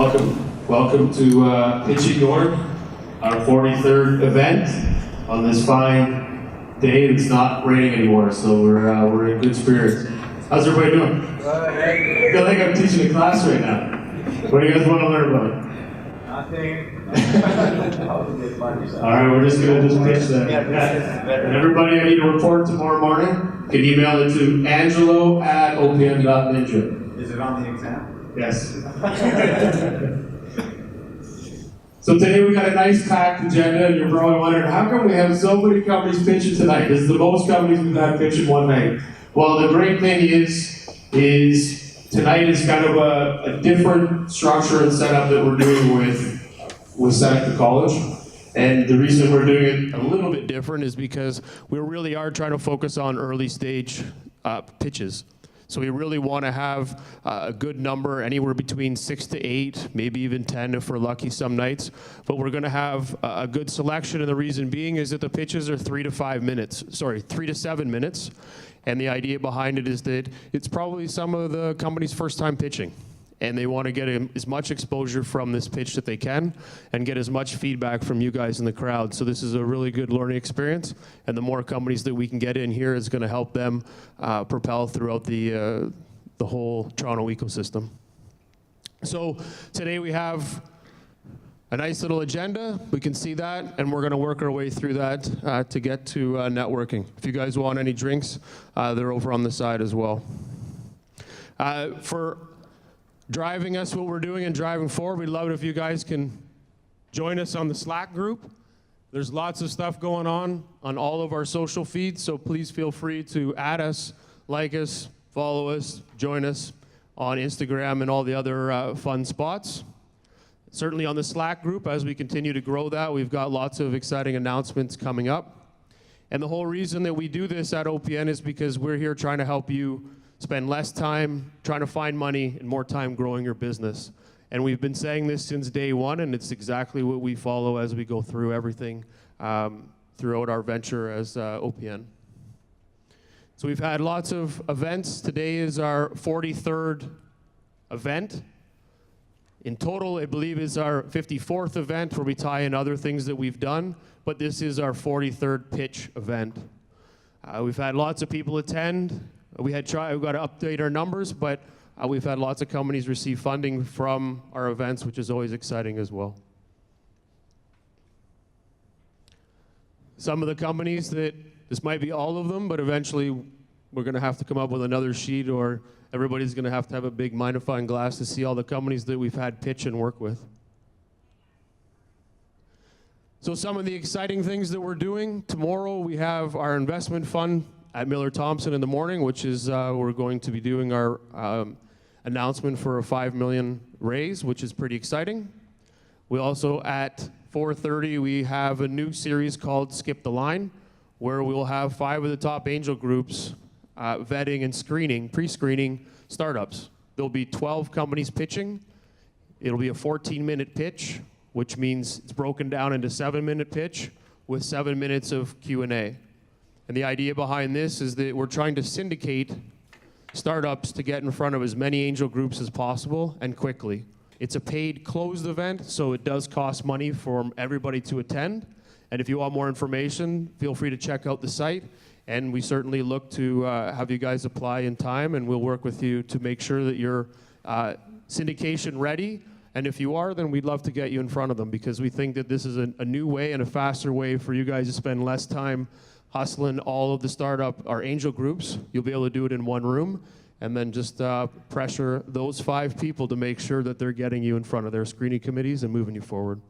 Welcome to PitchItYork, our 43rd event on this fine day. It's not raining anymore, so we're in good spirits. How's everybody doing? I feel like I'm teaching a class right now. What do you guys want to learn about? Nothing. All right, we're just going to pitch that. And everybody, I need a report tomorrow morning. You can email it to angelo@opn.ninja. Is it on the exam? Yes. So today we got a nice packed agenda, and you're probably wondering, how come we have so many companies pitching tonight? This is the most companies we've had pitching one night. Well, the great thing is tonight is kind of a different structure and setup that we're doing with Seneca College. And the reason we're doing it a little bit different is because we really are trying to focus on early stage pitches. So we really want to have a good number, anywhere between 6 to 8, maybe even 10 if we're lucky some nights. But we're going to have a good selection, and the reason being is that the pitches are 3 to 7 minutes. And the idea behind it is that it's probably some of the company's first time pitching. And they want to get as much exposure from this pitch that they can and get as much feedback from you guys in the crowd. So this is a really good learning experience, and the more companies that we can get in here is going to help them propel throughout the whole Toronto ecosystem. So today we have a nice little agenda. We can see that, and we're going to work our way through that to get to networking. If you guys want any drinks, they're over on the side as well. For driving us what we're doing and driving forward, we'd love it if you guys can join us on the Slack group. There's lots of stuff going on all of our social feeds, so please feel free to add us, like us, follow us, join us on Instagram and all the other fun spots. Certainly on the Slack group, as we continue to grow that, we've got lots of exciting announcements coming up. And the whole reason that we do this at OPN is because we're here trying to help you spend less time trying to find money and more time growing your business. And we've been saying this since day one, and it's exactly what we follow as we go through everything throughout our venture as OPN. So we've had lots of events. Today is our 43rd event. In total, I believe is our 54th event where we tie in other things that we've done, but this is our 43rd pitch event. We've had lots of people attend. We've got to update our numbers, but we've had lots of companies receive funding from our events, which is always exciting as well. Some of the companies this might be all of them, but eventually we're going to have to come up with another sheet, or everybody's going to have a big magnifying glass to see all the companies that we've had pitch and work with. So some of the exciting things that we're doing, tomorrow we have our investment fund at Miller Thompson in the morning, which is we're going to be doing our announcement for a $5 million raise, which is pretty exciting. We also, at 4:30, we have a new series called Skip the Line, where we'll have 5 of the top angel groups vetting and pre-screening startups. There'll be 12 companies pitching. It'll be a 14-minute pitch, which means it's broken down into 7-minute pitch with 7 minutes of Q&A. And the idea behind this is that we're trying to syndicate startups to get in front of as many angel groups as possible and quickly. It's a paid closed event, so it does cost money for everybody to attend. And if you want more information, feel free to check out the site. And we certainly look to have you guys apply in time, and we'll work with you to make sure that you're syndication ready. And if you are, then we'd love to get you in front of them, because we think that this is a new way and a faster way for you guys to spend less time hustling all of the startup or angel groups. You'll be able to do it in one room, and then just pressure those 5 people to make sure that they're getting you in front of their screening committees and moving you forward.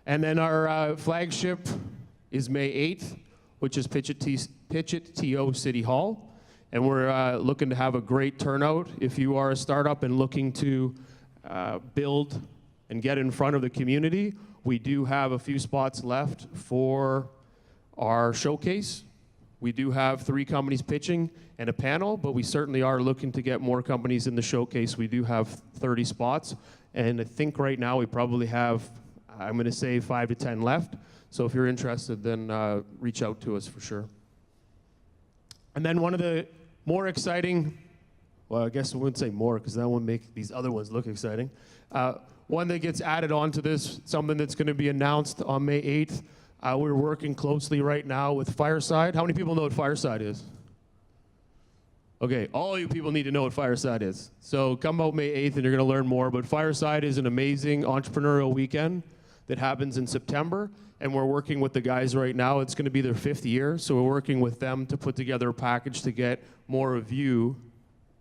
And then our flagship is May 8th, which is PitchIt City Hall. And we're looking to have a great turnout. If you are a startup and looking to build and get in front of the community, we do have a few spots left for our showcase. We do have 3 companies pitching and a panel, but we certainly are looking to get more companies in the showcase. We do have 30 spots, and I think right now we probably have, I'm going to say 5 to 10 left. So if you're interested, then reach out to us for sure. And then one of the more exciting well, I guess we wouldn't say more because that won't make these other ones look exciting. One that gets added onto this, something that's going to be announced on May 8th. We're working closely right now with Fireside. How many people know what Fireside is? Okay, all you people need to know what Fireside is. So come out May 8th and you're going to learn more. But Fireside is an amazing entrepreneurial weekend that happens in September. And we're working with the guys right now. It's going to be their 5th year. So we're working with them to put together a package to get more of you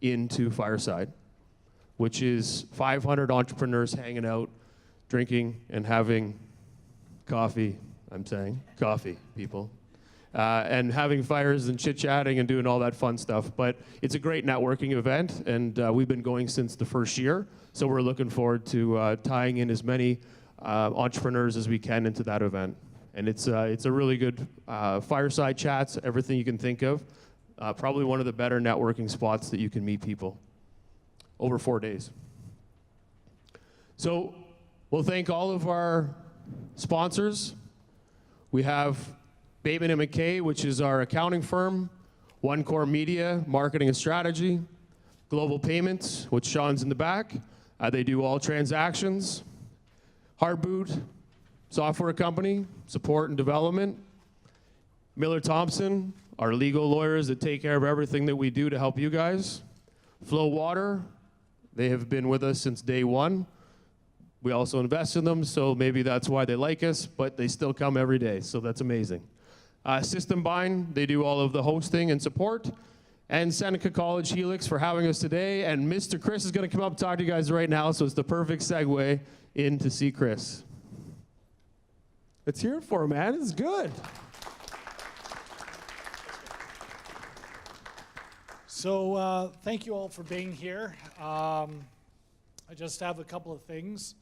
into Fireside, which is 500 entrepreneurs hanging out, drinking, and having coffee. I'm saying coffee, people. And having fires and chit-chatting and doing all that fun stuff. But it's a great networking event, and we've been going since the first year. So we're looking forward to tying in as many entrepreneurs as we can into that event. And it's a really good fireside chats, everything you can think of. Probably one of the better networking spots that you can meet people over 4 days. So we'll thank all of our sponsors. We have Bateman & McKay, which is our accounting firm, One Core Media, marketing and strategy, Global Payments, which Sean's in the back. They do all transactions. Hardboot, software company, support and development. Miller Thompson, our legal lawyers that take care of everything that we do to help you guys. Flow Water, they have been with us since day one. We also invest in them, so maybe that's why they like us, but they still come every day, so that's amazing. System Bind, they do all of the hosting and support. And Seneca College Helix for having us today. And Mr. Chris is going to come up and talk to you guys right now, so it's the perfect segue in to see Chris. Let's hear it for him, man. It's good. So thank you all for being here. I just have a couple of things,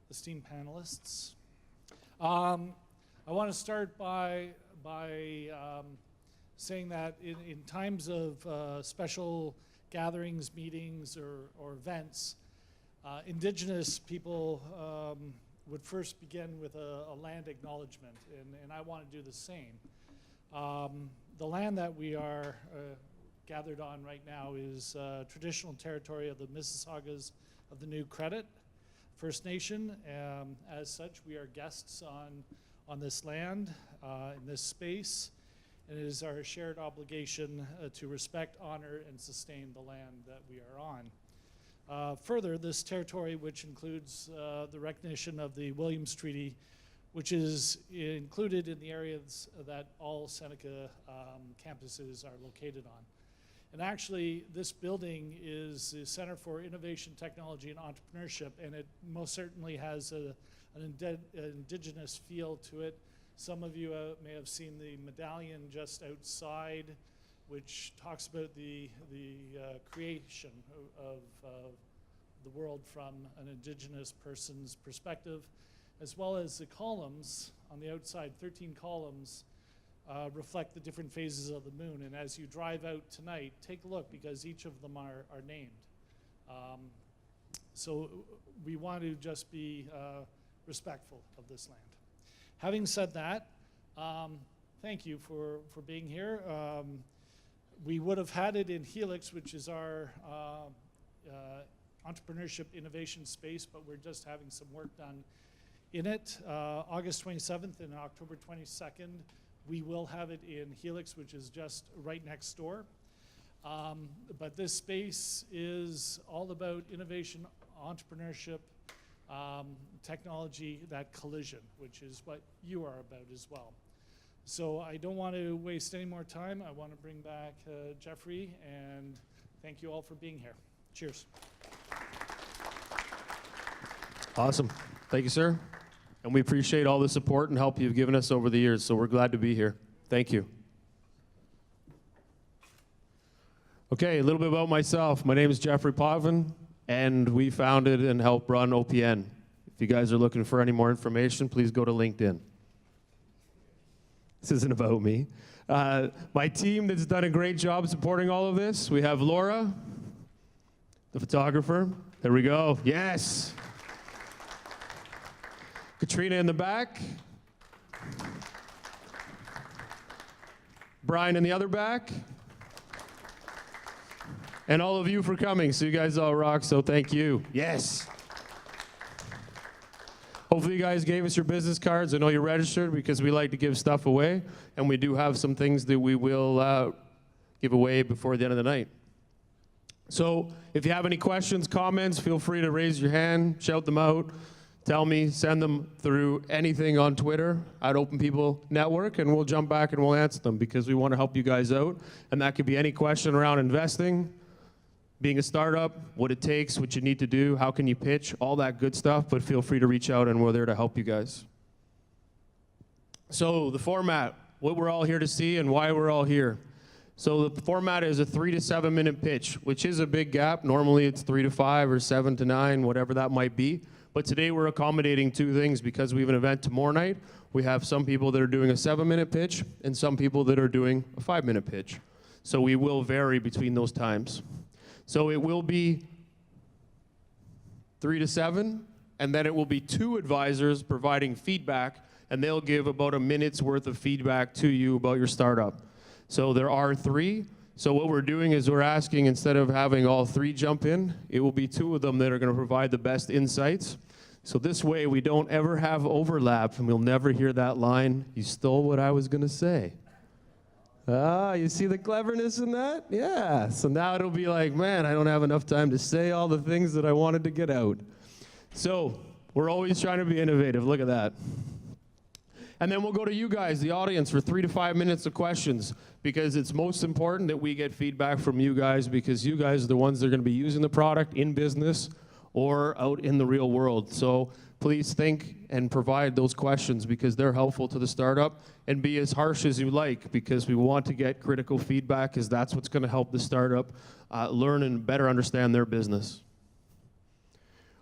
esteemed panelists. I want to start by saying that in times of special gatherings, meetings, or events, Indigenous people would first begin with a land acknowledgement, and I want to do the same. The land that we are gathered on right now is traditional territory of the Mississaugas of the New Credit First Nation. As such, we are guests on this land, in this space, and it is our shared obligation to respect, honor, and sustain the land that we are on. Further, this territory, which includes the recognition of the Williams Treaty, which is included in the areas that all Seneca campuses are located on. And actually, this building is the Center for Innovation, Technology, and Entrepreneurship, and it most certainly has an Indigenous feel to it. Some of you may have seen the medallion just outside, which talks about the creation of the world from an Indigenous person's perspective, as well as the columns on the outside, 13 columns, reflect the different phases of the moon. And as you drive out tonight, take a look, because each of them are named. So we want to just be respectful of this land. Having said that, thank you for being here. We would have had it in Helix, which is our entrepreneurship innovation space, but we're just having some work done in it. August 27th and October 22nd, we will have it in Helix, which is just right next door. But this space is all about innovation, entrepreneurship, technology, that collision, which is what you are about as well. So I don't want to waste any more time. I want to bring back Jeffrey, and thank you all for being here. Cheers. Awesome. Thank you, sir. And we appreciate all the support and help you've given us over the years, so we're glad to be here. Thank you. Okay, a little bit about myself. My name is Jeffery Potvin, and we founded and helped run OPN. If you guys are looking for any more information, please go to LinkedIn. This isn't about me. My team that's done a great job supporting all of this, we have Laura, the photographer. There we go. Yes. Katrina in the back. Brian in the other back. And all of you for coming. So you guys all rock, so thank you. Yes. Hopefully you guys gave us your business cards. I know you're registered because we like to give stuff away, and we do have some things that we will give away before the end of the night. So if you have any questions, comments, feel free to raise your hand, shout them out, tell me, send them through anything on Twitter at Open People Network, and we'll jump back and we'll answer them because we want to help you guys out. And that could be any question around investing, being a startup, what it takes, what you need to do, how can you pitch, all that good stuff, but feel free to reach out and we're there to help you guys. So the format, what we're all here to see and why we're all here. So the format is a 3 to 7 minute pitch, which is a big gap. Normally it's 3 to 5 or 7 to 9, whatever that might be. But today we're accommodating two things because we have an event tomorrow night. We have some people that are doing a 7-minute pitch and some people that are doing a 5-minute pitch. So we will vary between those times. So it will be 3 to 7, and then it will be 2 advisors providing feedback, and they'll give about a minute's worth of feedback to you about your startup. So there are 3. So what we're doing is we're asking, instead of having all 3 jump in, it will be 2 of them that are going to provide the best insights. So this way we don't ever have overlap, and we'll never hear that line, "You stole what I was going to say." Ah, you see the cleverness in that? Yeah. So now it'll be like, man, I don't have enough time to say all the things that I wanted to get out. So we're always trying to be innovative. Look at that. And then we'll go to you guys, the audience, for 3 to 5 minutes of questions, because it's most important that we get feedback from you guys, because you guys are the ones that are going to be using the product in business or out in the real world. So please think and provide those questions because they're helpful to the startup, and be as harsh as you like because we want to get critical feedback because that's what's going to help the startup learn and better understand their business.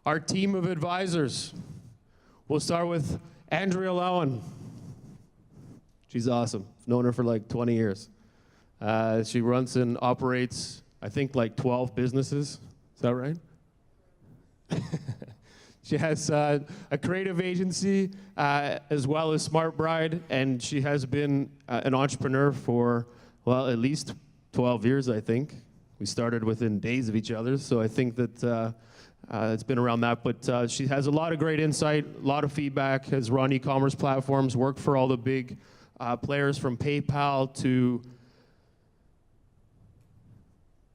Our team of advisors. We'll start with Andrea Lowen. She's awesome. I've known her for like 20 years. She runs and operates, I think, like 12 businesses. Is that right? She has a creative agency as well as Smart Bride, and she has been an entrepreneur for, well, at least 12 years, I think. We started within days of each other, so I think that it's been around that. But she has a lot of great insight, a lot of feedback, has run e-commerce platforms, worked for all the big players from PayPal to,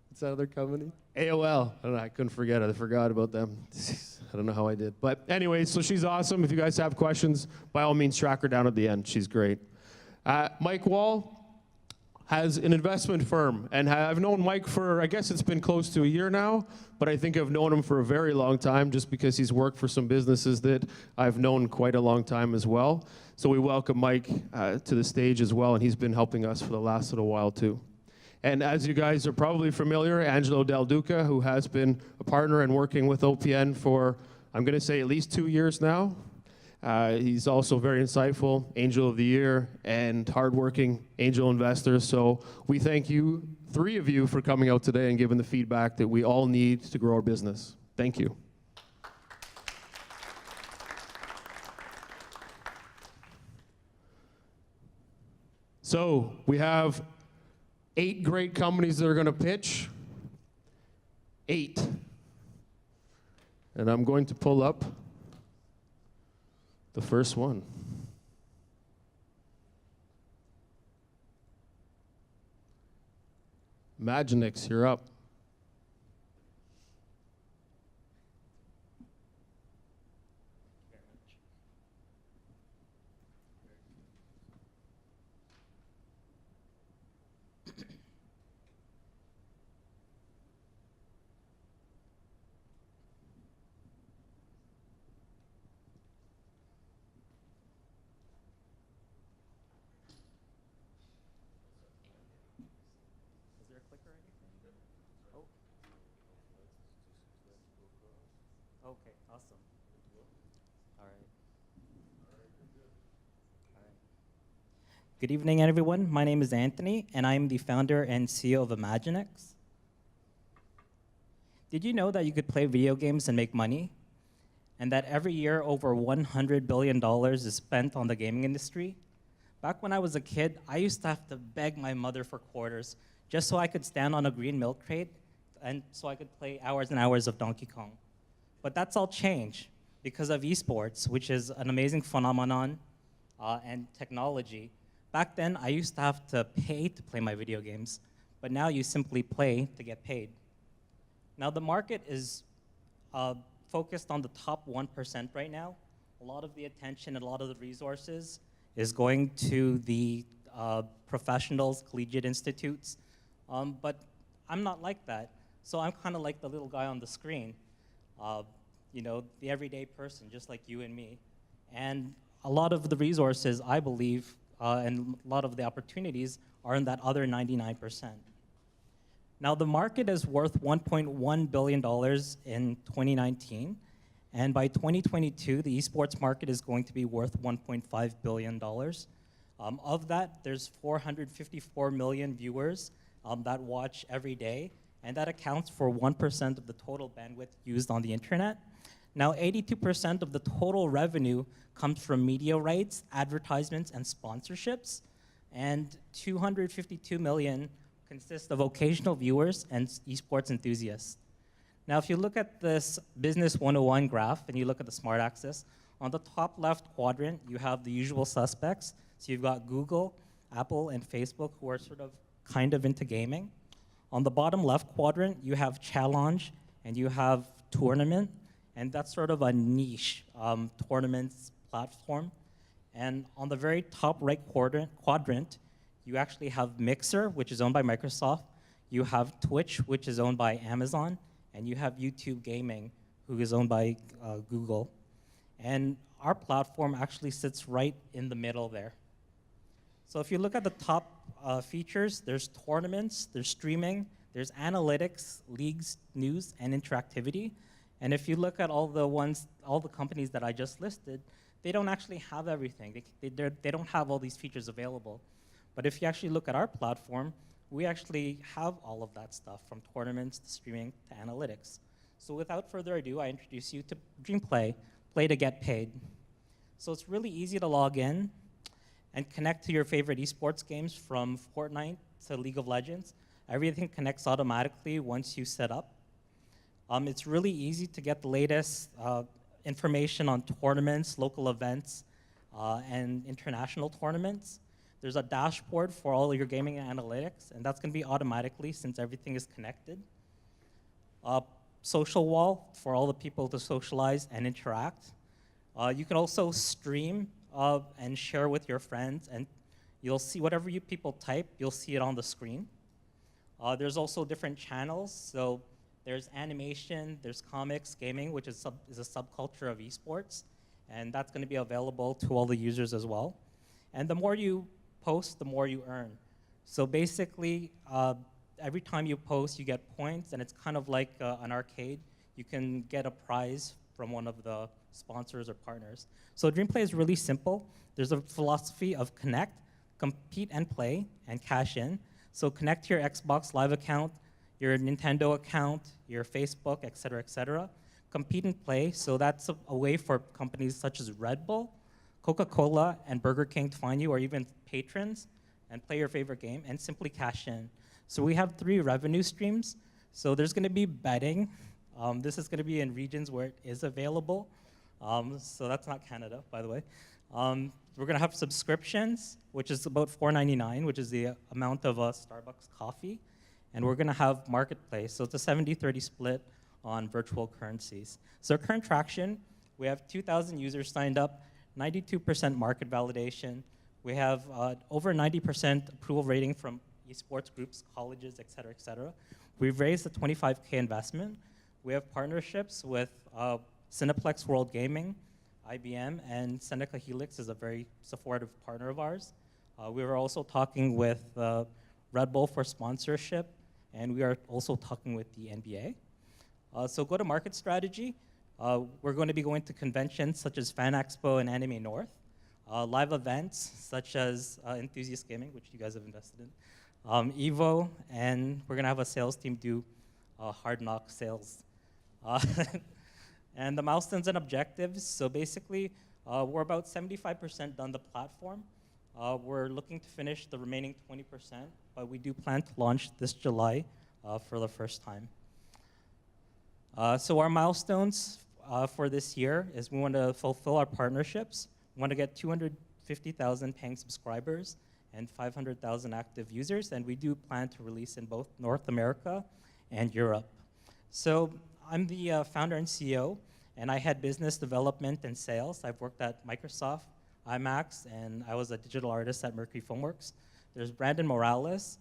what's that other company? AOL. I don't know, I couldn't forget it. I forgot about them. I don't know how I did. But anyway, so she's awesome. If you guys have questions, by all means, track her down at the end. She's great. Mike Wall has an investment firm. And I've known Mike for, I guess it's been close to a year now, but I think I've known him for a very long time just because he's worked for some businesses that I've known quite a long time as well. So we welcome Mike to the stage as well, and he's been helping us for the last little while too. And as you guys are probably familiar, Angelo Del Duca, who has been a partner and working with OPN for, I'm going to say, at least 2 years now. He's also very insightful, Angel of the Year, and hardworking angel investor. So we thank you, 3 of you, for coming out today and giving the feedback that we all need to grow our business. Thank you. So we have 8 great companies that are going to pitch. 8. And I'm going to pull up the first one. Imaginix, you're up. Okay, awesome. All right. Good evening, everyone. My name is Anthony, and I'm the founder and CEO of Imaginix. Did you know that you could play video games and make money? And that every year over $100 billion is spent on the gaming industry? Back when I was a kid, I used to have to beg my mother for quarters just so I could stand on a green milk crate and so I could play hours and hours of Donkey Kong. But that's all changed because of esports, which is an amazing phenomenon and technology. Back then, I used to have to pay to play my video games, but now you simply play to get paid. Now the market is focused on the top 1% right now. A lot of the attention and a lot of the resources is going to the professionals, collegiate institutes, but I'm not like that. So I'm kind of like the little guy on the screen, you know, the everyday person, just like you and me. And a lot of the resources, I believe, and a lot of the opportunities are in that other 99%. Now, the market is worth $1.1 billion in 2019, and by 2022, the esports market is going to be worth $1.5 billion. Of that, there's 454 million viewers that watch every day, and that accounts for 1% of the total bandwidth used on the internet. Now, 82% of the total revenue comes from media rights, advertisements, and sponsorships, and 252 million consist of occasional viewers and esports enthusiasts. Now, if you look at this Business 101 graph and you look at the smart axis, on the top left quadrant, you have the usual suspects. So you've got Google, Apple, and Facebook, who are sort of kind of into gaming. On the bottom left quadrant, you have challenge and you have tournament, and that's sort of a niche tournaments platform. And on the very top right quadrant, you actually have Mixer, which is owned by Microsoft. You have Twitch, which is owned by Amazon. And you have YouTube Gaming, who is owned by Google. And our platform actually sits right in the middle there. So if you look at the top features, there's tournaments, there's streaming, there's analytics, leagues, news, and interactivity. And if you look at all the companies that I just listed, they don't actually have everything. They don't have all these features available. But if you actually look at our platform, we actually have all of that stuff, from tournaments to streaming to analytics. So without further ado, I introduce you to DreamPlay, play to get paid. So it's really easy to log in and connect to your favorite esports games, from Fortnite to League of Legends. Everything connects automatically once you set up. It's really easy to get the latest information on tournaments, local events, and international tournaments. There's a dashboard for all of your gaming analytics, and that's going to be automatically since everything is connected. Social wall for all the people to socialize and interact. You can also stream and share with your friends, and you'll see whatever you people type, you'll see it on the screen. There's also different channels. So there's animation, there's comics, gaming, which is a subculture of esports, and that's going to be available to all the users as well. And the more you post, the more you earn. So basically, every time you post, you get points, and it's kind of like an arcade. You can get a prize from one of the sponsors or partners. So DreamPlay is really simple. There's a philosophy of connect, compete and play, and cash in. So connect to your Xbox Live account, your Nintendo account, your Facebook, et cetera, compete and play. So that's a way for companies such as Red Bull, Coca-Cola, and Burger King to find you, or even patrons, and play your favorite game, and simply cash in. So we have 3 revenue streams. So there's going to be betting. This is going to be in regions where it is available. So that's not Canada, by the way. We're going to have subscriptions, which is about $4.99, which is the amount of a Starbucks coffee. And we're going to have marketplace. So it's a 70-30 split on virtual currencies. So our current traction, we have 2,000 users signed up, 92% market validation. We have over 90% approval rating from esports groups, colleges, et cetera. We've raised a $25K investment. We have partnerships with Cineplex World Gaming, IBM, and Seneca Helix is a very supportive partner of ours. We were also talking with Red Bull for sponsorship, and we are also talking with the NBA. So go-to-market strategy. We're going to be going to conventions such as Fan Expo and Anime North, live events such as Enthusiast Gaming, which you guys have invested in, Evo, and we're going to have a sales team do hard knock sales. And the milestones and objectives. So basically, we're about 75% done the platform. We're looking to finish the remaining 20%, but we do plan to launch this July for the first time. So our milestones for this year is we want to fulfill our partnerships. We want to get 250,000 paying subscribers and 500,000 active users, and we do plan to release in both North America and Europe. So I'm the founder and CEO, and I had business development and sales. I've worked at Microsoft, IMAX, and I was a digital artist at Mercury Filmworks. There's Brandon Morales,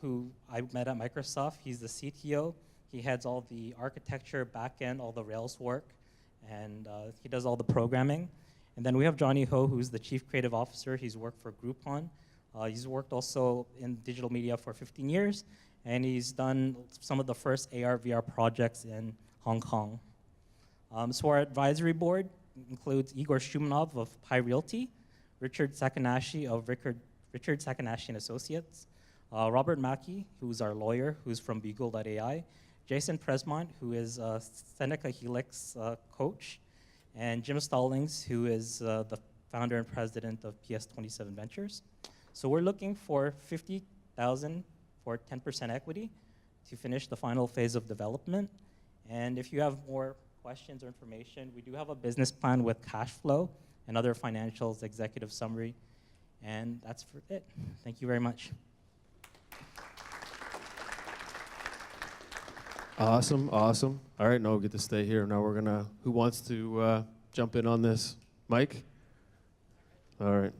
who I met at Microsoft. He's the CTO. He heads all the architecture, backend, all the Rails work, and he does all the programming. And then we have Johnny Howe, who's the Chief Creative Officer. He's worked for Groupon. He's worked also in digital media for 15 years, and he's done some of the first AR, VR projects in Hong Kong. So our advisory board includes Igor Shumanov of Pi Realty, Richard Sakanashi of Richard Sakanashi and Associates, Robert Mackey, who's our lawyer, who's from Beagle.ai, Jason Presmont, who is a Seneca Helix coach, and Jim Stallings, who is the founder and president of PS27 Ventures. So we're looking for 50,000 for 10% equity to finish the final phase of development. And if you have more questions or information, we do have a business plan with cash flow and other financials, executive summary, and that's for it. Thank you very much. Awesome, awesome. All right, now we get to stay here. Now we're gonna, who wants to jump in on this? Mike? All right.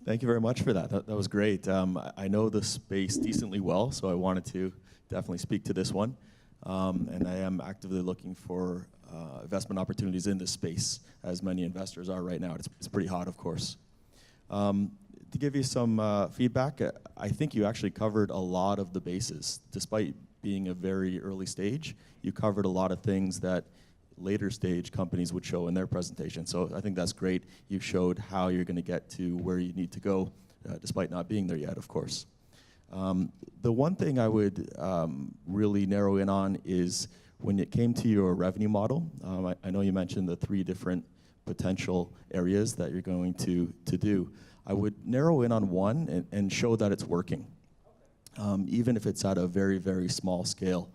Thank you very much for that. That was great. I know the space decently well, so I wanted to definitely speak to this one. And I am actively looking for investment opportunities in this space, as many investors are right now. It's pretty hot, of course. To give you some feedback, I think you actually covered a lot of the bases. Despite being a very early stage, you covered a lot of things that later stage companies would show in their presentation. So I think that's great. You showed how you're going to get to where you need to go, despite not being there yet, of course. The one thing I would really narrow in on is when it came to your revenue model. I know you mentioned the 3 different potential areas that you're going to do. I would narrow in on one and show that it's working, even if it's at a very, very small scale.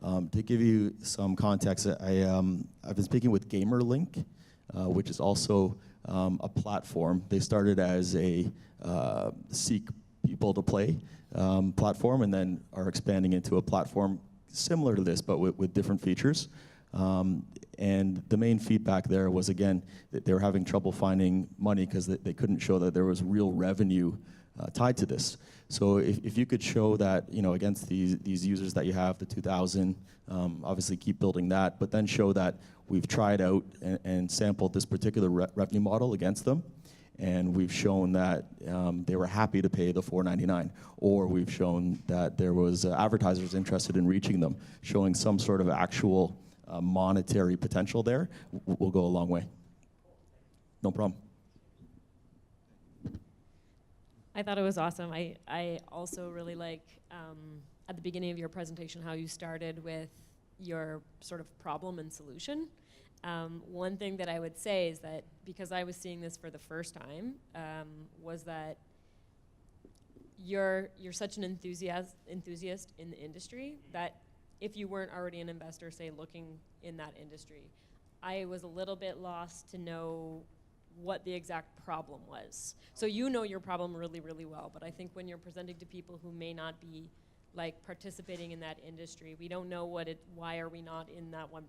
To give you some context, I've been speaking with GamerLink, which is also a platform. They started as a seek people to play platform, and then are expanding into a platform similar to this, but with different features. And the main feedback there was, again, that they were having trouble finding money because they couldn't show that there was real revenue tied to this. So if you could show that, against these users that you have, the 2,000, obviously keep building that, but then show that we've tried out and sampled this particular revenue model against them, and we've shown that they were happy to pay the $4.99, or we've shown that there was advertisers interested in reaching them, showing some sort of actual monetary potential there, will go a long way. No problem. I thought it was awesome. I also really like, at the beginning of your presentation, how you started with your sort of problem and solution. One thing that I would say is that, because I was seeing this for the first time, was that you're such an enthusiast in the industry that if you weren't already an investor, say, looking in that industry, I was a little bit lost to know what the exact problem was. So you know your problem really, really well, but I think when you're presenting to people who may not be participating in that industry, we don't know why are we not in that 1%?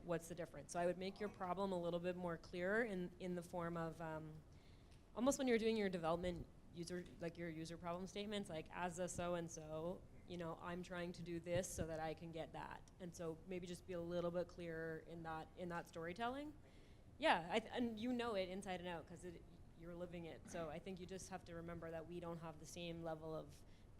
What's the difference? So I would make your problem a little bit more clearer in the form of, almost when you're doing your development your user problem statements, as a so-and-so, I'm trying to do this so that I can get that. And so maybe just be a little bit clearer in that storytelling. Yeah, and you know it inside and out because you're living it. So I think you just have to remember that we don't have the same level of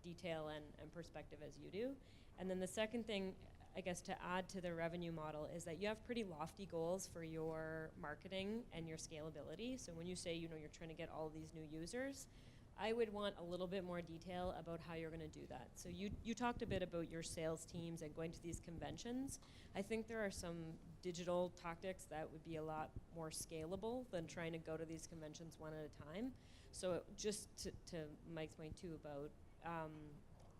detail and perspective as you do. And then the second thing, I guess, to add to the revenue model is that you have pretty lofty goals for your marketing and your scalability. So when you say, you're trying to get all these new users, I would want a little bit more detail about how you're going to do that. So you talked a bit about your sales teams and going to these conventions. I think there are some digital tactics that would be a lot more scalable than trying to go to these conventions one at a time. So just to Mike's point too about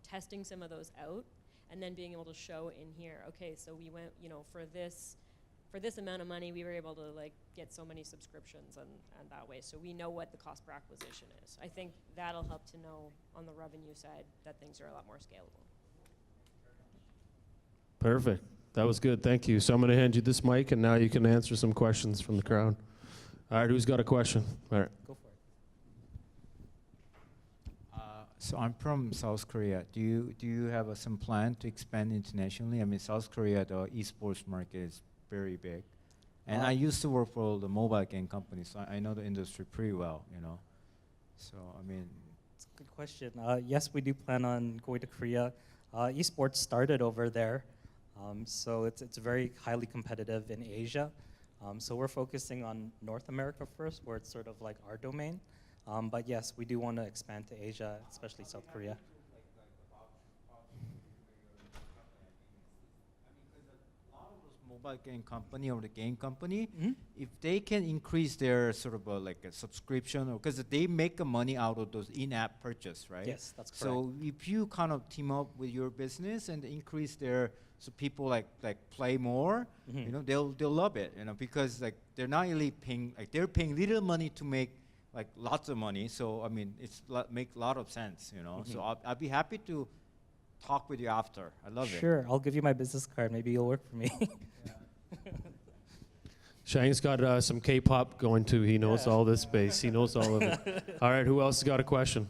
testing some of those out and then being able to show in here, okay, so we went, for this amount of money, we were able to like get so many subscriptions and that way. So we know what the cost per acquisition is. I think that'll help to know on the revenue side that things are a lot more scalable. Perfect. That was good. Thank you. So I'm going to hand you this mic, and now you can answer some questions from the crowd. All right, who's got a question? All right. Go for it. So I'm from South Korea. Do you have some plan to expand internationally? I mean, South Korea, the esports market is very big, and I used to work for the mobile game company, so I know the industry pretty well. So I mean, It's a good question. Yes, we do plan on going to Korea. Esports started over there, so it's very highly competitive in Asia. So we're focusing on North America first, where it's sort of like our domain. But yes, we do want to expand to Asia, especially South Korea. Mobile game company or the game company, if they can increase their sort of like a subscription, or because they make money out of those in-app purchase, right? Yes, that's correct. So if you kind of team up with your business and increase their, so people like play more, they'll love it, because like they're not really paying, like they're paying little money to make like lots of money. So I mean, it's make a lot of sense, So I'll be happy to talk with you after. I love it. Sure, I'll give you my business card. Maybe you'll work for me. Shang's got some K-pop going too. He knows all this space. He knows all of it. All right, who else has got a question?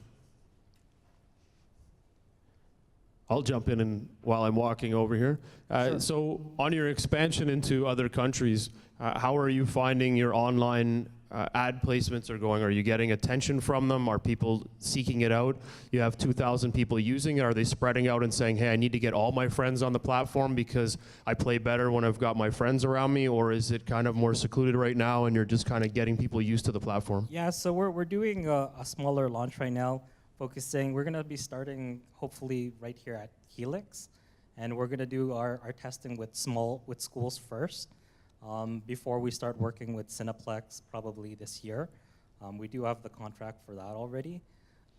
I'll jump in and while I'm walking over here. Sure. So on your expansion into other countries, how are you finding your online ad placements are going? Are you getting attention from them? Are people seeking it out? You have 2,000 people using it. Are they spreading out and saying, hey, I need to get all my friends on the platform because I play better when I've got my friends around me? Or is it kind of more secluded right now and you're just kind of getting people used to the platform? Yeah, so we're doing a smaller launch right now, focusing. We're going to be starting hopefully right here at Helix. And we're going to do our testing with schools first. Before we start working with Cineplex probably this year. We do have the contract for that already.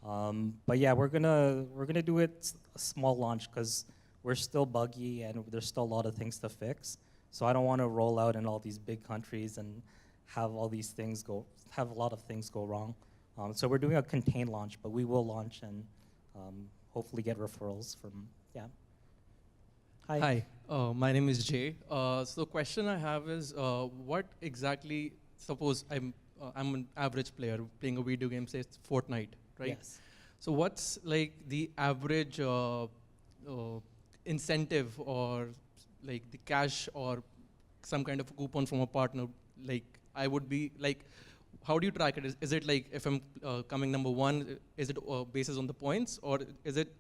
But yeah, we're gonna do it a small launch because we're still buggy and there's still a lot of things to fix. So I don't want to roll out in all these big countries and have all these things have a lot of things go wrong. So we're doing a contained launch, but we will launch and hopefully get referrals from, yeah. Hi, my name is Jay. So the question I have is, what exactly, suppose I'm an average player playing a video game, say it's Fortnite, right? Yes. So what's like the average incentive or like the cash or some kind of a coupon from a partner? Like I would be like, how do you track it? Is it like if I'm coming number one, is it basis on the points, or is it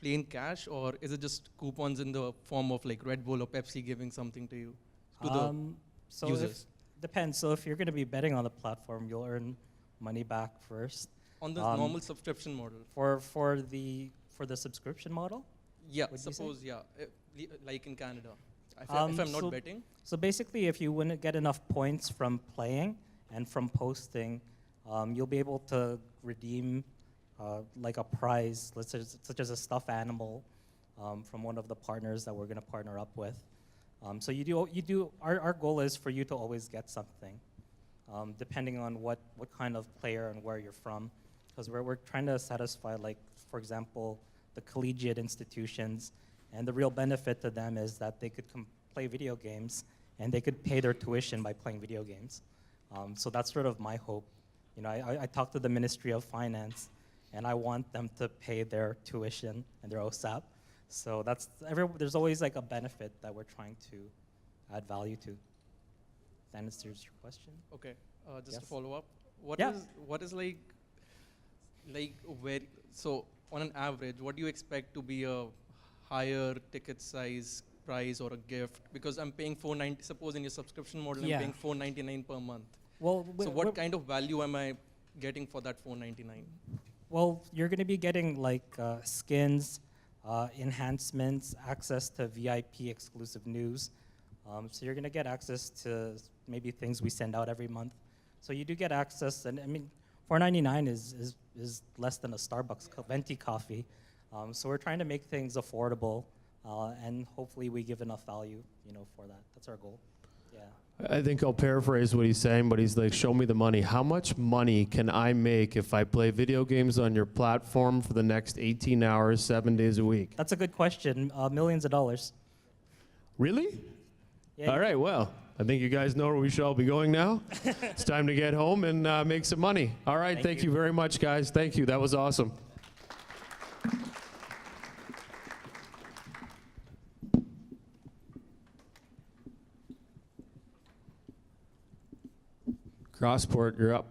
plain cash, or is it just coupons in the form of like Red Bull or Pepsi giving something to you, to the users? Depends. So if you're going to be betting on the platform, you'll earn money back first. On the normal subscription model? For the subscription model? Yeah, What'd you say? suppose, like in Canada. If I'm not betting? So basically, if you wouldn't get enough points from playing and from posting, you'll be able to redeem like a prize, such as a stuffed animal from one of the partners that we're going to partner up with. So our goal is for you to always get something, depending on what kind of player and where you're from. Because we're trying to satisfy, like, for example, the collegiate institutions, and the real benefit to them is that they could play video games and they could pay their tuition by playing video games. So that's sort of my hope. You know, I talked to the Ministry of Finance, and I want them to pay their tuition and their OSAP. So there's always like a benefit that we're trying to add value to. That answers your question. Okay, just Yes. to follow up, Yeah. what is like where, so on an average, what do you expect to be a higher ticket size prize or a gift? Because I'm paying $4.90, suppose in your subscription model, Yeah. I'm paying $4.99 per month. Well, So what kind of value am I getting for that $4.99? Well, you're going to be getting like skins, enhancements, access to VIP exclusive news. So you're going to get access to maybe things we send out every month. So you do get access, and I mean, $4.99 is less than a Starbucks venti coffee. So we're trying to make things affordable and hopefully we give enough value, for that. That's our goal. Yeah. I think I'll paraphrase what he's saying, but he's like, show me the money. How much money can I make if I play video games on your platform for the next 18 hours, 7 days a week? That's a good question. Millions of dollars. Really? Yeah. All right, well, I think you guys know where we shall be going now. It's time to get home and make some money. All right, thank you very much, guys. Thank you. That was awesome. Crossport, you're up.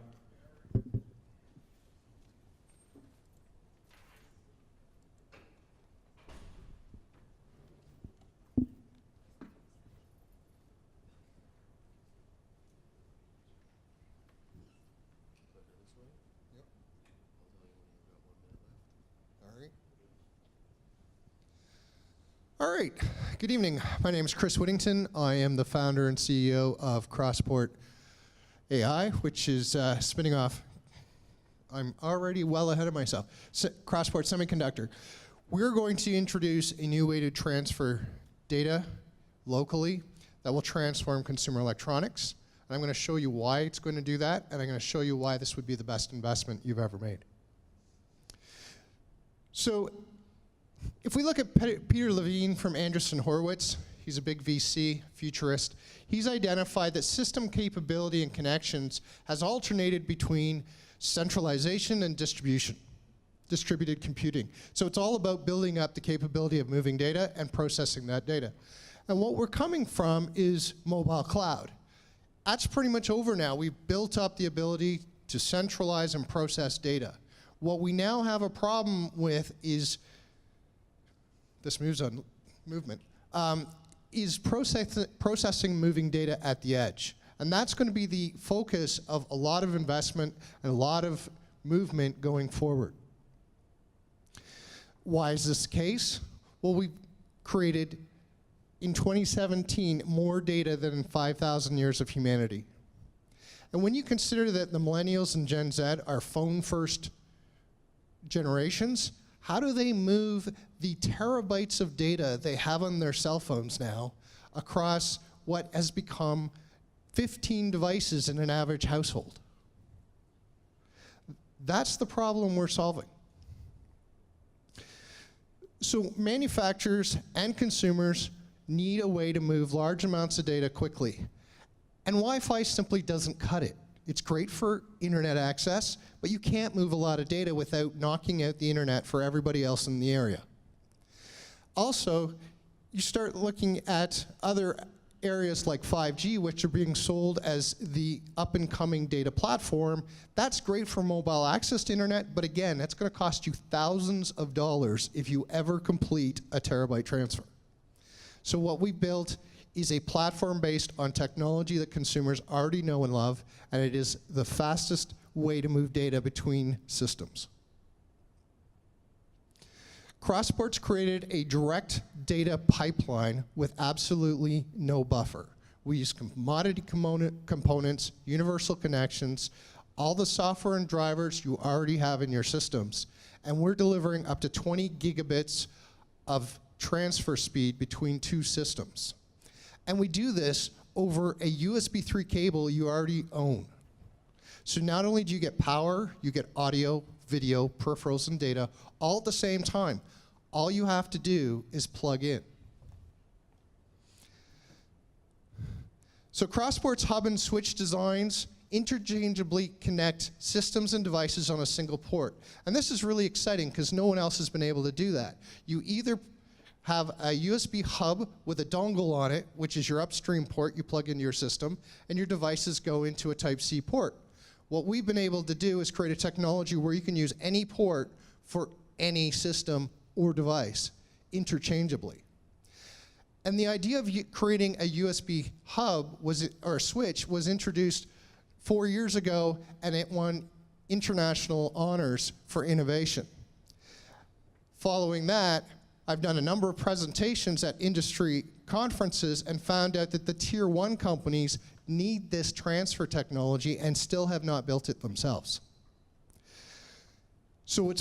All right. Good evening. My name is Chris Whittington. I am the founder and CEO of Crossport AI, which is spinning off. I'm already well ahead of myself. Crossport Semiconductor. We're going to introduce a new way to transfer data locally that will transform consumer electronics. And I'm going to show you why it's going to do that, and I'm going to show you why this would be the best investment you've ever made. So if we look at Peter Levine from Andreessen Horowitz, he's a big VC, futurist. He's identified that system capability and connections has alternated between centralization and distribution, distributed computing. So it's all about building up the capability of moving data and processing that data. And what we're coming from is mobile cloud. That's pretty much over now. We've built up the ability to centralize and process data. What we now have a problem with is, this moves on movement, is processing moving data at the edge. And that's going to be the focus of a lot of investment and a lot of movement going forward. Why is this the case? Well, we've created, in 2017, more data than in 5,000 years of humanity. And when you consider that the millennials and Gen Z are phone-first generations, how do they move the terabytes of data they have on their cell phones now across what has become 15 devices in an average household? That's the problem we're solving. So manufacturers and consumers need a way to move large amounts of data quickly. And Wi-Fi simply doesn't cut it. It's great for internet access, but you can't move a lot of data without knocking out the internet for everybody else in the area. Also, you start looking at other areas like 5G, which are being sold as the up-and-coming data platform. That's great for mobile access to internet, but again, that's going to cost you thousands of dollars if you ever complete a terabyte transfer. So what we built is a platform based on technology that consumers already know and love, and it is the fastest way to move data between systems. Crossport's created a direct data pipeline with absolutely no buffer. We use commodity components, universal connections, all the software and drivers you already have in your systems, and we're delivering up to 20 gigabits of transfer speed between two systems. And we do this over a USB 3 cable you already own. So not only do you get power, you get audio, video, peripherals, and data all at the same time. All you have to do is plug in. So Crossport's hub and switch designs interchangeably connect systems and devices on a single port. And this is really exciting because no one else has been able to do that. You either have a USB hub with a dongle on it, which is your upstream port you plug into your system, and your devices go into a Type-C port. What we've been able to do is create a technology where you can use any port for any system or device interchangeably. And the idea of creating a USB hub or switch was introduced 4 years ago, and it won international honors for innovation. Following that, I've done a number of presentations at industry conferences and found out that the tier 1 companies need this transfer technology and still have not built it themselves. So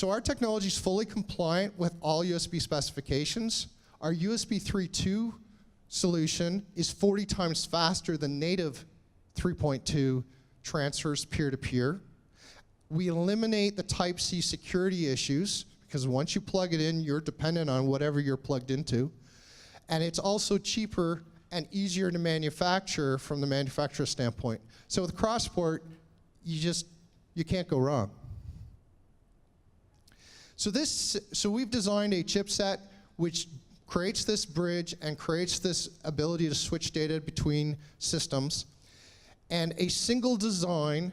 our technology is fully compliant with all USB specifications. Our USB 3.2 solution is 40 times faster than native 3.2 transfers peer-to-peer. We eliminate the Type-C security issues, because once you plug it in, you're dependent on whatever you're plugged into. And it's also cheaper and easier to manufacture from the manufacturer standpoint. So with Crossport, you can't go wrong. So we've designed a chipset which creates this bridge and creates this ability to switch data between systems. And a single design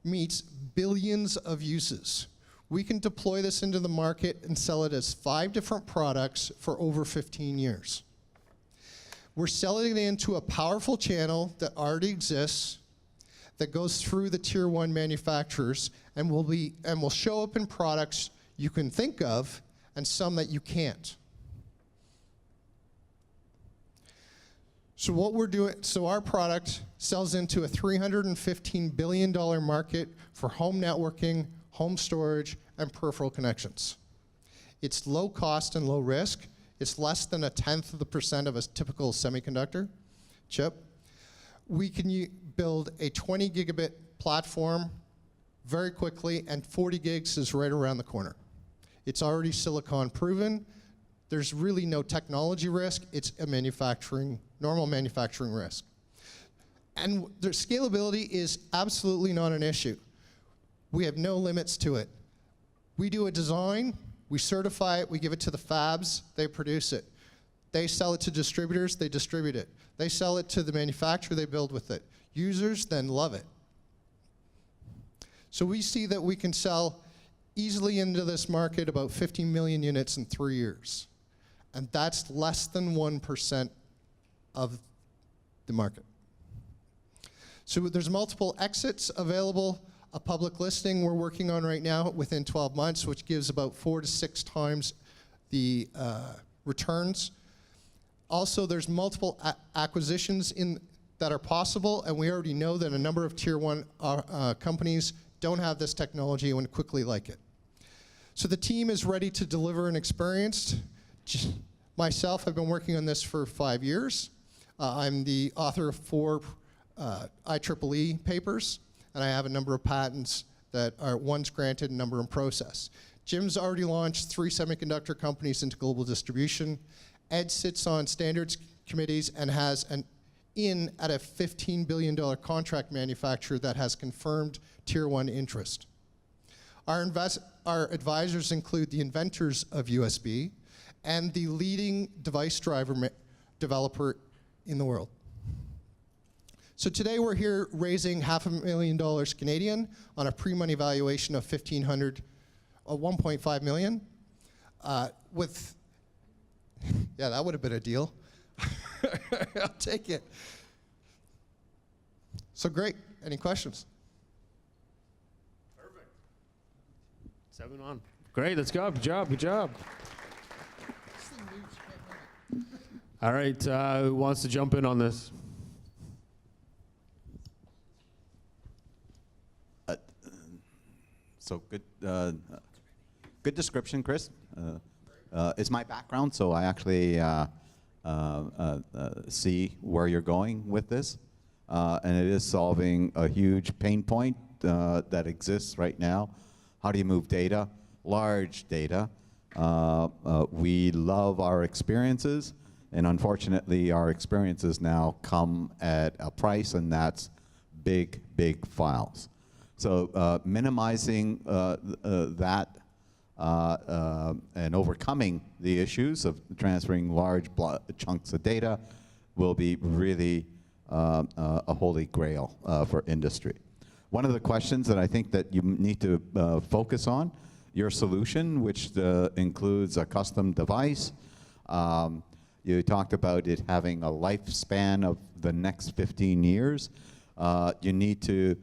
meets billions of uses. We can deploy this into the market and sell it as 5 different products for over 15 years. We're selling it into a powerful channel that already exists, that goes through the tier 1 manufacturers, and will show up in products you can think of and some that you can't. So what we're doing, so our product sells into a $315 billion market for home networking, home storage, and peripheral connections. It's low cost and low risk. It's less than 0.1% of a typical semiconductor chip. We can build a 20 gigabit platform very quickly, and 40 gigs is right around the corner. It's already silicon proven. There's really no technology risk. It's a normal manufacturing risk. And the scalability is absolutely not an issue. We have no limits to it. We do a design, we certify it, we give it to the fabs, they produce it. They sell it to distributors, they distribute it. They sell it to the manufacturer, they build with it. Users then love it. So we see that we can sell easily into this market about 50 million units in 3 years. And that's less than 1% of the market. So there's multiple exits available. A public listing we're working on right now within 12 months, which gives about 4 to 6 times the returns. Also, there's multiple acquisitions that are possible, and we already know that a number of tier 1 companies don't have this technology and would quickly like it. So the team is ready to deliver an experience. Myself, I've been working on this for 5 years. I'm the author of 4 IEEE papers, and I have a number of patents that are one's granted, a number in process. Jim's already launched 3 semiconductor companies into global distribution. Ed sits on standards committees and has an in at a $15 billion contract manufacturer that has confirmed tier 1 interest. Our advisors include the inventors of USB and the leading device driver developer in the world. So today we're here raising $500,000 Canadian on a pre-money valuation of 1.5 million. Yeah, that would have been a deal. I'll take it. So great. Any questions? Perfect. 7 on. Great. Let's go. Good job. Good job. All right. Who wants to jump in on this? So good description, Chris. It's my background, so I actually see where you're going with this, and it is solving a huge pain point that exists right now. How do you move data, large data? We love our experiences, and unfortunately, our experiences now come at a price, and that's big, big files. So minimizing that and overcoming the issues of transferring large chunks of data will be really a holy grail for industry. One of the questions that I think that you need to focus on, your solution, which includes a custom device. You talked about it having a lifespan of the next 15 years. You need to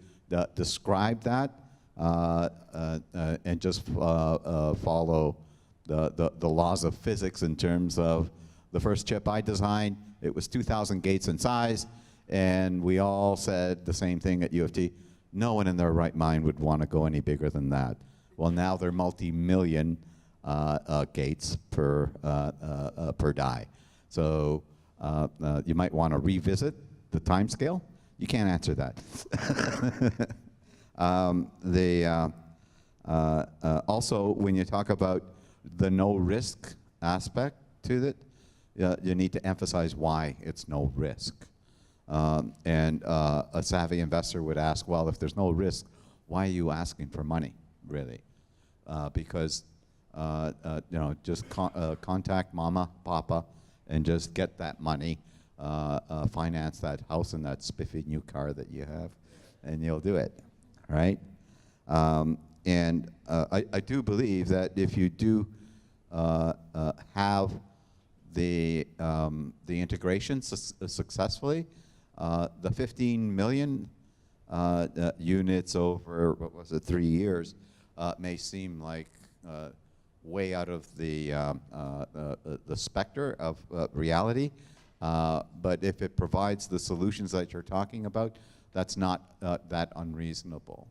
describe that and just follow the laws of physics in terms of the first chip I designed. It was 2,000 gates in size, and we all said the same thing at U of T. No one in their right mind would want to go any bigger than that. Well, now they're multi-million gates per die. So you might want to revisit the time scale. You can't answer that. Also, when you talk about the no risk aspect to it, you need to emphasize why it's no risk. And a savvy investor would ask, well, if there's no risk, why are you asking for money, really? Because just contact mama, papa, and just get that money, finance that house and that spiffy new car that you have, and you'll do it, right? And I do believe that if you do have the integration successfully, the 15 million units over, 3 years may seem like way out of the specter of reality, but if it provides the solutions that you're talking about, that's not that unreasonable.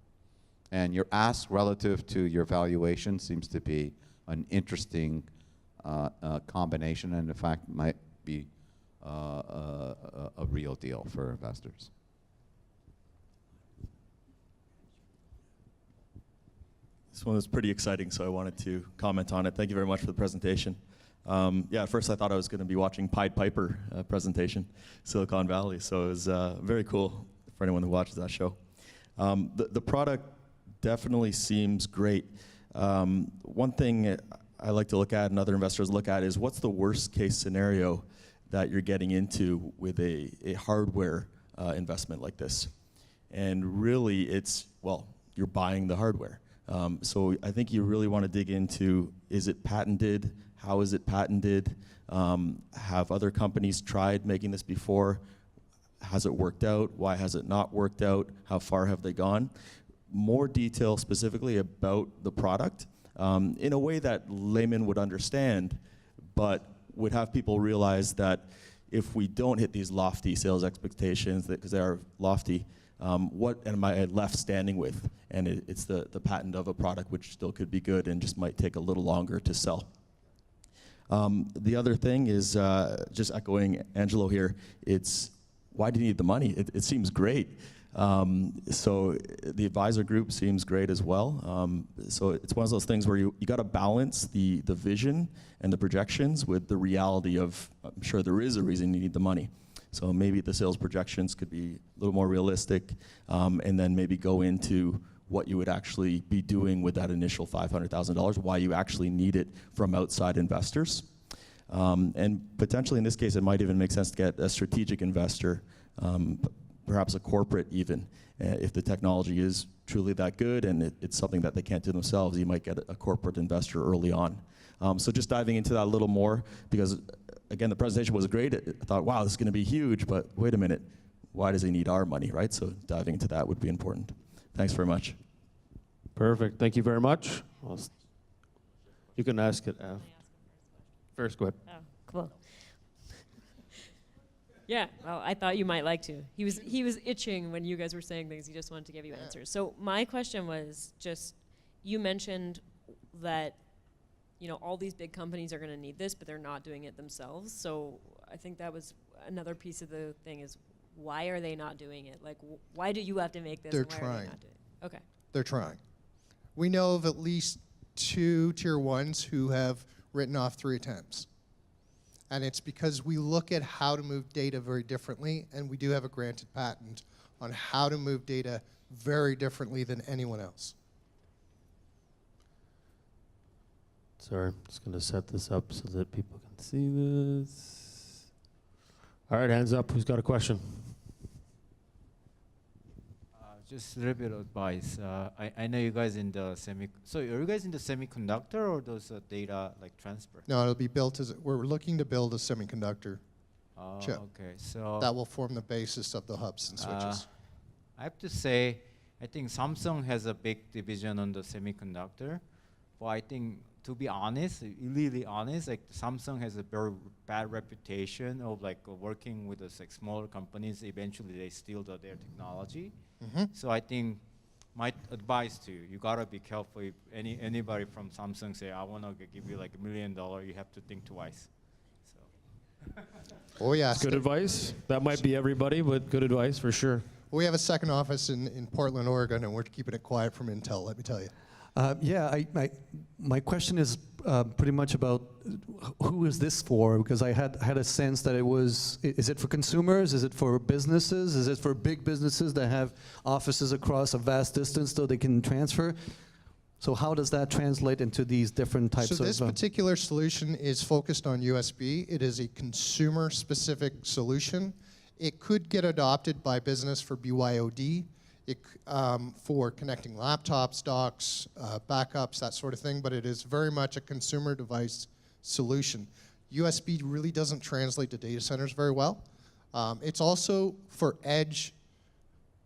And your ask relative to your valuation seems to be an interesting combination, and in fact might be a real deal for investors. This one was pretty exciting, so I wanted to comment on it. Thank you very much for the presentation. Yeah, at first I thought I was going to be watching Pied Piper presentation, Silicon Valley, so it was very cool for anyone who watches that show. The product definitely seems great. One thing I like to look at and other investors look at is what's the worst case scenario that you're getting into with a hardware investment like this. And really it's, well, you're buying the hardware. So I think you really want to dig into, is it patented? How is it patented? Have other companies tried making this before? Has it worked out? Why has it not worked out? How far have they gone? More detail specifically about the product in a way that laymen would understand, but would have people realize that if we don't hit these lofty sales expectations, because they are lofty, what am I left standing with? And it's the patent of a product which still could be good and just might take a little longer to sell. The other thing is, just echoing Angelo here, it's why do you need the money? It seems great. So the advisor group seems great as well. So it's one of those things where you got to balance the vision and the projections with the reality of, I'm sure there is a reason you need the money. So maybe the sales projections could be a little more realistic, and then maybe go into what you would actually be doing with that initial $500,000, why you actually need it from outside investors. And potentially in this case, it might even make sense to get a strategic investor, perhaps a corporate even. If the technology is truly that good and it's something that they can't do themselves, you might get a corporate investor early on. So just diving into that a little more, because again, the presentation was great. I thought, wow, this is going to be huge, but wait a minute, why does he need our money, right? So diving into that would be important. Thanks very much. Perfect. Thank you very much. You can ask it. First, go ahead. Oh, cool. Yeah, well, I thought you might like to. He was itching when you guys were saying things. He just wanted to give you answers. So my question was just, you mentioned that, you know, all these big companies are going to need this, but they're not doing it themselves. So I think that was another piece of the thing is, why are they not doing it? Like, why do you have to make this? They're and why trying. Are they not doing it? Okay. They're trying. We know of at least 2 tier 1s who have written off 3 attempts. And it's because we look at how to move data very differently, and we do have a granted patent on how to move data very differently than anyone else. Sorry, I'm just going to set this up so that people can see this. All right, hands up. Who's got a question? Just a little bit of advice. I know you guys in the so are you guys in the semiconductor or those data like transfer? No, it'll be built as, we're looking to build a semiconductor chip. Okay, so That will form the basis of the hubs and switches. I have to say, I think Samsung has a big division on the semiconductor, but I think, to be honest, really honest, like Samsung has a very bad reputation of like working with those like smaller companies. Eventually, they steal their technology. So I think my advice to you, you gotta be careful if anybody from Samsung say, I wanna give you like $1 million, you have to think twice. So. Oh, yeah. Good advice. That might be everybody, but good advice for sure. We have a second office in Portland, Oregon, and we're keeping it quiet from Intel, let me tell you. My question is pretty much about who is this for? Because I had a sense that it was, is it for consumers? Is it for businesses? Is it for big businesses that have offices across a vast distance so they can transfer? So how does that translate into these different types of... So this particular solution is focused on USB. It is a consumer-specific solution. It could get adopted by business for BYOD, for connecting laptops, docks, backups, that sort of thing, but it is very much a consumer device solution. USB really doesn't translate to data centers very well. It's also for edge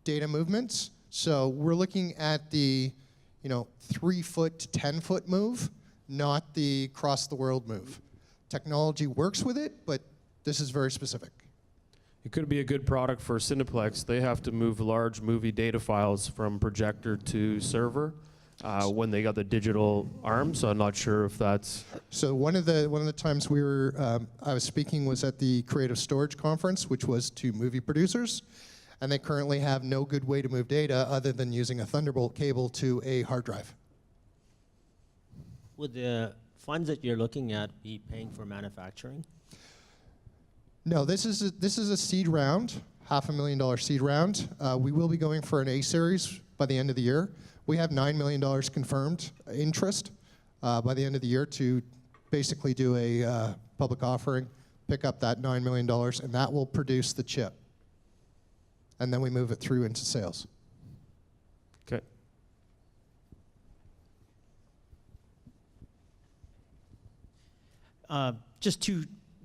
data movements. So we're looking at the 3-foot to 10-foot move, not the cross-the-world move. Technology works with it, but this is very specific. It could be a good product for Cineplex. They have to move large movie data files from projector to server when they got the digital arm. So I'm not sure if that's. So one of the times I was speaking was at the Creative Storage Conference, which was to movie producers, and they currently have no good way to move data other than using a Thunderbolt cable to a hard drive. Would the funds that you're looking at be paying for manufacturing? No, this is a seed round, $500,000 seed round. We will be going for an A series by the end of the year. We have $9 million confirmed interest by the end of the year to basically do a public offering, pick up that $9 million, and that will produce the chip. And then we move it through into sales. Okay.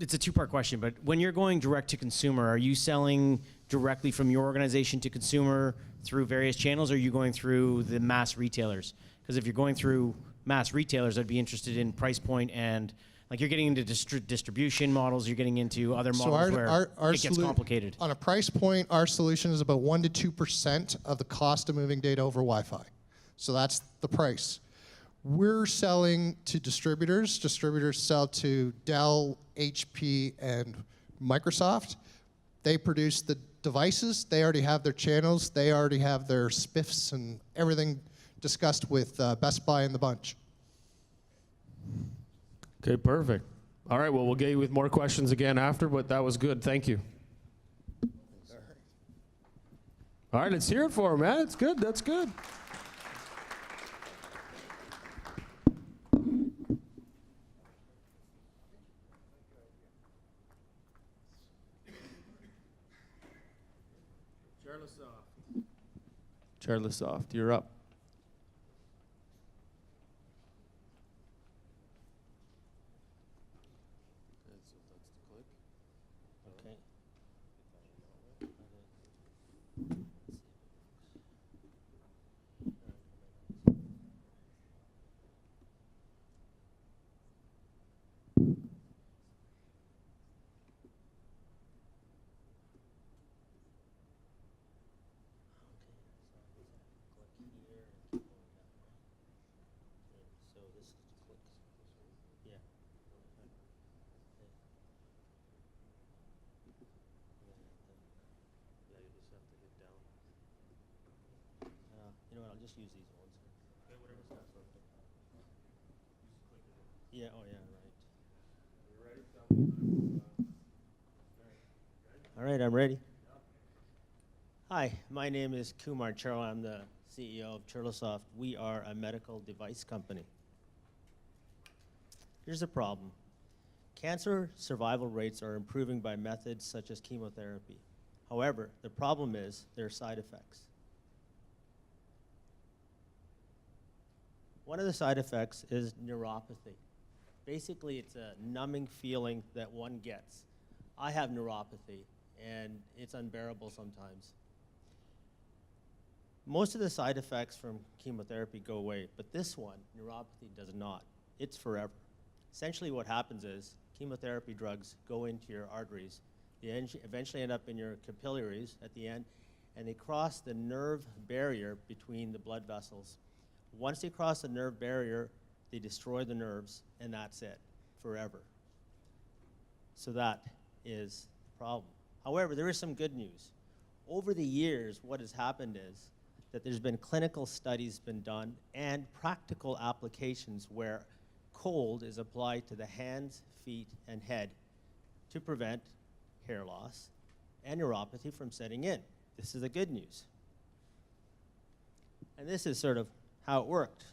It's a two-part question, but when you're going direct to consumer, are you selling directly from your organization to consumer through various channels, or are you going through the mass retailers? Because if you're going through mass retailers, I'd be interested in price point and, like, you're getting into distribution models, you're getting into other models where it gets complicated. On a price point, our solution is about 1% to 2% of the cost of moving data over Wi-Fi. So that's the price. We're selling to distributors. Distributors sell to Dell, HP, and Microsoft. They produce the devices. They already have their channels. They already have their spiffs and everything discussed with Best Buy and the bunch. Okay, perfect. All right, well, we'll get you with more questions again after, but that was good. Thank you. All right, let's hear it for him, man. It's good. That's good. Charlosoft, you're up. Okay. You know what, I'll just use these ones. Yeah, oh yeah, right. All right, I'm ready. Hi, my name is Kumar Charla. I'm the CEO of Charlosoft. We are a medical device company. Here's the problem. Cancer survival rates are improving by methods such as chemotherapy. However, the problem is there are side effects. One of the side effects is neuropathy. Basically, it's a numbing feeling that one gets. I have neuropathy, and it's unbearable sometimes. Most of the side effects from chemotherapy go away, but this one, neuropathy, does not. It's forever. Essentially what happens is chemotherapy drugs go into your arteries. They eventually end up in your capillaries at the end, and they cross the nerve barrier between the blood vessels. Once they cross the nerve barrier, they destroy the nerves, and that's it, forever. So that is the problem. However, there is some good news. Over the years, what has happened is that there's been clinical studies been done and practical applications where cold is applied to the hands, feet, and head to prevent hair loss and neuropathy from setting in. This is the good news. And this is sort of how it worked.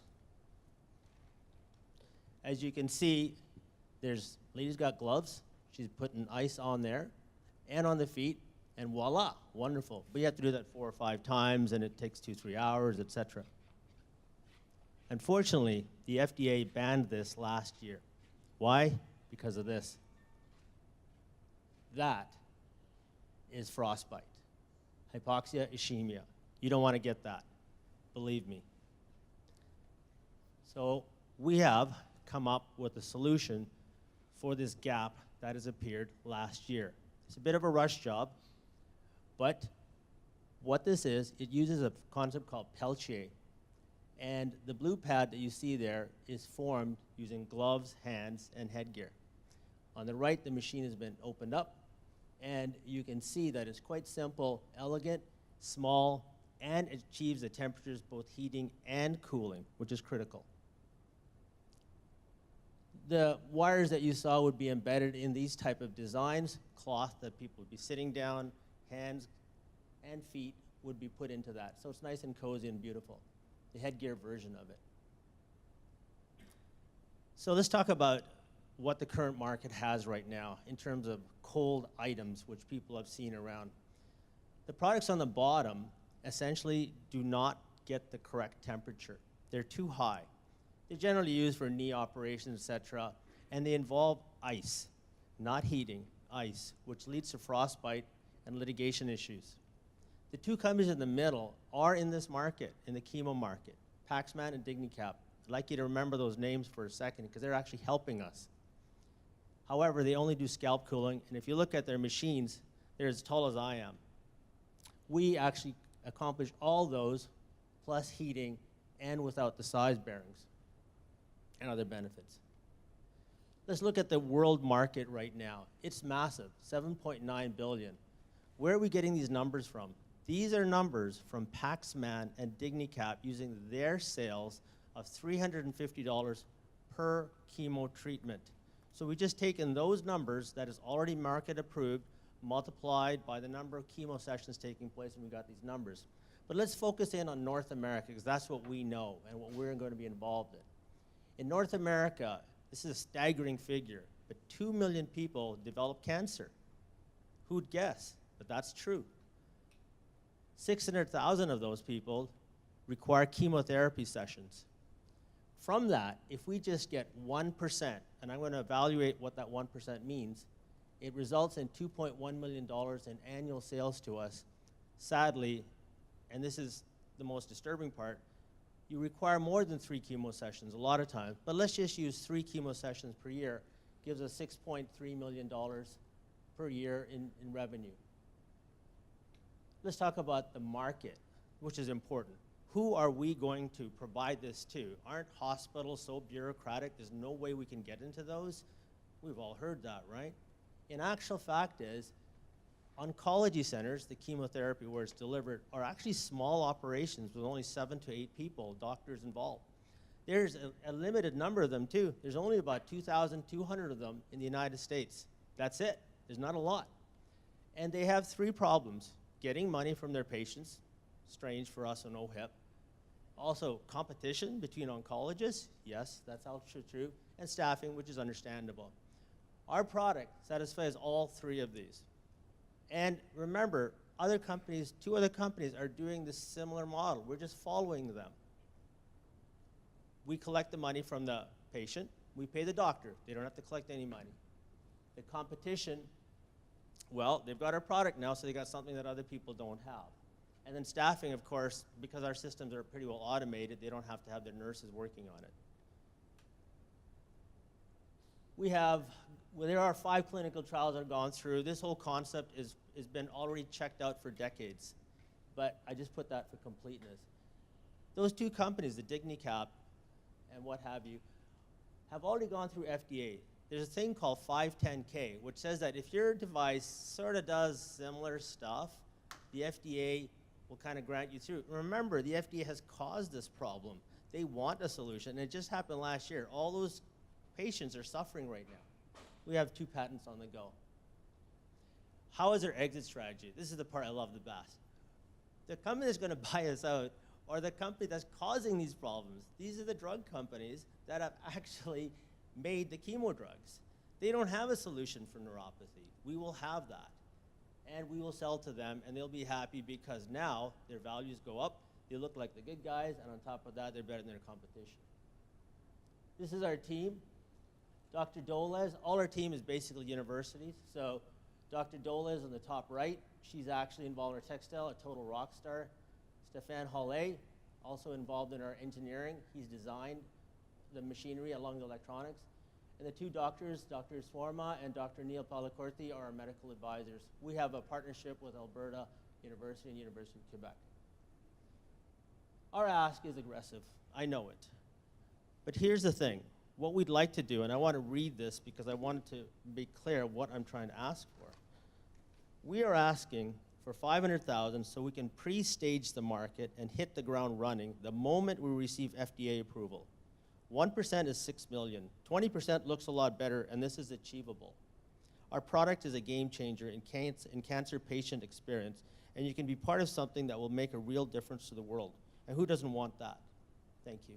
As you can see, lady's got gloves. She's putting ice on there and on the feet, and voila, wonderful. But you have to do that 4 or 5 times, and it takes 2-3 hours, etc. Unfortunately, the FDA banned this last year. Why? Because of this. That is frostbite. Hypoxia, ischemia. You don't want to get that, believe me. So we have come up with a solution for this gap that has appeared last year. It's a bit of a rush job, but what this is, it uses a concept called Peltier. And the blue pad that you see there is formed using gloves, hands, and headgear. On the right, the machine has been opened up, and you can see that it's quite simple, elegant, small, and it achieves the temperatures both heating and cooling, which is critical. The wires that you saw would be embedded in these type of designs, cloth that people would be sitting down, hands and feet would be put into that. So it's nice and cozy and beautiful, the headgear version of it. So let's talk about what the current market has right now in terms of cold items which people have seen around. The products on the bottom essentially do not get the correct temperature. They're too high. They're generally used for knee operations, etc., and they involve ice, not heating, ice, which leads to frostbite and litigation issues. The two companies in the middle are in this market, in the chemo market, Paxman and DigniCap. I'd like you to remember those names for a second because they're actually helping us. However, they only do scalp cooling, and if you look at their machines, they're as tall as I am. We actually accomplish all those plus heating and without the size bearings and other benefits. Let's look at the world market right now. It's massive, 7.9 billion. Where are we getting these numbers from? These are numbers from Paxman and DigniCap using their sales of $350 per chemo treatment. So we just taken those numbers that is already market approved, multiplied by the number of chemo sessions taking place, and we got these numbers. But let's focus in on North America because that's what we know and what we're going to be involved in. In North America, this is a staggering figure, but 2 million people develop cancer. Who'd guess? But that's true. 600,000 of those people require chemotherapy sessions. From that, if we just get 1%, and I'm going to evaluate what that 1% means, it results in $2.1 million in annual sales to us. Sadly, and this is the most disturbing part, you require more than 3 chemo sessions a lot of times, but let's just use 3 chemo sessions per year, gives us $6.3 million per year in revenue. Let's talk about the market, which is important. Who are we going to provide this to? Aren't hospitals so bureaucratic, there's no way we can get into those? We've all heard that, right? In actual fact is, oncology centers, the chemotherapy where it's delivered, are actually small operations with only 7 to 8 people, doctors involved. There's a limited number of them too. There's only about 2,200 of them in the United States. That's it. There's not a lot. And they have 3 problems. Getting money from their patients, strange for us on OHIP. Also, competition between oncologists, yes, that's also true. And staffing, which is understandable. Our product satisfies all 3 of these. And remember, other companies, 2 other companies are doing this similar model. We're just following them. We collect the money from the patient. We pay the doctor. They don't have to collect any money. The competition, well, they've got our product now, so they got something that other people don't have. And then staffing, of course, because our systems are pretty well automated, they don't have to have their nurses working on it. There are 5 clinical trials that have gone through. This whole concept has been already checked out for decades. but I just put that for completeness. Those two companies, the DigniCap and what have you, have already gone through FDA. There's a thing called 510K, which says that if your device sort of does similar stuff, the FDA will kind of grant you through. Remember, the FDA has caused this problem. They want a solution, and it just happened last year. All those patients are suffering right now. We have 2 patents on the go. How is their exit strategy? This is the part I love the best. The company that's going to buy us out, or the company that's causing these problems, these are the drug companies that have actually made the chemo drugs. They don't have a solution for neuropathy. We will have that. And we will sell to them, and they'll be happy because now their values go up, they look like the good guys, and on top of that, they're better than their competition. This is our team. Dr. Dolez, all our team is basically universities. So Dr. Dolez on the top right, she's actually involved in our textile, a total rock star. Stéphane Halle, also involved in our engineering. He's designed the machinery along the electronics. And the 2 doctors, Dr. Swarma and Dr. Neil Palakorti, are our medical advisors. We have a partnership with Alberta University and University of Quebec. Our ask is aggressive. I know it. But here's the thing. What we'd like to do, and I want to read this because I wanted to be clear what I'm trying to ask for. We are asking for $500,000 so we can pre-stage the market and hit the ground running the moment we receive FDA approval. 1% is $6 million. 20% looks a lot better, and this is achievable. Our product is a game changer in cancer patient experience, and you can be part of something that will make a real difference to the world. And who doesn't want that? Thank you.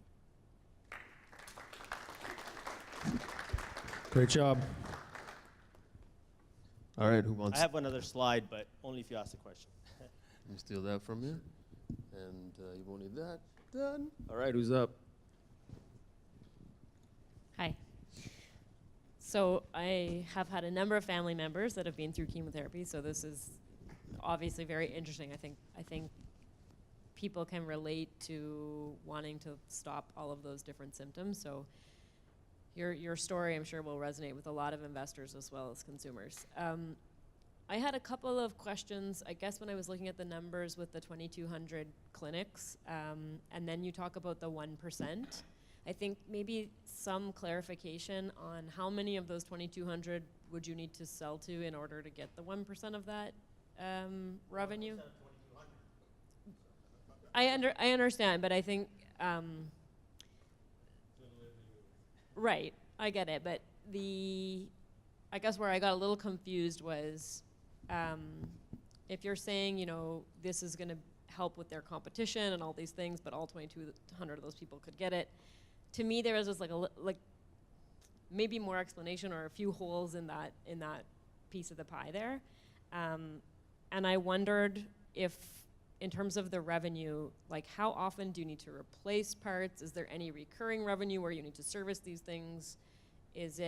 Great job. All right, who wants? I have one other slide, but only if you ask the question. Let me steal that from you. And you won't need that. Done. All right, who's up? Hi. So I have had a number of family members that have been through chemotherapy, so this is obviously very interesting. I think people can relate to wanting to stop all of those different symptoms. So your story, I'm sure, will resonate with a lot of investors as well as consumers. I had a couple of questions, I guess, when I was looking at the numbers with the 2,200 clinics, and then you talk about the 1%. I think maybe some clarification on how many of those 2,200 would you need to sell to in order to get the 1% of that revenue? I understand, but I think, right, I get it, but I guess where I got a little confused was, if you're saying, you know, this is gonna help with their competition and all these things, but all 2,200 of those people could get it, to me there was just like maybe more explanation or a few holes in that piece of the pie there. And I wondered if, in terms of the revenue, like how often do you need to replace parts? Is there any recurring revenue where you need to service these things? Is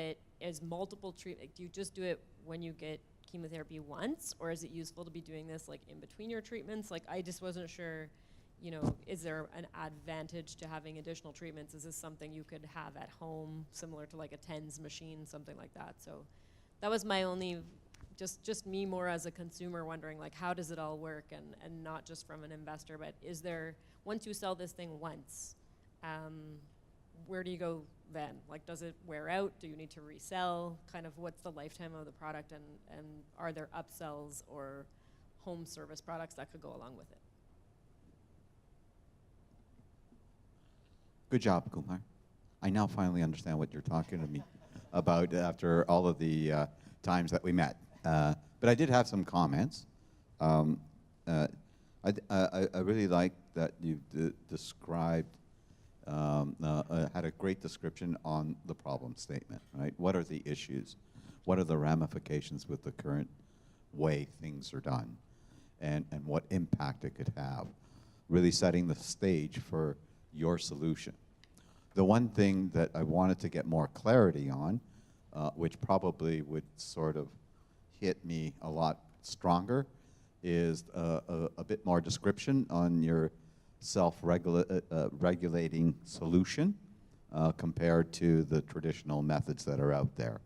multiple treatment, do you just do it when you get chemotherapy once, or is it useful to be doing this like in between your treatments? Like I just wasn't sure, you know, is there an advantage to having additional treatments? Is this something you could have at home, similar to like a TENS machine, something like that? So that was my only, just me more as a consumer wondering like how does it all work, and not just from an investor, but is there, once you sell this thing once, where do you go then? Like does it wear out? Do you need to resell? Kind of what's the lifetime of the product, and are there upsells or home service products that could go along with it? Good job, Kumar. I now finally understand what you're talking to me about after all of the times that we met. But I did have some comments. I really like that you described, had a great description on the problem statement, right? What are the issues? What are the ramifications with the current way things are done? And what impact it could have? Really setting the stage for your solution. The one thing that I wanted to get more clarity on, which probably would sort of hit me a lot stronger, is a bit more description on your self-regulating solution compared to the traditional methods that are out there.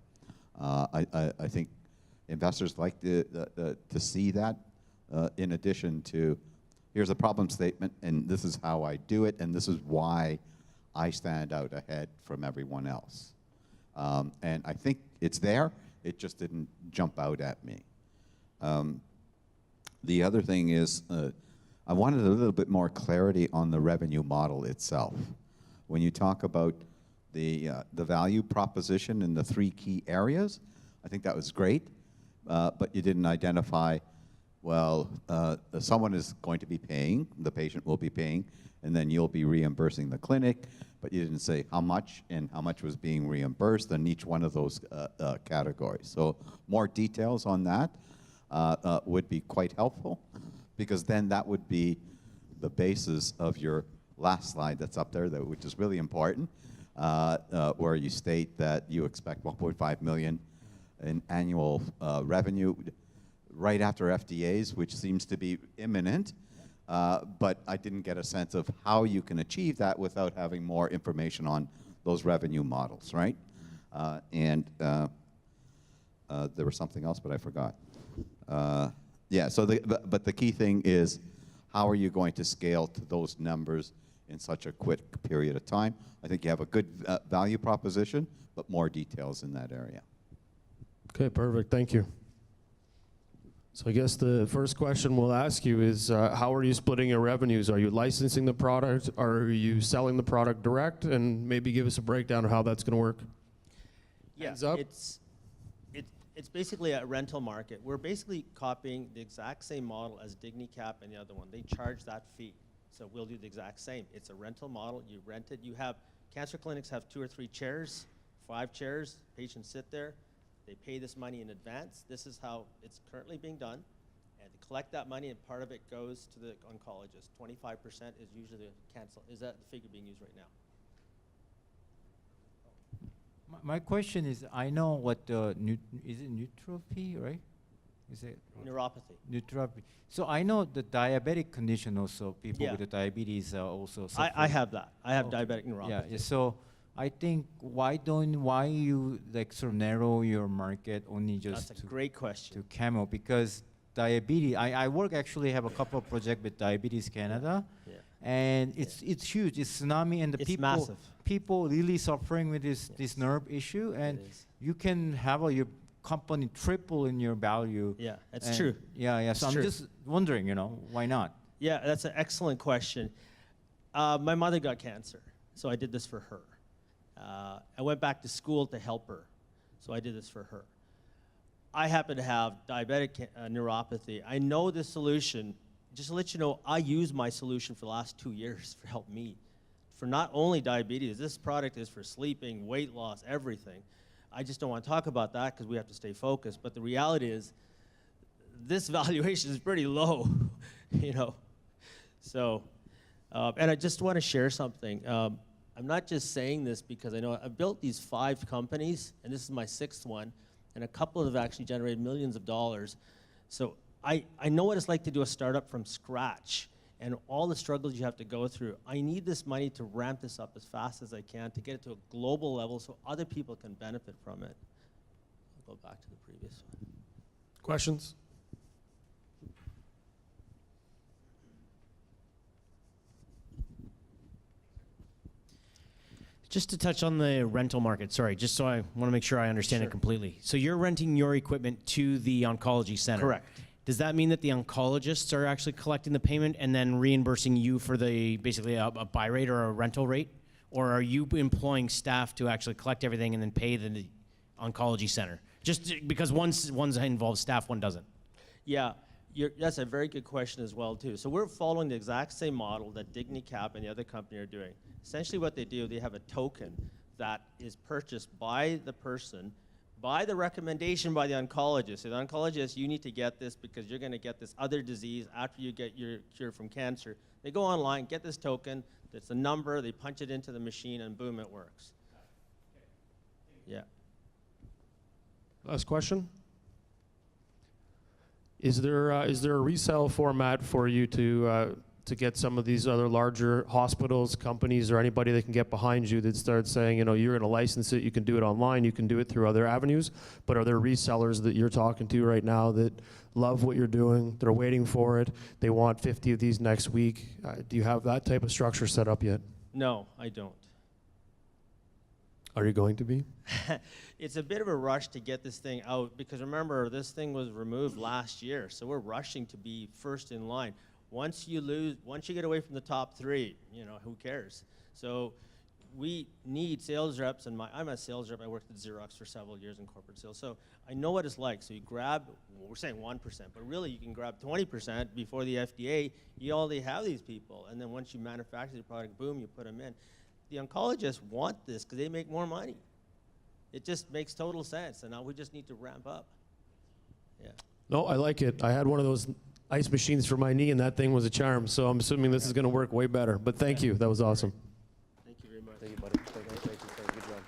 I think investors like to see that in addition to here's a problem statement, and this is how I do it, and this is why I stand out ahead from everyone else. And I think it's there. It just didn't jump out at me. The other thing is, I wanted a little bit more clarity on the revenue model itself. When you talk about the value proposition in the 3 key areas, I think that was great, but you didn't identify, well, someone is going to be paying, the patient will be paying, and then you'll be reimbursing the clinic, but you didn't say how much and how much was being reimbursed in each one of those categories. So more details on that would be quite helpful, because then that would be the basis of your last slide that's up there, which is really important, where you state that you expect 1.5 million in annual revenue right after FDAs, which seems to be imminent. But I didn't get a sense of how you can achieve that without having more information on those revenue models, right? There was something else, but I forgot. Yeah, so but the key thing is, how are you going to scale to those numbers in such a quick period of time? I think you have a good value proposition, but more details in that area. Okay, perfect. Thank you. So I guess the first question we'll ask you is, how are you splitting your revenues? Are you licensing the product? Are you selling the product direct? And maybe give us a breakdown of how that's going to work. Yeah, Hands up. it's basically a rental market. We're basically copying the exact same model as DigniCap and the other one. They charge that fee. So we'll do the exact same. It's a rental model. You rent it. You have, cancer clinics have 2 or 3 chairs, 5 chairs. Patients sit there. They pay this money in advance. This is how it's currently being done. And to collect that money, and part of it goes to the oncologist. 25% is usually the cancel. Is that the figure being used right now? My question is, I know what is it neutropy, right? Is it Neuropathy. Neutropy. So I know the diabetic condition also. People with the diabetes also suffer. I have that. I have diabetic neuropathy. Yeah. So I think why you like sort of narrow your market only just That's a great question. to camel, because diabetes. I actually have a couple of projects with Diabetes Canada. Yeah. And it's huge. It's tsunami, and the It's massive. people really suffering with this nerve issue, and you can have your company triple in your value. Yeah, that's true. Yeah. So I'm just wondering, why not? Yeah, that's an excellent question. My mother got cancer, so I did this for her. I went back to school to help her, so I did this for her. I happen to have diabetic neuropathy. I know the solution. Just to let you know, I use my solution for the last 2 years to help me. For not only diabetes, this product is for sleeping, weight loss, everything. I just don't want to talk about that because we have to stay focused. But the reality is, this valuation is pretty low, So, and I just want to share something. I'm not just saying this because I know I've built these 5 companies, and this is my 6th one, and a couple have actually generated millions of dollars. So I know what it's like to do a startup from scratch and all the struggles you have to go through. I need this money to ramp this up as fast as I can to get it to a global level so other people can benefit from it. I'll go back to the previous one. Questions? Just to touch on the rental market, sorry, just so I want to make sure I understand it completely. So you're renting your equipment to the oncology center. Correct. Does that mean that the oncologists are actually collecting the payment and then reimbursing you for basically a buy rate or a rental rate? Or are you employing staff to actually collect everything and then pay the oncology center? Just because one involves staff, one doesn't. Yeah, that's a very good question as well, too. So we're following the exact same model that DigniCap and the other company are doing. Essentially what they do, they have a token that is purchased by the person, by the recommendation by the oncologist. So the oncologist, you need to get this because you're going to get this other disease after you get your cure from cancer. They go online, get this token, that's a number, they punch it into the machine, and boom, it works. Yeah. Last question. Is there a resale format for you to get some of these other larger hospitals, companies, or anybody that can get behind you that starts saying, you're going to license it, you can do it online, you can do it through other avenues, but are there resellers that you're talking to right now that love what you're doing. They're waiting for it. They want 50 of these next week. Do you have that type of structure set up yet? No, I don't. Are you going to be? It's a bit of a rush to get this thing out because remember, this thing was removed last year, so we're rushing to be first in line. Once you get away from the top 3, who cares? So we need sales reps, and I'm a sales rep. I worked at Xerox for several years in corporate sales, so I know what it's like. So you grab, we're saying 1%, but really you can grab 20% before the FDA. You already have these people, and then once you manufacture the product, boom, you put them in. The oncologists want this because they make more money. It just makes total sense, and now we just need to ramp up. Yeah. No, I like it. I had one of those ice machines for my knee, and that thing was a charm. So I'm assuming this is going to work way better. But thank you. That was awesome. Thank you very much. Thank you, buddy. Thank you. Good job.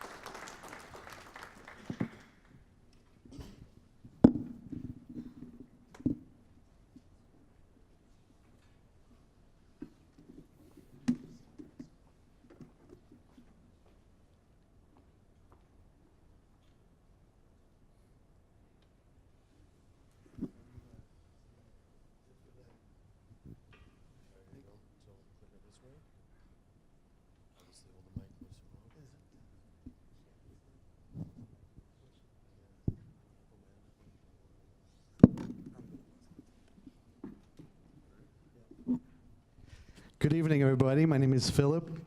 Good evening, everybody. My name is Philip.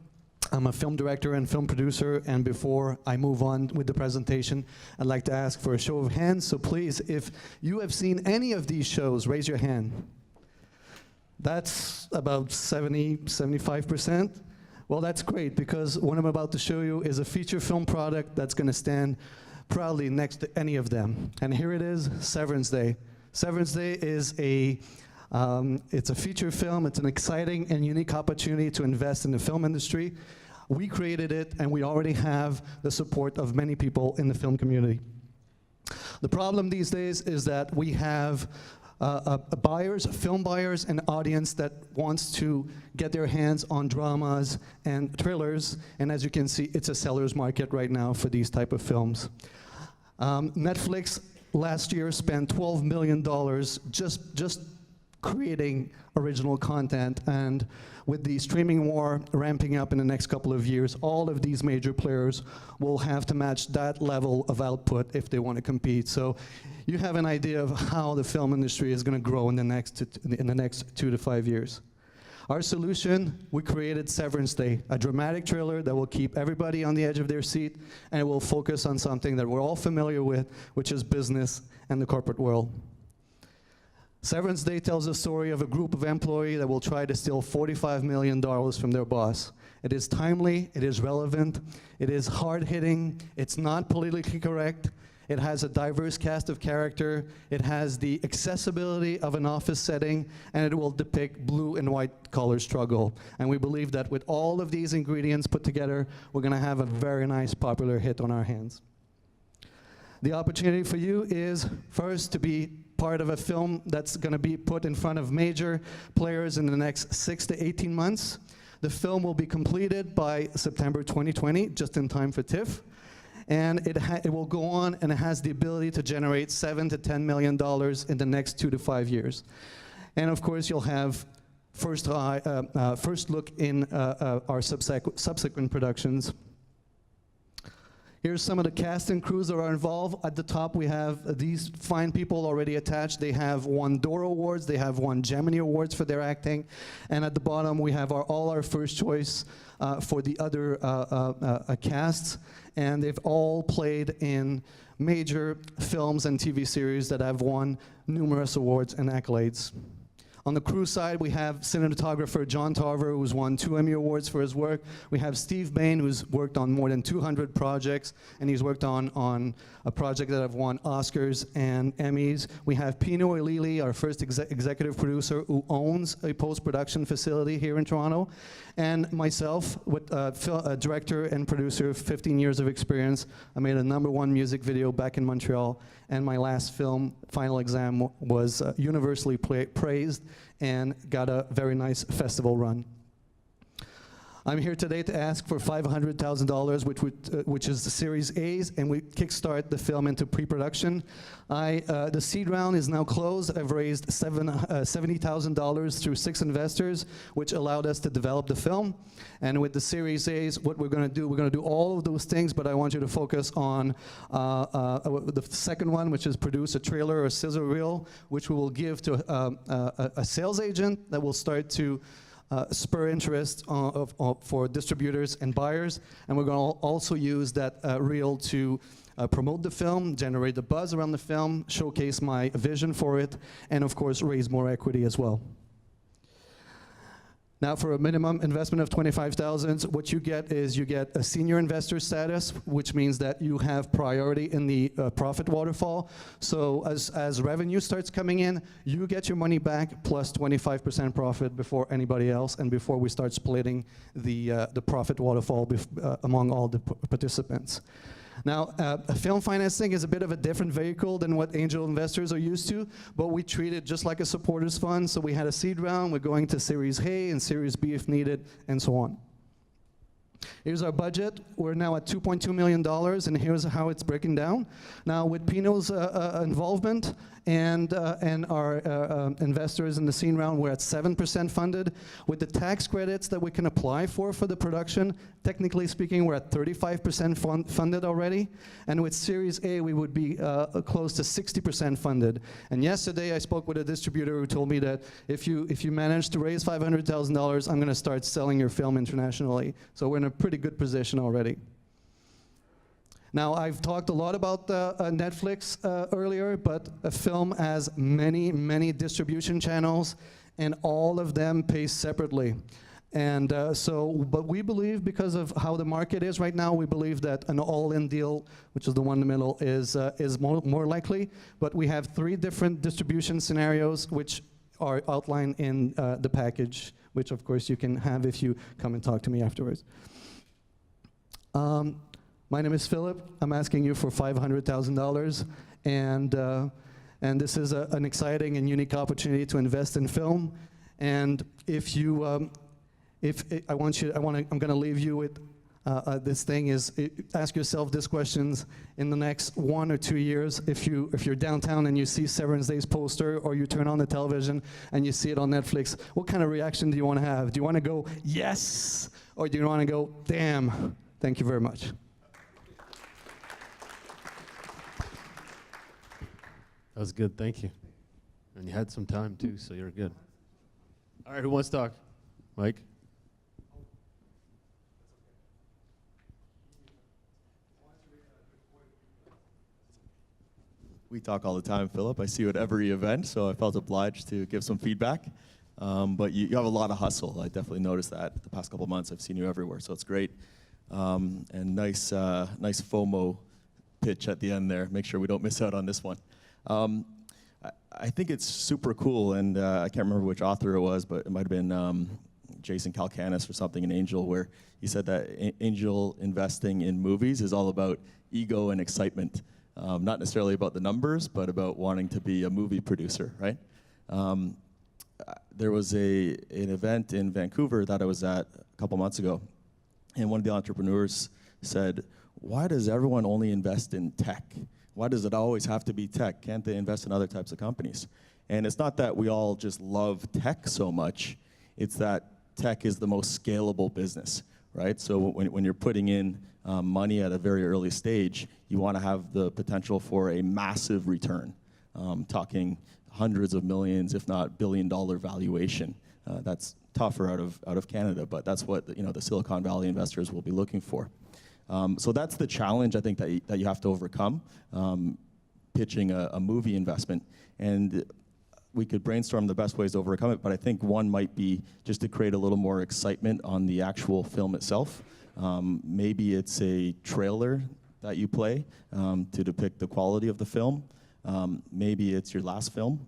I'm a film director and film producer, and before I move on with the presentation, I'd like to ask for a show of hands. So please, if you have seen any of these shows, raise your hand. That's about 70, 75%. Well, that's great, because what I'm about to show you is a feature film product that's going to stand proudly next to any of them. And here it is, Severance Day. Severance Day is it's a feature film. It's an exciting and unique opportunity to invest in the film industry. We created it, and we already have the support of many people in the film community. The problem these days is that we have film buyers, and audience that wants to get their hands on dramas and thrillers, and as you can see, it's a seller's market right now for these type of films. Netflix last year spent $12 million just creating original content, and with the streaming war ramping up in the next couple of years, all of these major players will have to match that level of output if they want to compete. So you have an idea of how the film industry is going to grow in the next 2 to 5 years. Our solution, we created Severance Day, a dramatic thriller that will keep everybody on the edge of their seat, and it will focus on something that we're all familiar with, which is business and the corporate world. Severance Day tells the story of a group of employees that will try to steal $45 million from their boss. It is timely, it is relevant, it is hard-hitting, it's not politically correct, it has a diverse cast of character, it has the accessibility of an office setting, and it will depict blue and white collar struggle. And we believe that with all of these ingredients put together, we're going to have a very nice popular hit on our hands. The opportunity for you is, first, to be part of a film that's going to be put in front of major players in the next 6 to 18 months. The film will be completed by September 2020, just in time for TIFF. And it will go on, and it has the ability to generate $7 to $10 million in the next 2 to 5 years. And of course, you'll have first look in our subsequent productions. Here's some of the cast and crews that are involved. At the top, we have these fine people already attached. They have won Dora Awards. They have won Gemini Awards for their acting. And at the bottom, we have all our first choice for the other casts. And they've all played in major films and TV series that have won numerous awards and accolades. On the crew side, we have cinematographer John Tarver, who's won 2 Emmy Awards for his work. We have Steve Bain, who's worked on more than 200 projects, and he's worked on a project that have won Oscars and Emmys. We have Pino Elili, our first executive producer, who owns a post-production facility here in Toronto. And myself, with a director and producer, 15 years of experience. I made a #1 music video back in Montreal, and my last film, Final Exam, was universally praised and got a very nice festival run. I'm here today to ask for $500,000, which is the Series A's, and we kickstart the film into pre-production. The seed round is now closed. I've raised $70,000 through 6 investors, which allowed us to develop the film. And with the Series A's, what we're going to do all of those things, but I want you to focus on the second one, which is produce a trailer or sizzle reel, which we will give to a sales agent that will start to spur interest for distributors and buyers. And we're going to also use that reel to promote the film, generate the buzz around the film, showcase my vision for it, and of course raise more equity as well. Now, for a minimum investment of $25,000, what you get is you get a senior investor status, which means that you have priority in the profit waterfall. So as revenue starts coming in, you get your money back plus 25% profit before anybody else, and before we start splitting the profit waterfall among all the participants. Now, film financing is a bit of a different vehicle than what angel investors are used to, but we treat it just like a supporters fund. So we had a seed round, we're going to Series A and Series B if needed, and so on. Here's our budget. We're now at $2.2 million, and here's how it's breaking down. Now, with Pino's involvement and our investors in the scene round, we're at 7% funded. With the tax credits that we can apply for the production, technically speaking, we're at 35% funded already. And with Series A, we would be close to 60% funded. And yesterday, I spoke with a distributor who told me that if you manage to raise $500,000, I'm going to start selling your film internationally. So we're in a pretty good position already. Now, I've talked a lot about Netflix earlier, but a film has many, many distribution channels, and all of them pay separately. And but we believe, because of how the market is right now, we believe that an all-in deal, which is the one in the middle, is more likely. But we have 3 different distribution scenarios, which are outlined in the package, which of course you can have if you come and talk to me afterwards. My name is Philip. I'm asking you for $500,000, and this is an exciting and unique opportunity to invest in film. And if you, I'm going to leave you with this thing is ask yourself these questions in the next 1 or 2 years. If you're downtown and you see Severance Day's poster, or you turn on the television and you see it on Netflix, what kind of reaction do you want to have? Do you want to go yes, or do you want to go damn? Thank you very much. That was good, thank you. And you had some time too, so you're good. All right, who wants to talk? Mike? We talk all the time, Philip. I see you at every event, so I felt obliged to give some feedback. But you have a lot of hustle. I definitely noticed that the past couple of months. I've seen you everywhere, so it's great. And nice FOMO pitch at the end there. Make sure we don't miss out on this one. I think it's super cool, and I can't remember which author it was, but it might have been Jason Calacanis or something in Angel, where he said that angel investing in movies is all about ego and excitement. Not necessarily about the numbers, but about wanting to be a movie producer, right? There was an event in Vancouver that I was at a couple months ago, and one of the entrepreneurs said, "Why does everyone only invest in tech? Why does it always have to be tech? Can't they invest in other types of companies?" And it's not that we all just love tech so much, it's that tech is the most scalable business, right? So when you're putting in money at a very early stage, you want to have the potential for a massive return, talking hundreds of millions, if not billion-dollar valuation. That's tougher out of Canada, but that's what the Silicon Valley investors will be looking for. So that's the challenge I think that you have to overcome, pitching a movie investment. And we could brainstorm the best ways to overcome it, but I think one might be just to create a little more excitement on the actual film itself. Maybe it's a trailer that you play to depict the quality of the film. Maybe it's your last film.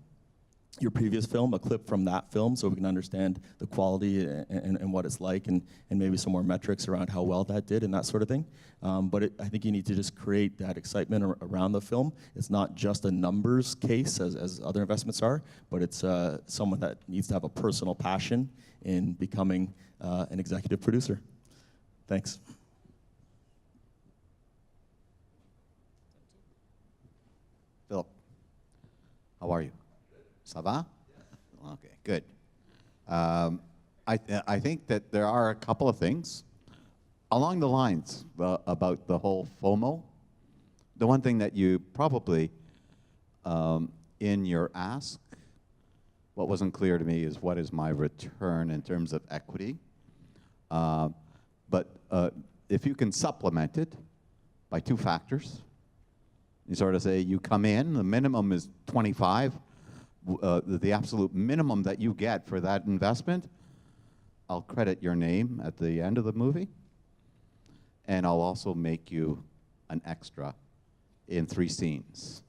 your previous film, a clip from that film, so we can understand the quality and what it's like, and maybe some more metrics around how well that did and that sort of thing. But I think you need to just create that excitement around the film. It's not just a numbers case as other investments are, but it's someone that needs to have a personal passion in becoming an executive producer. Thanks. Philip, how are you? Ça va? Okay, good. I think that there are a couple of things along the lines about the whole FOMO. The one thing that you probably, in your ask, what wasn't clear to me is what is my return in terms of equity. But if you can supplement it by two factors, you sort of say you come in, the minimum is 25, the absolute minimum that you get for that investment, I'll credit your name at the end of the movie, and I'll also make you an extra in 3 scenes.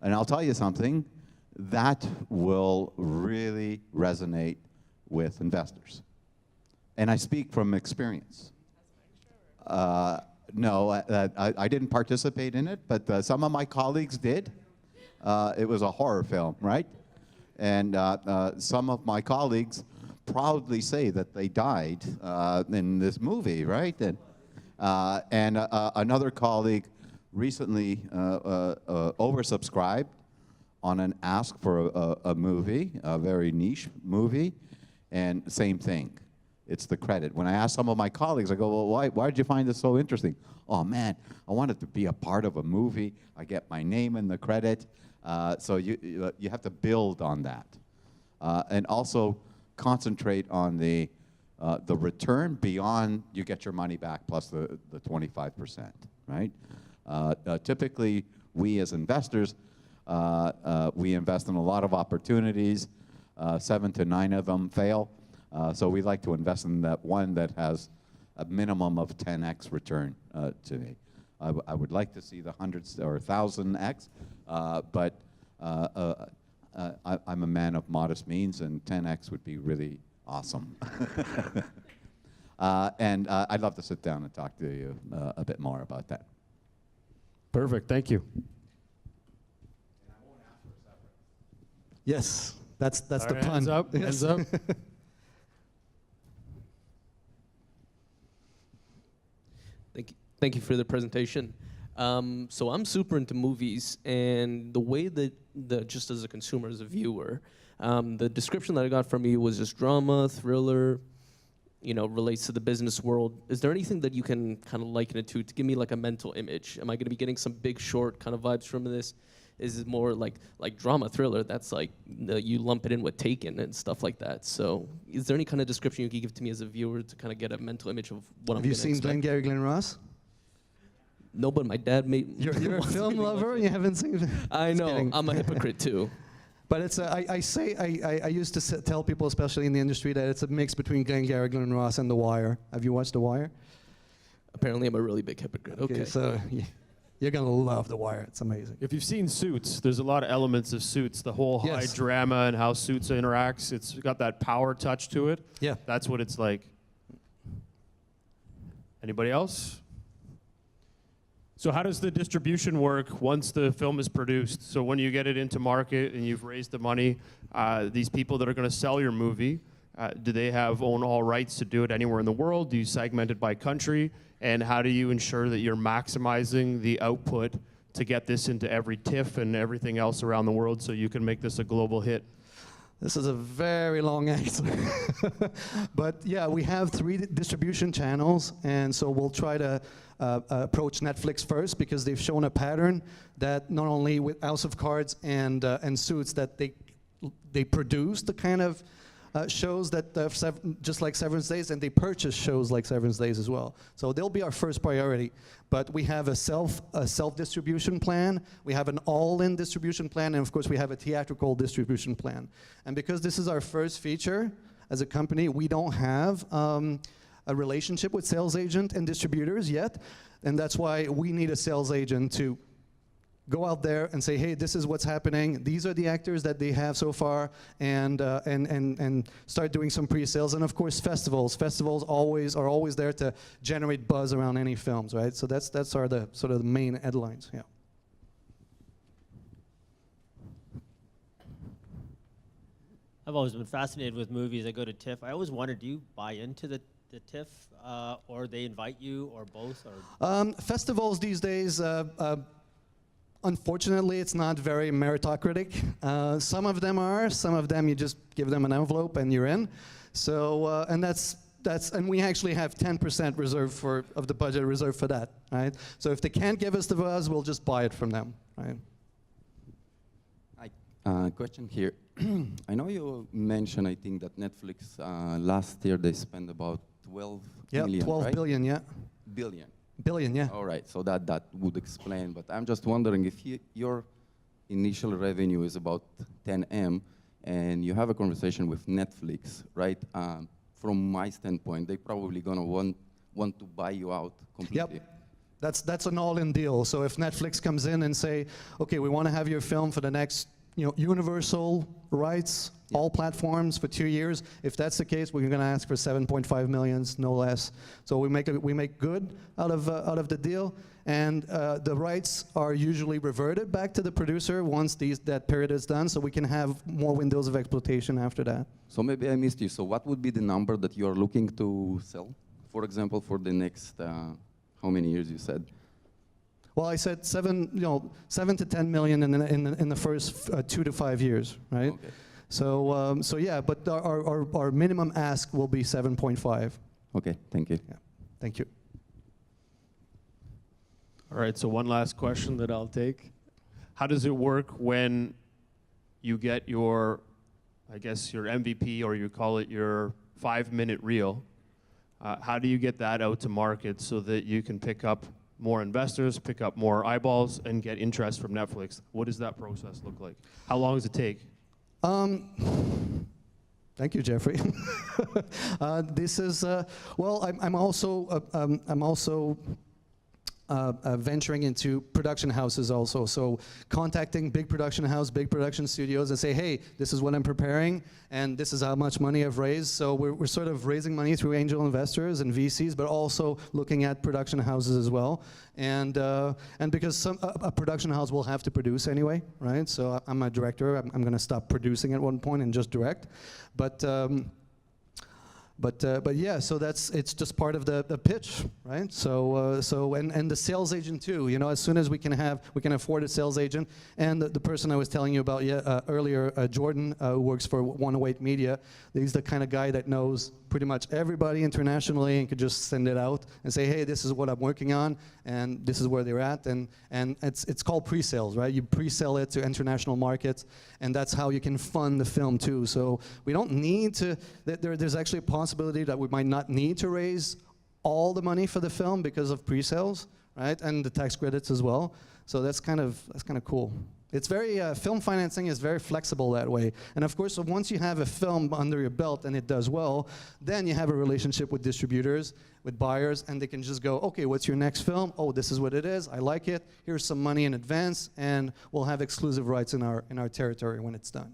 And I'll tell you something, that will really resonate with investors. And I speak from experience. No, I didn't participate in it, but some of my colleagues did. It was a horror film, right? And some of my colleagues proudly say that they died in this movie, right? And another colleague recently oversubscribed on an ask for a movie, a very niche movie, and same thing. It's the credit. When I ask some of my colleagues, I go, well, why did you find this so interesting? Oh, man, I wanted to be a part of a movie. I get my name in the credit. So you have to build on that. And also concentrate on the return beyond you get your money back plus the 25%, right? Typically, we as investors, we invest in a lot of opportunities. 7 to 9 of them fail. So we like to invest in that one that has a minimum of 10x return to me. I would like to see the hundreds or 1,000x, but I'm a man of modest means, and 10x would be really awesome. And I'd love to sit down and talk to you a bit more about that. Perfect, thank you. Yes, that's the All right, pun. hands up, hands up. Thank you for the presentation. So I'm super into movies, and the way that just as a consumer, as a viewer, the description that I got from you was just drama, thriller, relates to the business world. Is there anything that you can kind of liken it to give me like a mental image? Am I going to be getting some Big Short kind of vibes from this? Is it more like drama, thriller? That's like you lump it in with Taken and stuff like that. So is there any kind of description you can give to me as a viewer to kind of get a mental image of what I'm going to expect? Have you seen Glengarry Glen Ross? No, but my dad made. You're a film lover and you haven't seen it? I know. Kidding. I'm a hypocrite too. But it's I used to tell people, especially in the industry, that it's a mix between Glengarry Glen Ross and The Wire. Have you watched The Wire? Apparently, I'm a really big hypocrite. Okay. So you're gonna love The Wire. It's amazing. If you've seen Suits, there's a lot of elements of Suits. The whole high drama and how Suits interacts. It's got that power touch to it. Yeah. That's what it's like. Anybody else? So how does the distribution work once the film is produced? So when you get it into market and you've raised the money, these people that are going to sell your movie, do they own all rights to do it anywhere in the world? Do you segment it by country? And how do you ensure that you're maximizing the output to get this into every TIFF and everything else around the world so you can make this a global hit? This is a very long answer. But yeah, we have 3 distribution channels, and so we'll try to approach Netflix first because they've shown a pattern that not only with House of Cards and Suits that they produce the kind of shows that just like Severance Days, and they purchase shows like Severance Days as well. So they'll be our first priority. But we have a self-distribution plan, we have an all-in distribution plan, and of course we have a theatrical distribution plan. And because this is our first feature as a company, we don't have a relationship with sales agent and distributors yet, and that's why we need a sales agent to go out there and say, hey, this is what's happening. These are the actors that they have so far, and start doing some pre-sales. And of course, festivals. Festivals are always there to generate buzz around any films, right? So that's sort of the main headlines. Yeah. I've always been fascinated with movies. I go to TIFF. I always wondered, do you buy into the TIFF, or they invite you, or both? Or Festivals these days, unfortunately, it's not very meritocratic. Some of them are. Some of them, you just give them an envelope and you're in. So, and and we actually have 10% reserved of the budget reserved for that, right? So if they can't give us the buzz, we'll just buy it from them, right? Question here. I know you mentioned, I think, that Netflix last year they spent about 12 million, 12 right? billion, yeah. Billion. Billion, yeah. All right, so that would explain. But I'm just wondering if your initial revenue is about 10M, and you have a conversation with Netflix, right? From my standpoint, they probably gonna want to buy you out completely. Yep. That's an all-in deal. So if Netflix comes in and say, okay, we want to have your film for the next, universal rights, all platforms for 2 years. If that's the case, we're going to ask for 7.5 million, no less. So we make good out of the deal, and the rights are usually reverted back to the producer once that period is done, so we can have more windows of exploitation after that. So maybe I missed you. So what would be the number that you are looking to sell, for example, for the next how many years you said? Well, I said 7 to 10 million in the first 2 to 5 years, right? Okay. So yeah, but our minimum ask will be 7.5. Okay, thank you. Yeah, thank you. All right, so one last question that I'll take. How does it work when you get your MVP, or you call it your 5-minute reel? How do you get that out to market so that you can pick up more investors, pick up more eyeballs, and get interest from Netflix? What does that process look like? How long does it take? Thank you, Jeffrey. This is well. I'm also venturing into production houses also. So contacting big production house, big production studios, and say, hey, this is what I'm preparing, and this is how much money I've raised. So we're sort of raising money through angel investors and VCs, but also looking at production houses as well. And because a production house will have to produce anyway, right? So I'm a director. I'm going to stop producing at one point and just direct. But yeah, so it's just part of the pitch, right? So and the sales agent too. As soon as we can afford a sales agent, and the person I was telling you about earlier, Jordan, who works for 108 Media. He's the kind of guy that knows pretty much everybody internationally and could just send it out and say, hey, this is what I'm working on, and this is where they're at, and it's called pre-sales, right? You pre-sell it to international markets, and that's how you can fund the film too. So we don't need to. There's actually a possibility that we might not need to raise all the money for the film because of pre-sales, right? And the tax credits as well. So that's kind of cool. It's very, film financing is very flexible that way. And of course, once you have a film under your belt and it does well, then you have a relationship with distributors, with buyers, and they can just go, okay, what's your next film? Oh, this is what it is. I like it. Here's some money in advance, and we'll have exclusive rights in our territory when it's done.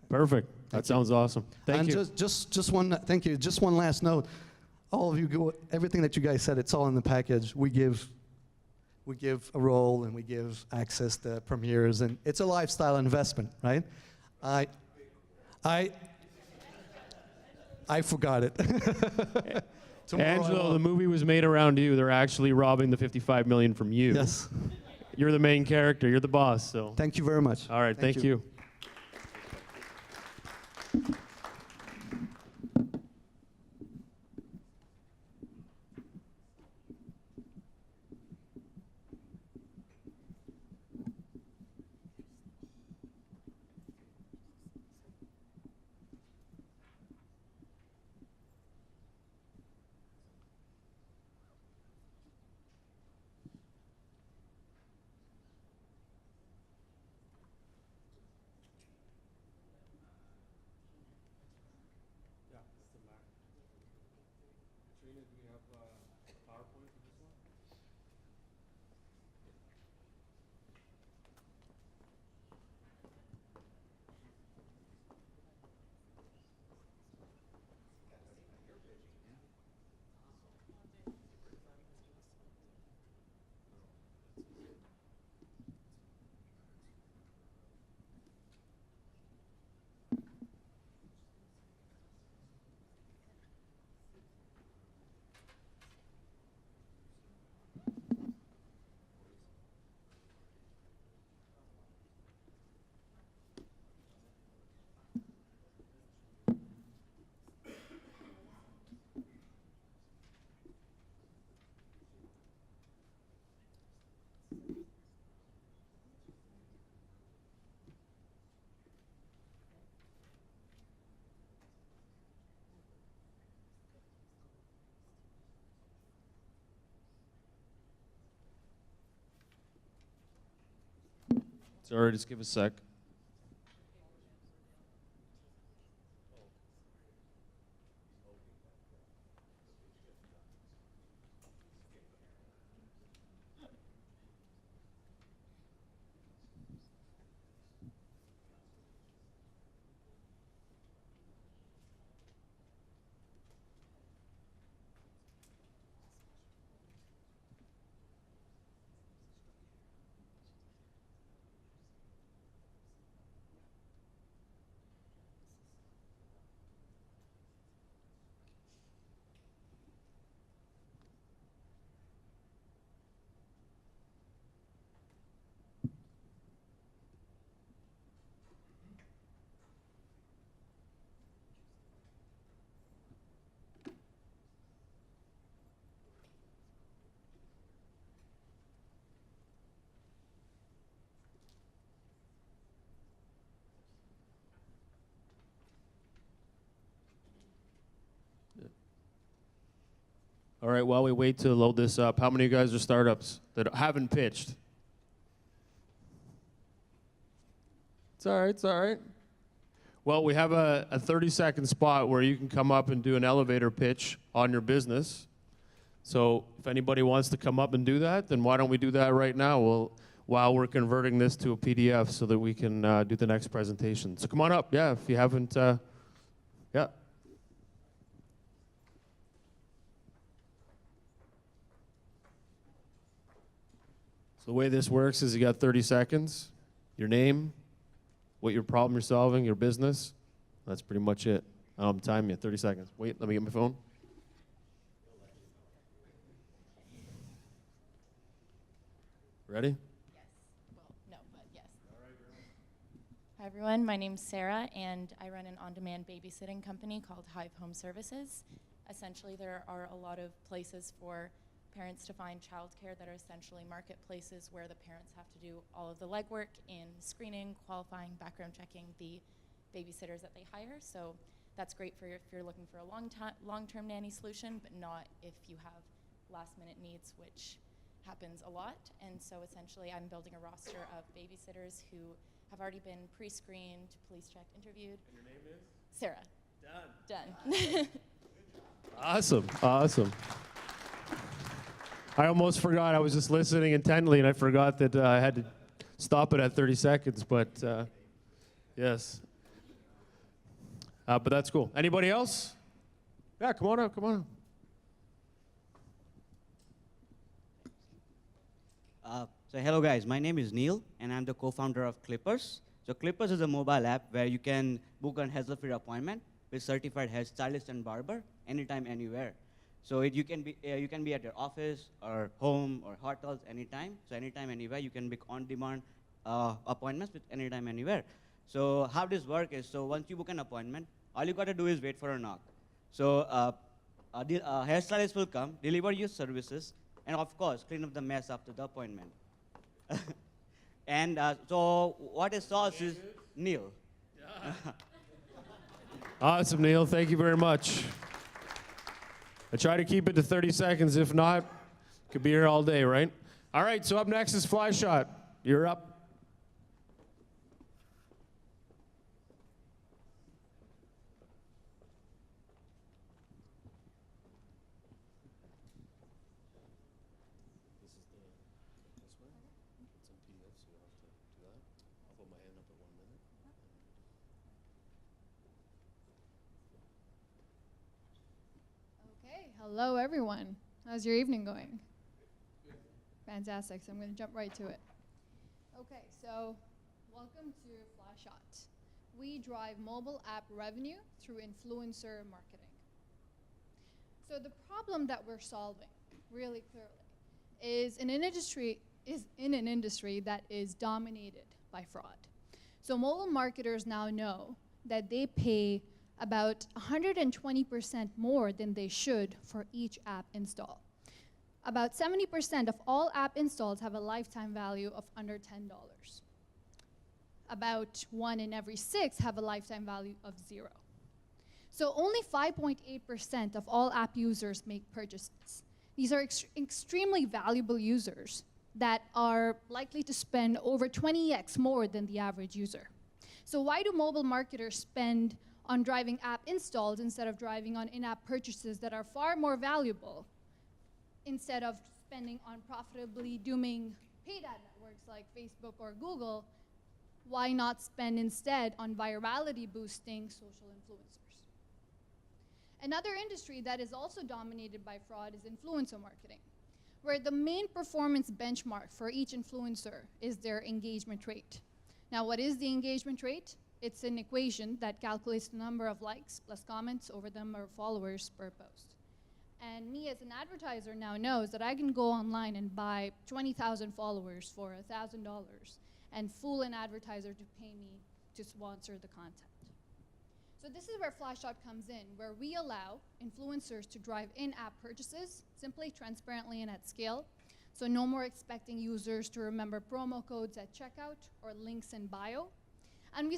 Perfect. That sounds awesome. Thank you. Just one. Thank you. Just one last note. All of you, everything that you guys said, it's all in the package. We give a role, and we give access to premieres, and it's a lifestyle investment, right? I forgot it. Angelo, the movie was made around you. They're actually robbing the 55 million from you. Yes. You're the main character. You're the boss. So. Thank you very much. All right. Thank you. Sorry, just give a sec. All right, while we wait to load this up, how many of you guys are startups that haven't pitched? It's all right, it's all right. Well, we have a 30-second spot where you can come up and do an elevator pitch on your business. So if anybody wants to come up and do that, then why don't we do that right now while we're converting this to a PDF so that we can do the next presentation. So come on up, yeah, if you haven't, yeah. So the way this works is you got 30 seconds, your name, what your problem you're solving, your business. That's pretty much it. I'm timing you, 30 seconds. Wait, let me get my phone. Ready? Yes. Well, no, but yes. Hi, everyone. My name's Sarah, and I run an on-demand babysitting company called Hive Home Services. Essentially, there are a lot of places for parents to find childcare that are essentially marketplaces where the parents have to do all of the legwork in screening, qualifying, background checking the babysitters that they hire. So that's great for if you're looking for a long-term nanny solution, but not if you have last-minute needs, which happens a lot. And so essentially, I'm building a roster of babysitters who have already been pre-screened, police checked, interviewed. And your name is? Sarah. Done. Awesome, awesome. I almost forgot. I was just listening intently, and I forgot that I had to stop it at 30 seconds, but yes. But that's cool. Anybody else? Yeah, come on up, come on up. So hello guys, my name is Neil, and I'm the co-founder of Clippers. So Clippers is a mobile app where you can book a hassle-free appointment with certified hairstylist and barber anytime, anywhere. So you can be at your office or home or hotels anytime. So anytime, anywhere, you can book on-demand appointments with anytime, anywhere. So how this works is, so once you book an appointment, all you got to do is wait for a knock. So a hairstylist will come, deliver your services, and of course, clean up the mess after the appointment. And so what is sauce is Neil. Awesome, Neil. Thank you very much. I try to keep it to 30 seconds. If not, could be here all day, right? All right, so up next is Fly Shot. You're up. Hello, everyone. How's your evening going? Fantastic. So I'm going to jump right to it. Okay, so welcome to FlyShot. We drive mobile app revenue through influencer marketing. So the problem that we're solving, really clearly, is in an industry that is dominated by fraud. So mobile marketers now know that they pay about 120% more than they should for each app install. About 70% of all app installs have a lifetime value of under $10. About 1 in every 6 have a lifetime value of 0. So only 5.8% of all app users make purchases. These are extremely valuable users that are likely to spend over 20x more than the average user. So why do mobile marketers spend on driving app installs instead of driving on in-app purchases that are far more valuable, instead of spending on profitably dooming paid ad networks like Facebook or Google? Why not spend instead on virality boosting social influencers? Another industry that is also dominated by fraud is influencer marketing, where the main performance benchmark for each influencer is their engagement rate. Now, what is the engagement rate? It's an equation that calculates the number of likes plus comments over the number of followers per post. And me as an advertiser now knows that I can go online and buy 20,000 followers for $1,000 and fool an advertiser to pay me to sponsor the content. So this is where FlashShot comes in, where we allow influencers to drive in-app purchases simply, transparently, and at scale. So no more expecting users to remember promo codes at checkout or links in bio. And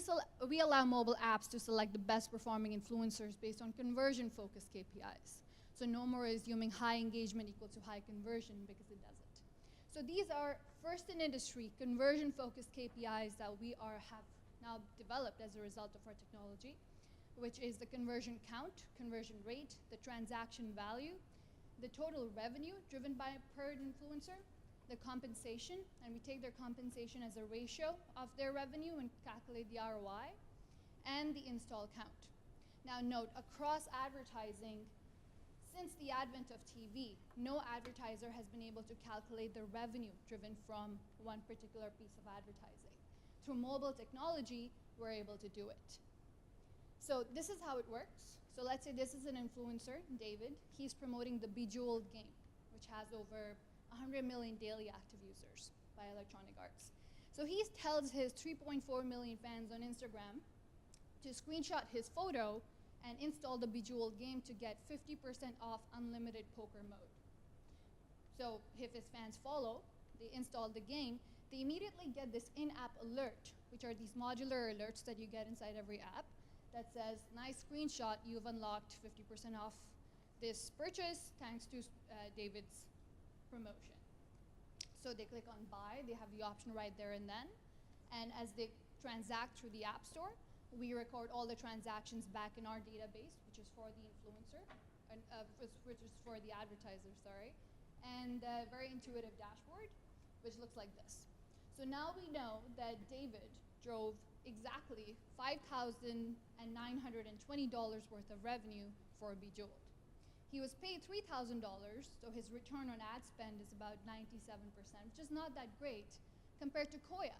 we allow mobile apps to select the best performing influencers based on conversion-focused KPIs. So no more assuming high engagement equal to high conversion, because it doesn't. So these are first in industry conversion-focused KPIs that we have now developed as a result of our technology, which is the conversion count, conversion rate, the transaction value, the total revenue driven by per influencer, the compensation, and we take their compensation as a ratio of their revenue and calculate the ROI, and the install count. Now note, across advertising, since the advent of TV, no advertiser has been able to calculate the revenue driven from one particular piece of advertising. Through mobile technology, we're able to do it. So this is how it works. So let's say this is an influencer, David. He's promoting the Bejeweled game, which has over 100 million daily active users by Electronic Arts. So he tells his 3.4 million fans on Instagram to screenshot his photo and install the Bejeweled game to get 50% off unlimited poker mode. So if his fans follow, they install the game, they immediately get this in-app alert, which are these modular alerts that you get inside every app that says, nice screenshot, you've unlocked 50% off this purchase thanks to David's promotion. So they click on buy, they have the option right there and then, and as they transact through the App Store, we record all the transactions back in our database, which is for the influencer, and, which is for the advertiser, sorry, and a very intuitive dashboard, which looks like this. So now we know that David drove exactly $5,920 worth of revenue for Bejeweled. He was paid $3,000, so his return on ad spend is about 97%, which is not that great compared to Koya,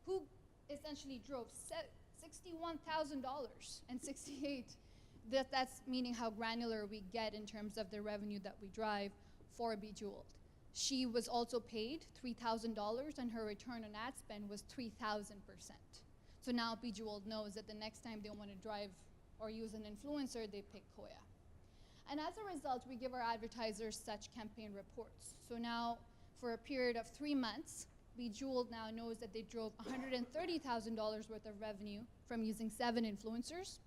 who essentially drove $61,000 and 68. That's meaning how granular we get in terms of the revenue that we drive for Bejeweled. She was also paid $3,000 and her return on ad spend was 3,000%. So now Bejeweled knows that the next time they want to drive or use an influencer, they pick Koya. And as a result, we give our advertisers such campaign reports. So now, for a period of 3 months, Bejeweled now knows that they drove $130,000 worth of revenue from using 7 influencers.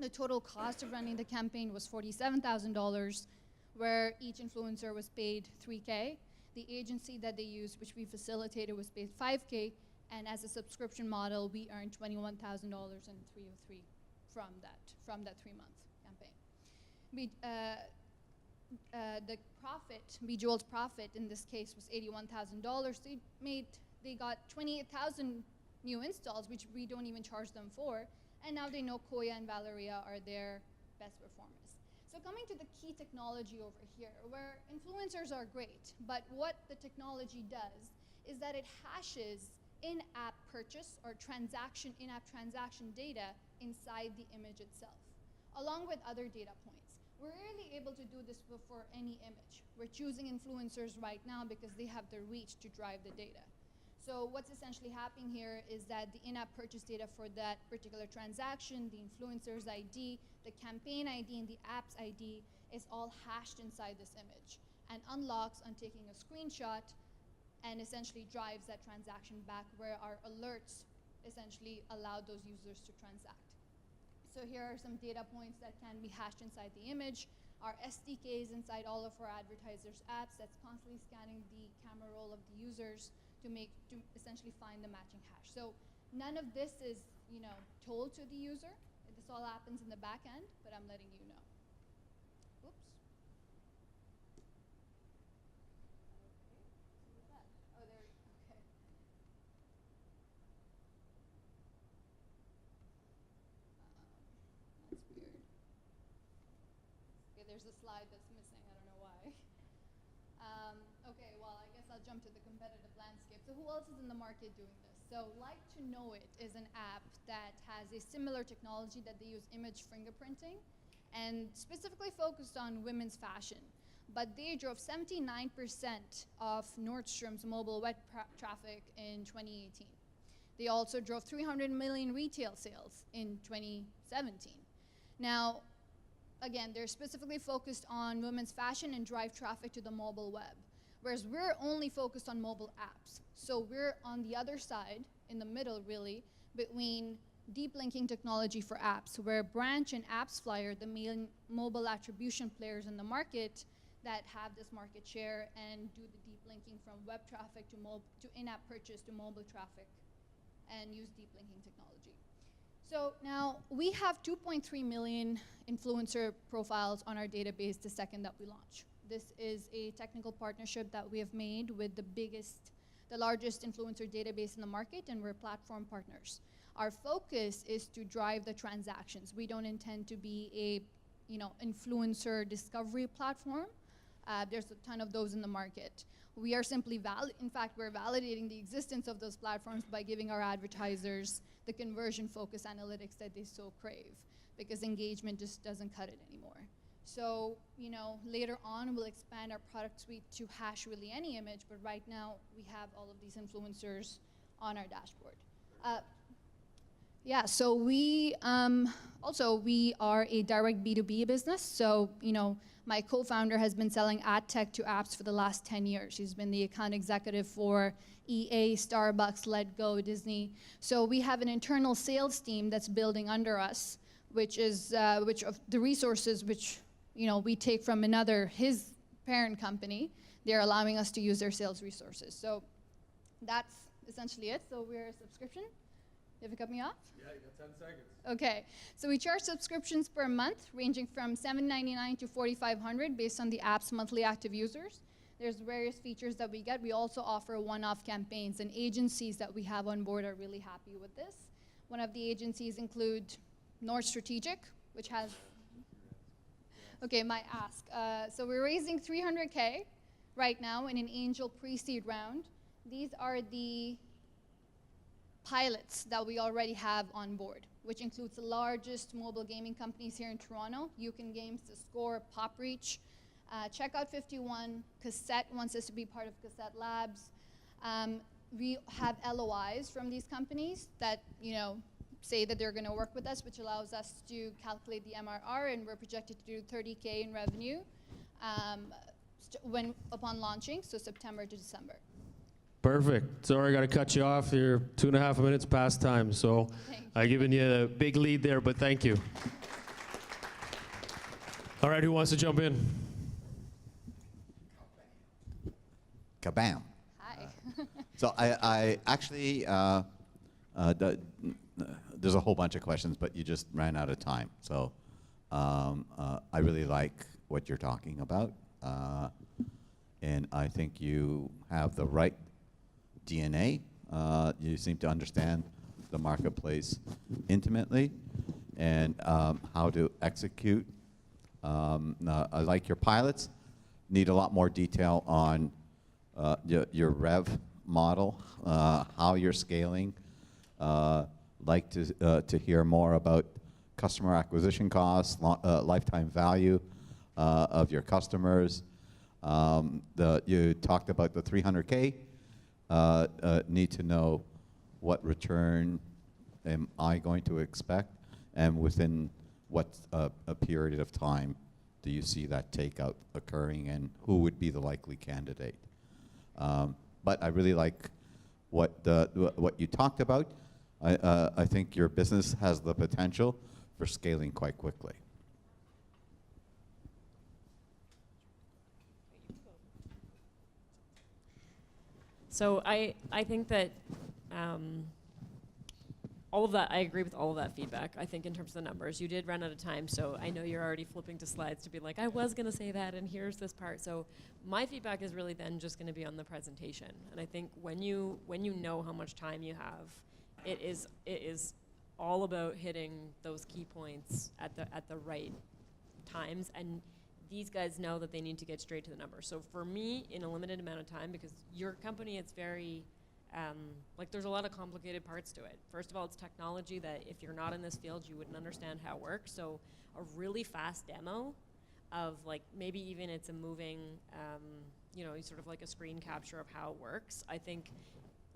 The total cost of running the campaign was $47,000, where each influencer was paid $3K. The agency that they used, which we facilitated, was paid $5K, and as a subscription model, we earned $21,000 and $303 from that 3-month campaign. The profit, Bejeweled's profit in this case was $81,000. They got 28,000 new installs, which we don't even charge them for, and now they know Koya and Valeria are their best performers. So coming to the key technology over here, where influencers are great, but what the technology does is that it hashes in-app purchase or in-app transaction data inside the image itself, along with other data points. We're really able to do this for any image. We're choosing influencers right now because they have the reach to drive the data. So what's essentially happening here is that the in-app purchase data for that particular transaction, the influencer's ID, the campaign ID, and the app's ID is all hashed inside this image and unlocks on taking a screenshot and essentially drives that transaction back where our alerts essentially allow those users to transact. So here are some data points that can be hashed inside the image. our SDKs inside all of our advertisers' apps that's constantly scanning the camera roll of the users to essentially find the matching hash. So none of this is, told to the user. This all happens in the back end, but I'm letting you know. Oops. Oh, there. Okay. That's weird. Okay, there's a slide that's missing. I don't know why. Okay, well, I guess I'll jump to the competitive landscape. So who else is in the market doing this? So Like to Know It is an app that has a similar technology that they use image fingerprinting and specifically focused on women's fashion. But they drove 79% of Nordstrom's mobile web traffic in 2018. They also drove 300 million retail sales in 2017. Now, again, they're specifically focused on women's fashion and drive traffic to the mobile web, whereas we're only focused on mobile apps. So we're on the other side, in the middle really, between deep linking technology for apps, where Branch and AppsFlyer, the main mobile attribution players in the market that have this market share and do the deep linking from web traffic to in-app purchase to mobile traffic and use deep linking technology. So now we have 2.3 million influencer profiles on our database the second that we launch. This is a technical partnership that we have made with the largest influencer database in the market, and we're platform partners. Our focus is to drive the transactions. We don't intend to be a influencer discovery platform. There's a ton of those in the market. We are simply in fact, we're validating the existence of those platforms by giving our advertisers the conversion focus analytics that they so crave, because engagement just doesn't cut it anymore. So, later on we'll expand our product suite to hash really any image, but right now we have all of these influencers on our dashboard. Yeah, so we are a direct B2B business. So, my co-founder has been selling ad tech to apps for the last 10 years. He's been the account executive for EA, Starbucks, Letgo, Disney. So we have an internal sales team that's building under us, which of the resources which we take from his parent company. They're allowing us to use their sales resources. So that's essentially it. So we're a subscription. You have to cut me off? Yeah, you got 10 seconds. Okay, so we charge subscriptions per month, ranging from $7.99 to $4,500 based on the app's monthly active users. There's various features that we get. We also offer one-off campaigns, and agencies that we have on board are really happy with this. One of the agencies include North Strategic, which has, okay, my ask. So we're raising $300K right now in an angel pre-seed round. These are the pilots that we already have on board, which includes the largest mobile gaming companies here in Toronto, Yukon Games, The Score, PopReach, Checkout 51, Cassette wants us to be part of Cassette Labs. We have LOIs from these companies that say that they're going to work with us, which allows us to calculate the MRR, and we're projected to do $30K in revenue upon launching, so September to December. Perfect. Sorry, I got to cut you off. You're 2.5 minutes past time, so I've given you a big lead there, but thank you. All right, who wants to jump in? Kabam. Hi. So I actually, there's a whole bunch of questions, but you just ran out of time. So I really like what you're talking about, and I think you have the right DNA. You seem to understand the marketplace intimately and how to execute. I like your pilots. Need a lot more detail on your rev model, how you're scaling. Like to hear more about customer acquisition costs, lifetime value of your customers. You talked about the 300K. Need to know what return am I going to expect, and within what a period of time do you see that takeout occurring, and who would be the likely candidate? But I really like what you talked about. I think your business has the potential for scaling quite quickly. So I think that all of that, I agree with all of that feedback. I think in terms of the numbers, you did run out of time, so I know you're already flipping to slides to be like, I was gonna say that, and here's this part. So my feedback is really then just gonna be on the presentation. And I think when you know how much time you have, it is all about hitting those key points at the right times. And these guys know that they need to get straight to the number. So for me, in a limited amount of time, because your company, it's very, like there's a lot of complicated parts to it. First of all, it's technology that if you're not in this field, you wouldn't understand how it works. So a really fast demo of like, maybe even it's a moving, you know, sort of like a screen capture of how it works, I think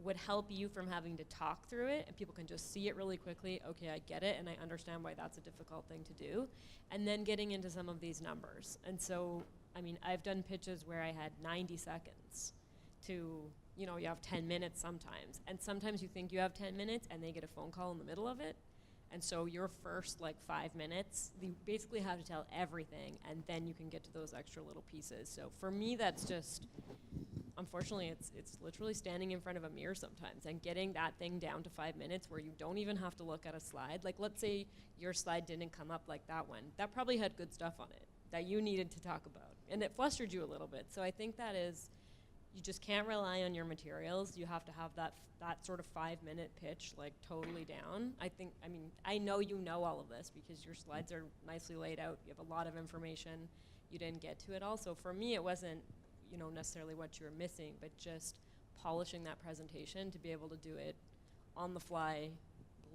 would help you from having to talk through it, and people can just see it really quickly. Okay, I get it, and I understand why that's a difficult thing to do. And then getting into some of these numbers. And so, I mean, I've done pitches where I had 90 seconds to, you know, you have 10 minutes sometimes. And sometimes you think you have 10 minutes and they get a phone call in the middle of it. And so your first like 5 minutes, you basically have to tell everything, and then you can get to those extra little pieces. So for me, that's just, unfortunately, it's literally standing in front of a mirror sometimes and getting that thing down to 5 minutes where you don't even have to look at a slide. Like, let's say your slide didn't come up like that one. That probably had good stuff on it that you needed to talk about, and it flustered you a little bit. So I think that is, you just can't rely on your materials. You have to have that sort of 5-minute pitch like totally down. I mean, I know you know all of this because your slides are nicely laid out. You have a lot of information. You didn't get to it all. So for me, it wasn't, you know, necessarily what you were missing, but just polishing that presentation to be able to do it on the fly,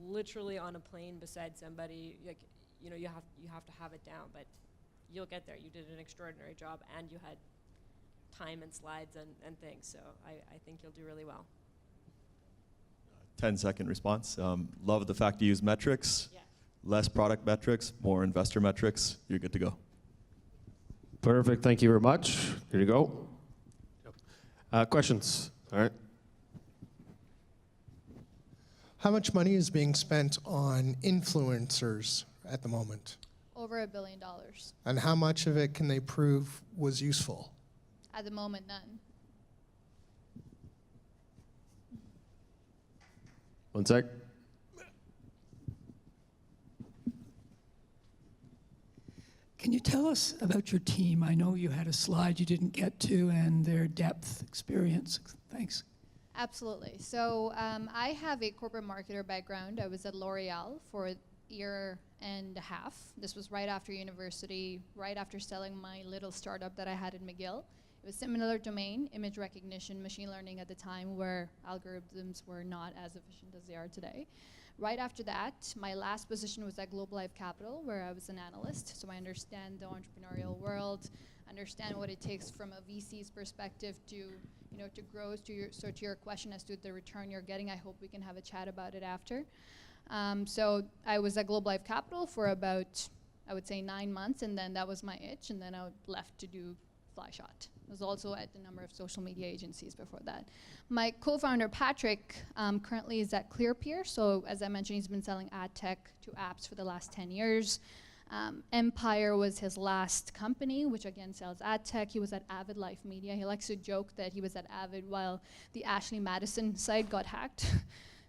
literally on a plane beside somebody. Like, you know, you have to have it down, but you'll get there. You did an extraordinary job, and you had time and slides and things. So I think you'll do really well. 10-second response. Love the fact you use metrics. Yeah. Less product metrics, more investor metrics. You're good to go. Perfect. Thank you very much. Here you go. Questions? All right. How much money is being spent on influencers at the moment? Over $1 billion. And how much of it can they prove was useful? At the moment, none. One sec. Can you tell us about your team? I know you had a slide you didn't get to, and their depth, experience. Thanks. Absolutely. So I have a corporate marketer background. I was at L'Oreal for a year and a half. This was right after university, right after selling my little startup that I had in McGill. It was similar domain, image recognition, machine learning at the time, where algorithms were not as efficient as they are today. Right after that, my last position was at Global Life Capital, where I was an analyst. So I understand the entrepreneurial world, understand what it takes from a VC's perspective to, you know, to grow. To your question as to the return you're getting, I hope we can have a chat about it after. So I was at Global Life Capital for about, I would say, 9 months, and then that was my itch, and then I left to do Flyshot. I was also at a number of social media agencies before that. My co-founder, Patrick, currently is at ClearPeer. So as I mentioned, he's been selling ad tech to apps for the last 10 years. Empire was his last company, which again sells ad tech. He was at Avid Life Media. He likes to joke that he was at Avid while the Ashley Madison site got hacked.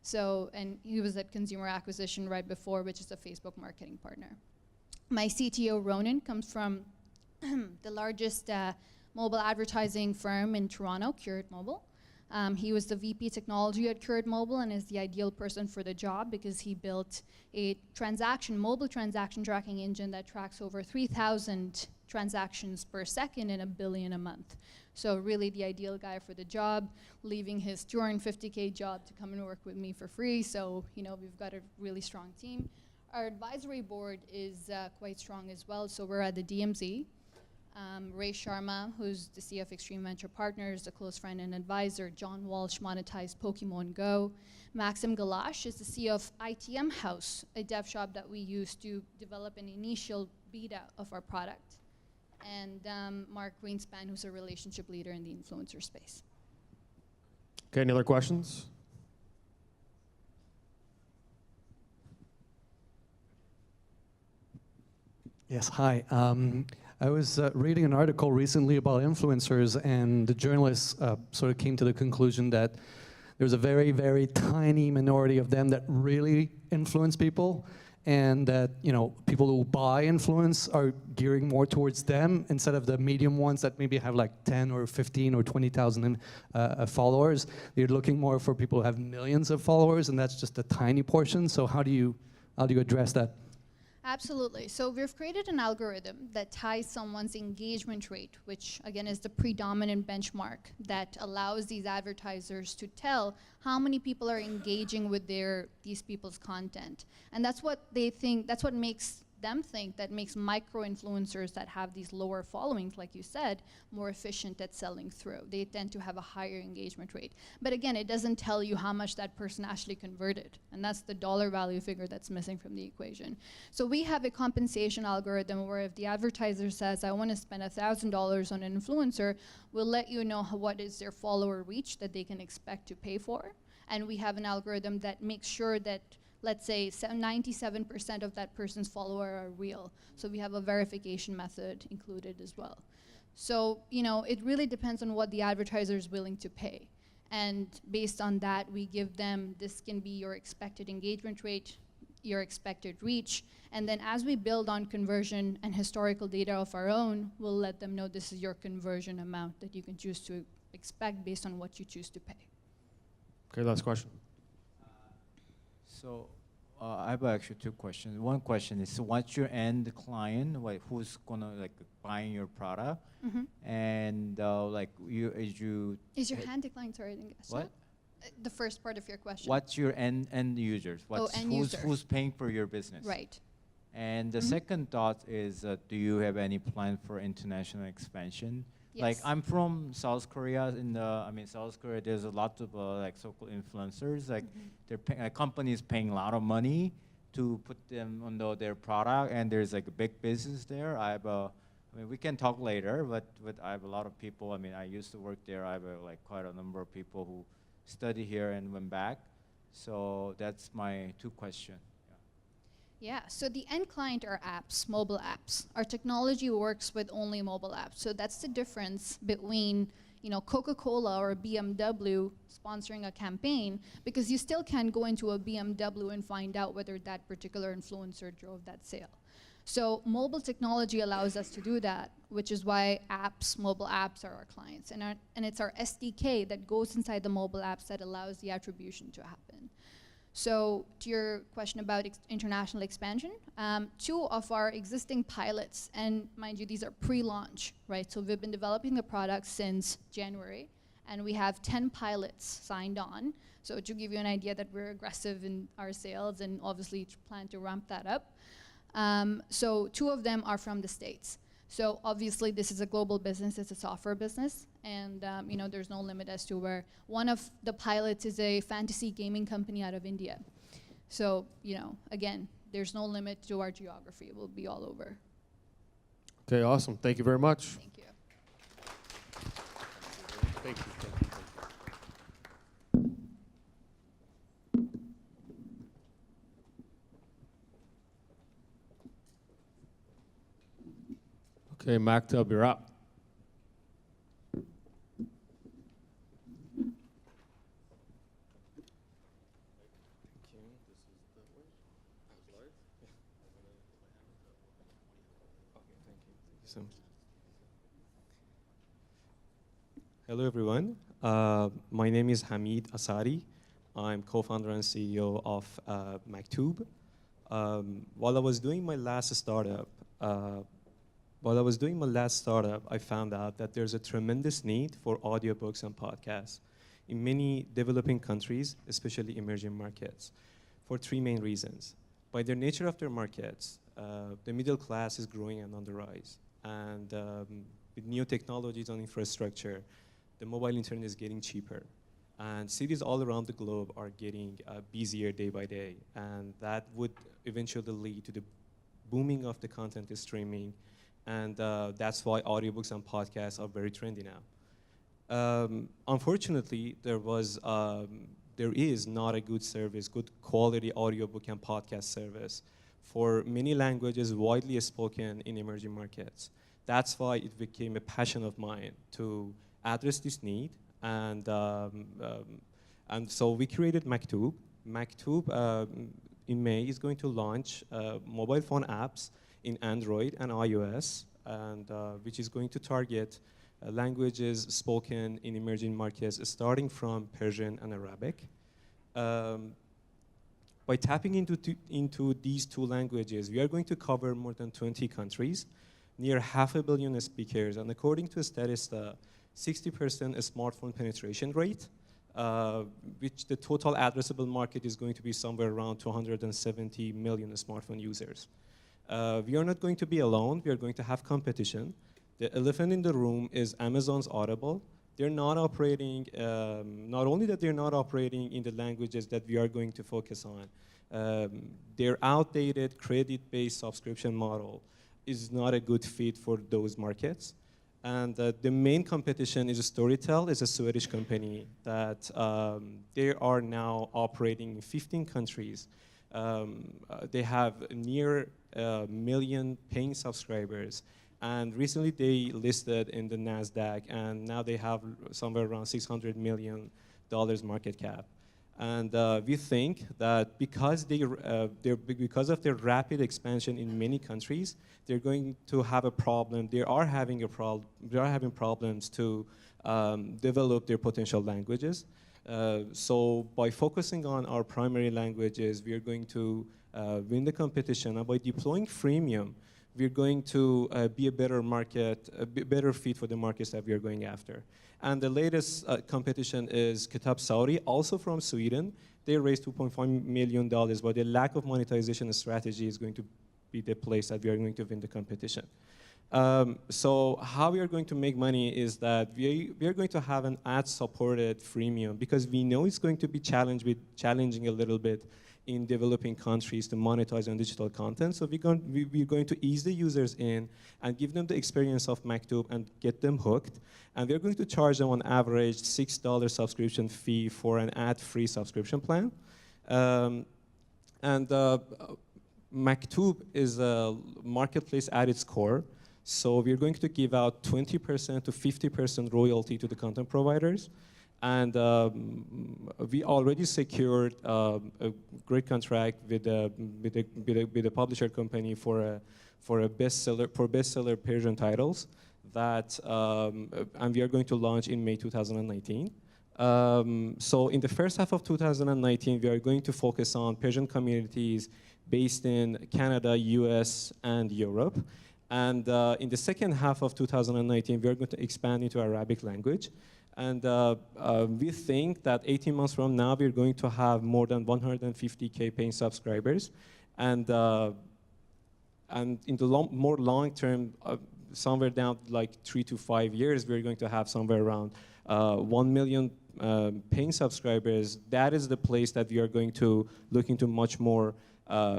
So, and he was at Consumer Acquisition right before, which is a Facebook marketing partner. My CTO, Ronan, comes from the largest mobile advertising firm in Toronto, Curate Mobile. He was the VP technology at Curate Mobile and is the ideal person for the job because he built a mobile transaction tracking engine that tracks over 3,000 transactions per second and 1 billion a month. So really the ideal guy for the job, leaving his $250K job to come and work with me for free. So, you know, we've got a really strong team. Our advisory board is quite strong as well. So we're at the DMZ. Ray Sharma, who's the CEO of Extreme Venture Partners, a close friend and advisor. John Walsh monetized Pokemon Go. Maxim Galash is the CEO of ITM House, a dev shop that we use to develop an initial beta of our product. And Mark Greenspan, who's a relationship leader in the influencer space. Okay, any other questions? Yes, hi. I was reading an article recently about influencers, and the journalists sort of came to the conclusion that there's a very, very tiny minority of them that really influence people, and that people who buy influence are gearing more towards them instead of the medium ones that maybe have like 10 or 15 or 20,000 followers. They're looking more for people who have millions of followers, and that's just a tiny portion. So how do you address that? Absolutely. So we've created an algorithm that ties someone's engagement rate, which again is the predominant benchmark that allows these advertisers to tell how many people are engaging with these people's content. And that's what they think, that's what makes them think, that makes micro-influencers that have these lower followings, like you said, more efficient at selling through. They tend to have a higher engagement rate. But again, it doesn't tell you how much that person actually converted. And that's the dollar value figure that's missing from the equation. So we have a compensation algorithm where if the advertiser says, I want to spend $1,000 on an influencer, we'll let you know what is their follower reach that they can expect to pay for. And we have an algorithm that makes sure that, let's say 97% of that person's follower are real. So we have a verification method included as well. So, it really depends on what the advertiser is willing to pay. And based on that, we give them, this can be your expected engagement rate, your expected reach, and then as we build on conversion and historical data of our own, we'll let them know this is your conversion amount that you can choose to expect based on what you choose to pay. Okay, last question. So I have actually two questions. One question is, so what's your end client, who's gonna buying your product? And Is your hand declined? Sorry, I didn't guess what? that. The first part of your question. What's your end users? Who's paying for your business? Right. And the second thought is, do you have any plan for international expansion? Yes. Like I'm from South Korea. South Korea, there's a lot of so-called influencers. Their companies paying a lot of money to put them on their product, and there's a big business there. We can talk later, but I have a lot of people. I used to work there. I have quite a number of people who study here and went back. So that's my two questions. Yeah, so the end client are apps, mobile apps. Our technology works with only mobile apps. So that's the difference between Coca-Cola or BMW sponsoring a campaign, because you still can't go into a BMW and find out whether that particular influencer drove that sale. So mobile technology allows us to do that, which is why mobile apps are our clients. And it's our SDK that goes inside the mobile apps that allows the attribution to happen. So to your question about international expansion, 2 of our existing pilots, and mind you, these are pre-launch, right? So we've been developing the product since January, and we have 10 pilots signed on. So to give you an idea that we're aggressive in our sales and obviously plan to ramp that up. So 2 of them are from the States. So obviously this is a global business, it's a software business, and there's no limit as to where. One of the pilots is a fantasy gaming company out of India. So, again, there's no limit to our geography, it will be all over. Okay, awesome. Thank you very much. Thank you. Thank you. Okay, Maktab, you're up. Hello, everyone. My name is Hamid Asari. I'm co-founder and CEO of Maktub. While I was doing my last startup, I found out that there's a tremendous need for audiobooks and podcasts in many developing countries, especially emerging markets, for 3 main reasons. By the nature of their markets, the middle class is growing and on the rise. And with new technologies and infrastructure, the mobile internet is getting cheaper. And cities all around the globe are getting busier day by day. And that would eventually lead to the booming of the content streaming. And that's why audiobooks and podcasts are very trendy now. Unfortunately, there is not a good service, good quality audiobook and podcast service for many languages widely spoken in emerging markets. That's why it became a passion of mine to address this need, and so we created Maktub. Maktub in May is going to launch mobile phone apps in Android and iOS, and which is going to target languages spoken in emerging markets, starting from Persian and Arabic. By tapping into these two languages, we are going to cover more than 20 countries, near 500 million speakers, and according to Statista, 60% smartphone penetration rate, which the total addressable market is going to be somewhere around 270 million smartphone users. We are not going to be alone. We are going to have competition. The elephant in the room is Amazon's Audible. They're not operating, not only that they're not operating in the languages that we are going to focus on, their outdated credit-based subscription model is not a good fit for those markets. And the main competition is Storytel. It's a Swedish company that they are now operating in 15 countries. They have near 1 million paying subscribers. And recently they listed in the NASDAQ, and now they have somewhere around $600 million market cap. And we think that because because of their rapid expansion in many countries, they're going to have a problem. They are having problems to develop their potential languages. So by focusing on our primary languages, we are going to win the competition. And by deploying freemium, we're going to be a better market, better fit for the markets that we are going after. And the latest competition is Kitab Saudi, also from Sweden. They raised $2.5 million, but the lack of monetization strategy is going to be the place that we are going to win the competition. So how we are going to make money is that we are going to have an ad-supported freemium, because we know it's going to be challenging a little bit in developing countries to monetize on digital content. So we're going to ease the users in and give them the experience of Maktub and get them hooked. And we're going to charge them on average $6 subscription fee for an ad-free subscription plan. Maktub is a marketplace at its core. So we're going to give out 20% to 50% royalty to the content providers. And we already secured a great contract with a publisher company for bestseller Persian titles that, and we are going to launch in May 2019. So in the first half of 2019, we are going to focus on Persian communities based in Canada, US, and Europe. And in the second half of 2019, we are going to expand into Arabic language. And we think that 18 months from now, we're going to have more than 150K paying subscribers. And in the more long term, somewhere down like 3 to 5 years, we're going to have somewhere around 1 million paying subscribers. That is the place that we are going to look into much more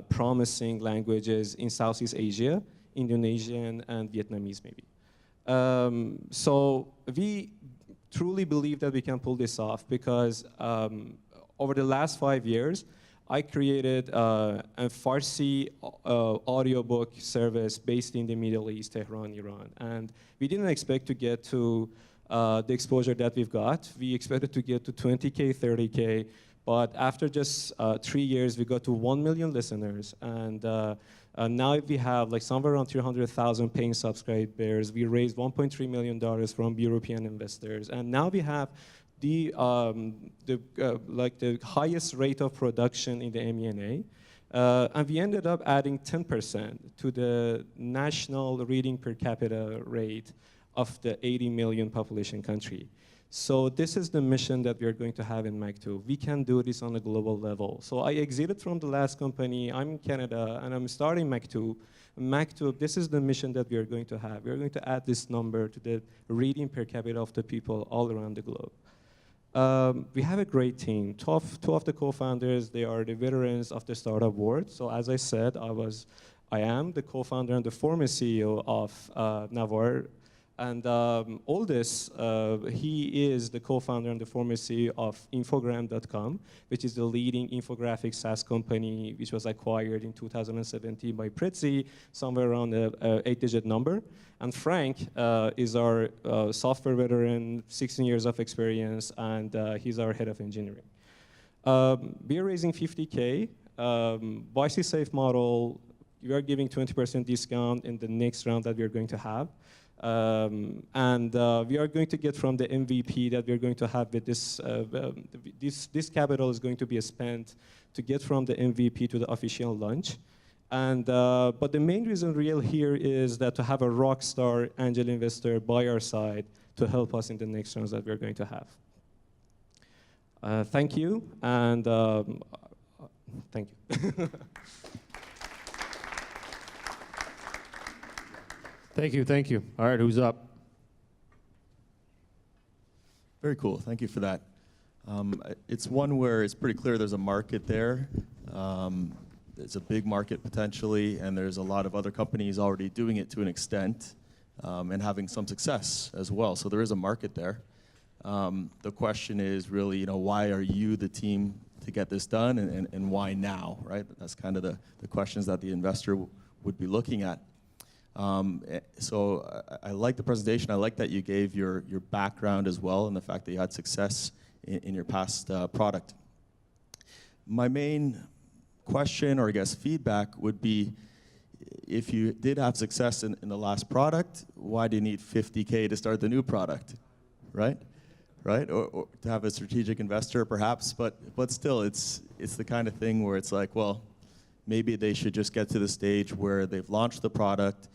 promising languages in Southeast Asia, Indonesian, and Vietnamese maybe. So we truly believe that we can pull this off, because over the last 5 years, I created a Farsi audiobook service based in the Middle East, Tehran, Iran. And we didn't expect to get to the exposure that we've got. We expected to get to 20K, 30K. But after just 3 years, we got to 1 million listeners. And now we have like somewhere around 300,000 paying subscribers. We raised $1.3 million from European investors. And now we have the highest rate of production in the MENA. And we ended up adding 10% to the national reading per capita rate of the 80 million population country. So this is the mission that we are going to have in Maktub. We can do this on a global level. So I exited from the last company. I'm in Canada, and I'm starting Maktub. Maktub, this is the mission that we are going to have. We are going to add this number to the reading per capita of the people all around the globe. We have a great team. Two of the co-founders, they are the veterans of the startup world. So as I said, I am the co-founder and the former CEO of Navar. And Aldous, he is the co-founder and the former CEO of Infogram.com, which is the leading infographic SaaS company, which was acquired in 2017 by Prezi, somewhere around an 8-digit number. And Frank is our software veteran, 16 years of experience, and he's our head of engineering. We are raising 50K. YC Safe model, we are giving 20% discount in the next round that we are going to have. And we are going to get from the MVP that we are going to have with this, this capital is going to be spent to get from the MVP to the official launch. And, but the main reason real here is that to have a rock star angel investor by our side to help us in the next rounds that we're going to have. Thank you, and thank you. Thank you, thank you. All right, who's up? Very cool, thank you for that. It's one where it's pretty clear there's a market there. It's a big market potentially, and there's a lot of other companies already doing it to an extent and having some success as well. So there is a market there. The question is really, why are you the team to get this done, and why now, right? That's kind of the questions that the investor would be looking at. So I like the presentation. I like that you gave your background as well and the fact that you had success in your past product. My main question, or I guess feedback, would be if you did have success in the last product, why do you need 50K to start the new product, right? Right? Or to have a strategic investor perhaps, but still it's the kind of thing where it's like, well, maybe they should just get to the stage where they've launched the product,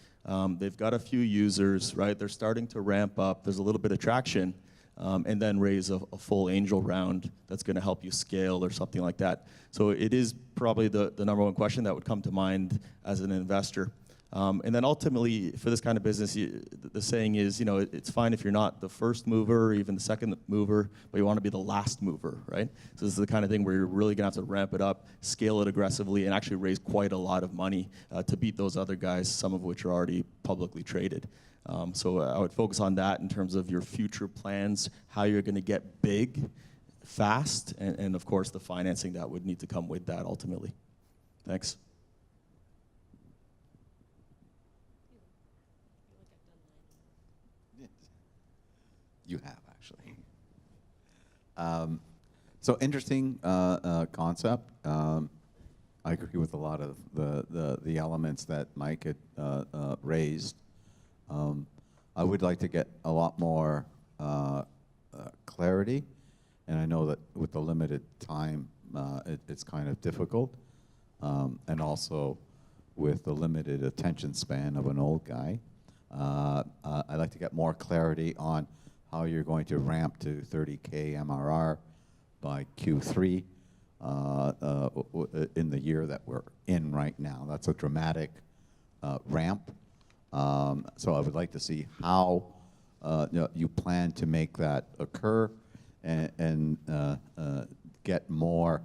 they've got a few users, right? They're starting to ramp up, there's a little bit of traction, and then raise a full angel round that's going to help you scale or something like that. So it is probably the number one question that would come to mind as an investor. And then ultimately, for this kind of business, the saying is, it's fine if you're not the first mover or even the second mover, but you want to be the last mover, right? So this is the kind of thing where you're really going to have to ramp it up, scale it aggressively, and actually raise quite a lot of money to beat those other guys, some of which are already publicly traded. So I would focus on that in terms of your future plans, how you're going to get big, fast, and of course the financing that would need to come with that ultimately. Thanks. You have, actually. So interesting concept. I agree with a lot of the elements that Mike had raised. I would like to get a lot more clarity, and I know that with the limited time, it's kind of difficult, and also with the limited attention span of an old guy. I'd like to get more clarity on how you're going to ramp to 30K MRR by Q3 in the year that we're in right now. That's a dramatic ramp. So I would like to see how you plan to make that occur and get more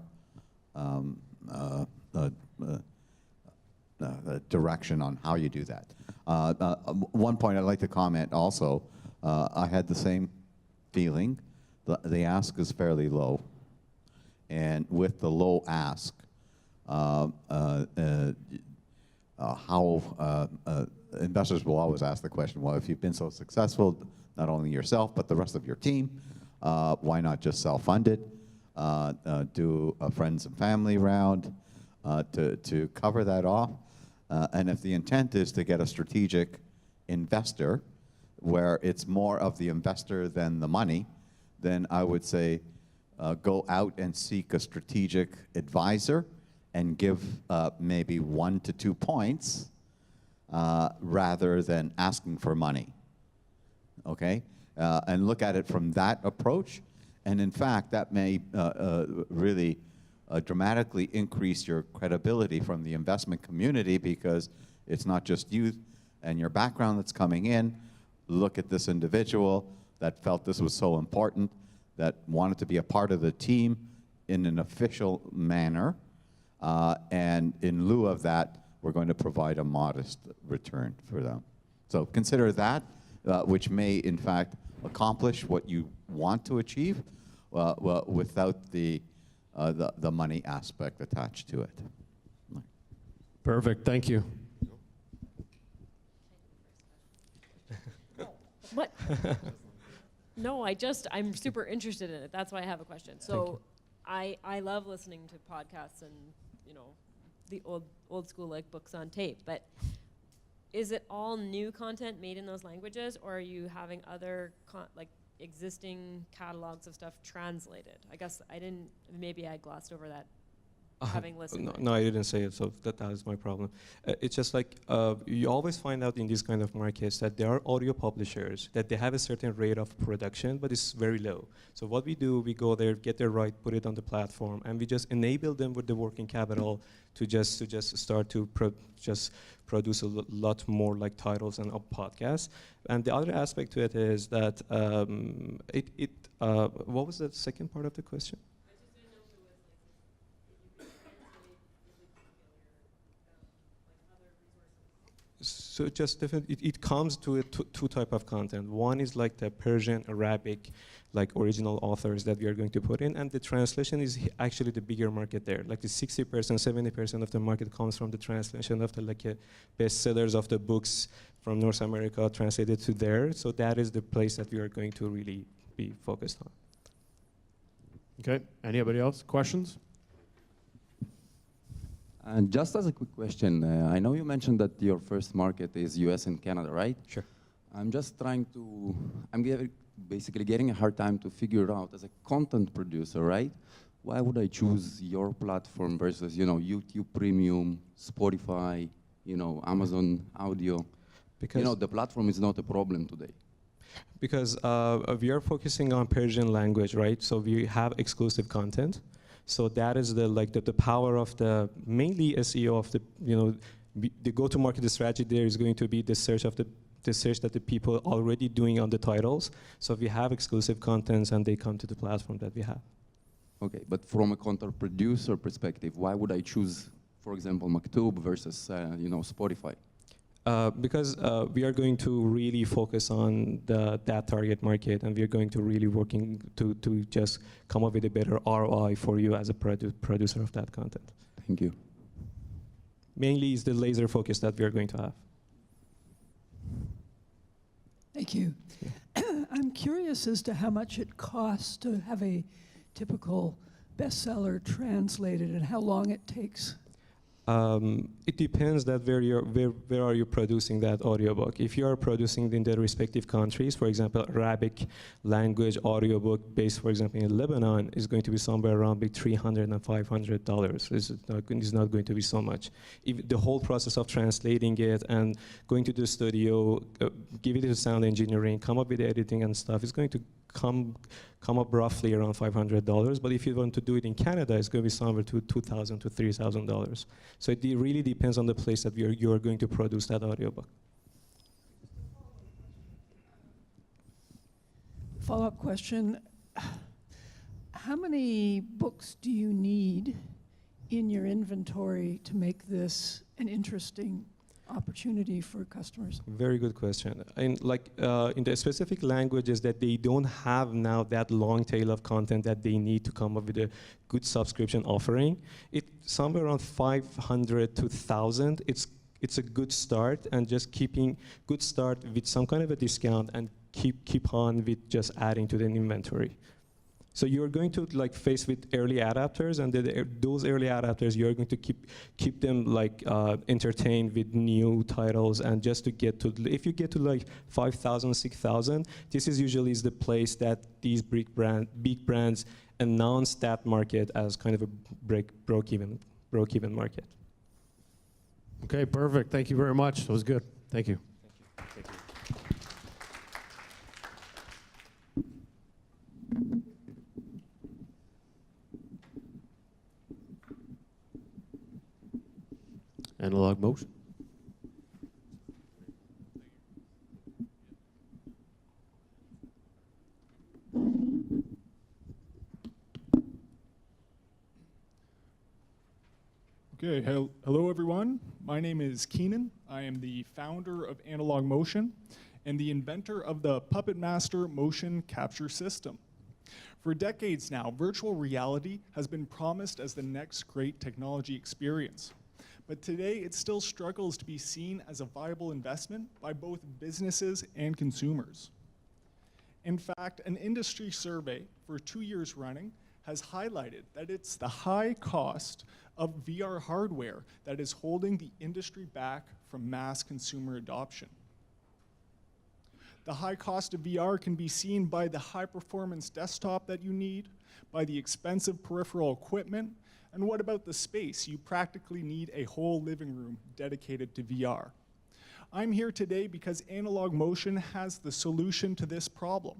direction on how you do that. One point I'd like to comment also, I had the same feeling. The ask is fairly low. And with the low ask, investors will always ask the question, well, if you've been so successful, not only yourself, but the rest of your team, why not just self-fund it, do a friends and family round to cover that off? And if the intent is to get a strategic investor, where it's more of the investor than the money, then I would say go out and seek a strategic advisor and give maybe 1 to 2 points rather than asking for money, okay? And look at it from that approach. And in fact, that may really dramatically increase your credibility from the investment community, because it's not just you and your background that's coming in. Look at this individual that felt this was so important, that wanted to be a part of the team in an official manner, and in lieu of that, we're going to provide a modest return for them. So consider that, which may, in fact, accomplish what you want to achieve without the money aspect attached to it. Perfect. Thank you. What? No, I'm super interested in it. That's why I have a question. So I love listening to podcasts and, you know, the old school like books on tape, but is it all new content made in those languages, or are you having other like existing catalogs of stuff translated? I guess maybe I glossed over that. Having listened. No, I didn't say it, so that is my problem. It's just like you always find out in these kind of markets that there are audio publishers, that they have a certain rate of production, but it's very low. So what we do, we go there, get their right, put it on the platform, and we just enable them with the working capital to just start to produce a lot more like titles and podcasts. And the other aspect to it is that what was the second part of the question? So just definitely, it comes to two type of content. One is like the Persian, Arabic, like original authors that we are going to put in, and the translation is actually the bigger market there. Like the 60%, 70% of the market comes from the translation of the bestsellers of the books from North America translated to there. So that is the place that we are going to really be focused on. Okay. Anybody else? Questions? And just as a quick question, I know you mentioned that your first market is US and Canada, right? Sure. I'm basically getting a hard time to figure out as a content producer, right? Why would I choose your platform versus, YouTube Premium, Spotify, Amazon Audio? Because the platform is not a problem today. Because we are focusing on Persian language, right? So we have exclusive content. So that is the power of the mainly SEO of the go-to-market strategy. There is going to be the search that the people are already doing on the titles. So we have exclusive contents and they come to the platform that we have. Okay, but from a content producer perspective, why would I choose, for example, Maktub versus Spotify? Because we are going to really focus on that target market, and we are going to really working to just come up with a better ROI for you as a producer of that content. Thank you. Mainly is the laser focus that we are going to have. Thank you. I'm curious as to how much it costs to have a typical bestseller translated and how long it takes. It depends that where are you producing that audiobook. If you are producing in the respective countries, for example, Arabic language audiobook based, for example, in Lebanon, is going to be somewhere around $300 and $500. It's not going to be so much. If the whole process of translating it and going to the studio, give it to sound engineering, come up with the editing and stuff, is going to come up roughly around $500. But if you want to do it in Canada, it's going to be somewhere to $2,000 to $3,000. So it really depends on the place that you are going to produce that audiobook. Follow-up question. How many books do you need in your inventory to make this an interesting opportunity for customers? Very good question. In the specific languages that they don't have now that long tail of content that they need to come up with a good subscription offering, it's somewhere around 500 to 1,000. It's a good start, and just keeping good start with some kind of a discount and keep on with just adding to the inventory. So you're going to face with early adapters, and those early adapters, you're going to keep them entertained with new titles, and just to get to, if you get to 5,000, 6,000, this is usually the place that these big brands announce that market as kind of a broke-even market. Okay, perfect. Thank you very much. That was good. Thank you. Thank you. Analog motion. Okay, hello everyone. My name is Keenan. I am the founder of Analog Motion, and the inventor of the Puppetmaster motion capture system. For decades now, virtual reality has been promised as the next great technology experience. But today, it still struggles to be seen as a viable investment by both businesses and consumers. In fact, an industry survey for 2 years running has highlighted that it's the high cost of VR hardware that is holding the industry back from mass consumer adoption. The high cost of VR can be seen by the high-performance desktop that you need, by the expensive peripheral equipment, and what about the space? You practically need a whole living room dedicated to VR. I'm here today because Analog Motion has the solution to this problem.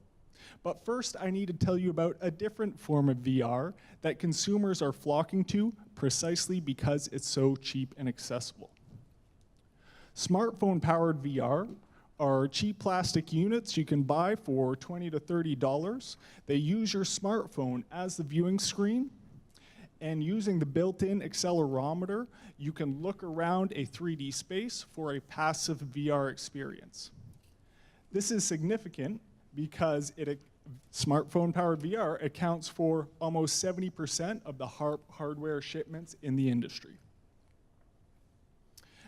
But first, I need to tell you about a different form of VR that consumers are flocking to precisely because it's so cheap and accessible. Smartphone-powered VR are cheap plastic units you can buy for $20 to $30. They use your smartphone as the viewing screen, and using the built-in accelerometer, you can look around a 3D space for a passive VR experience. This is significant because smartphone-powered VR accounts for almost 70% of the hardware shipments in the industry.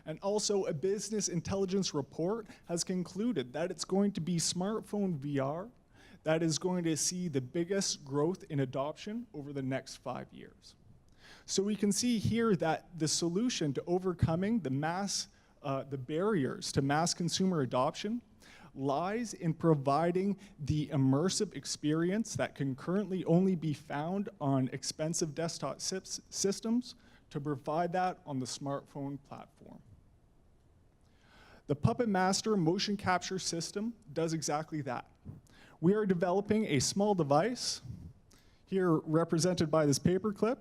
And also, a business intelligence report has concluded that it's going to be smartphone VR that is going to see the biggest growth in adoption over the next 5 years. So we can see here that the solution to overcoming the barriers to mass consumer adoption lies in providing the immersive experience that can currently only be found on expensive desktop systems to provide that on the smartphone platform. The Puppetmaster motion capture system does exactly that. We are developing a small device, here represented by this paperclip,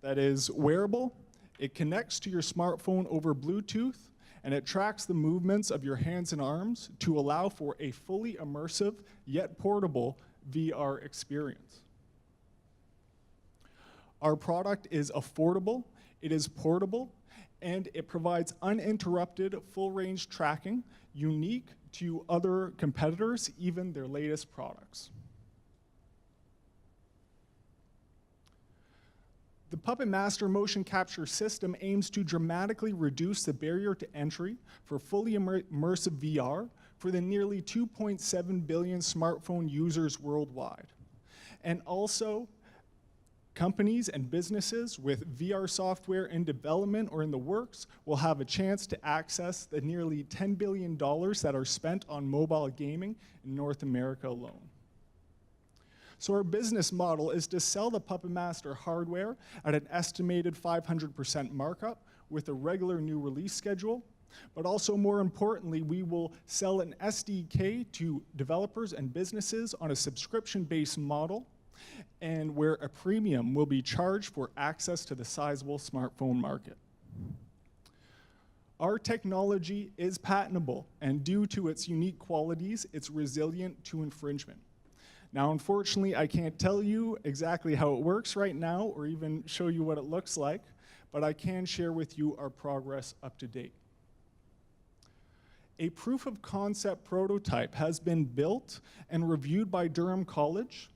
that is wearable. It connects to your smartphone over Bluetooth, and it tracks the movements of your hands and arms to allow for a fully immersive yet portable VR experience. Our product is affordable, it is portable, and it provides uninterrupted full-range tracking, unique to other competitors, even their latest products. The Puppetmaster motion capture system aims to dramatically reduce the barrier to entry for fully immersive VR for the nearly 2.7 billion smartphone users worldwide. And also, companies and businesses with VR software in development or in the works will have a chance to access the nearly $10 billion that are spent on mobile gaming in North America alone. So our business model is to sell the Puppetmaster hardware at an estimated 500% markup with a regular new release schedule. But also more importantly, we will sell an SDK to developers and businesses on a subscription-based model, and where a premium will be charged for access to the sizable smartphone market. Our technology is patentable, and due to its unique qualities, it's resilient to infringement. Now, unfortunately, I can't tell you exactly how it works right now or even show you what it looks like, but I can share with you our progress up to date. A proof of concept prototype has been built and reviewed by Durham College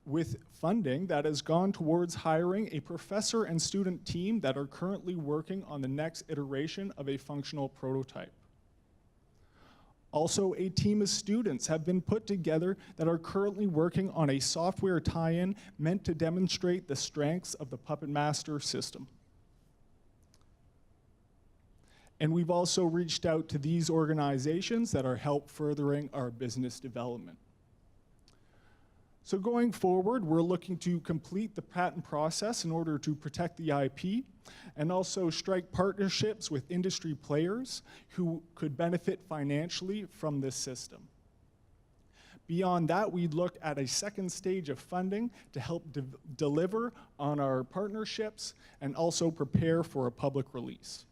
with funding that has gone towards hiring a professor and student team that are currently working on the next iteration of a functional prototype. Also, a team of students have been put together that are currently working on a software tie-in meant to demonstrate the strengths of the Puppetmaster system. And we've also reached out to these organizations that are help furthering our business development. So going forward, we're looking to complete the patent process in order to protect the IP and also strike partnerships with industry players who could benefit financially from this system. Beyond that, we'd look at a second stage of funding to help deliver on our partnerships and also prepare for a public release.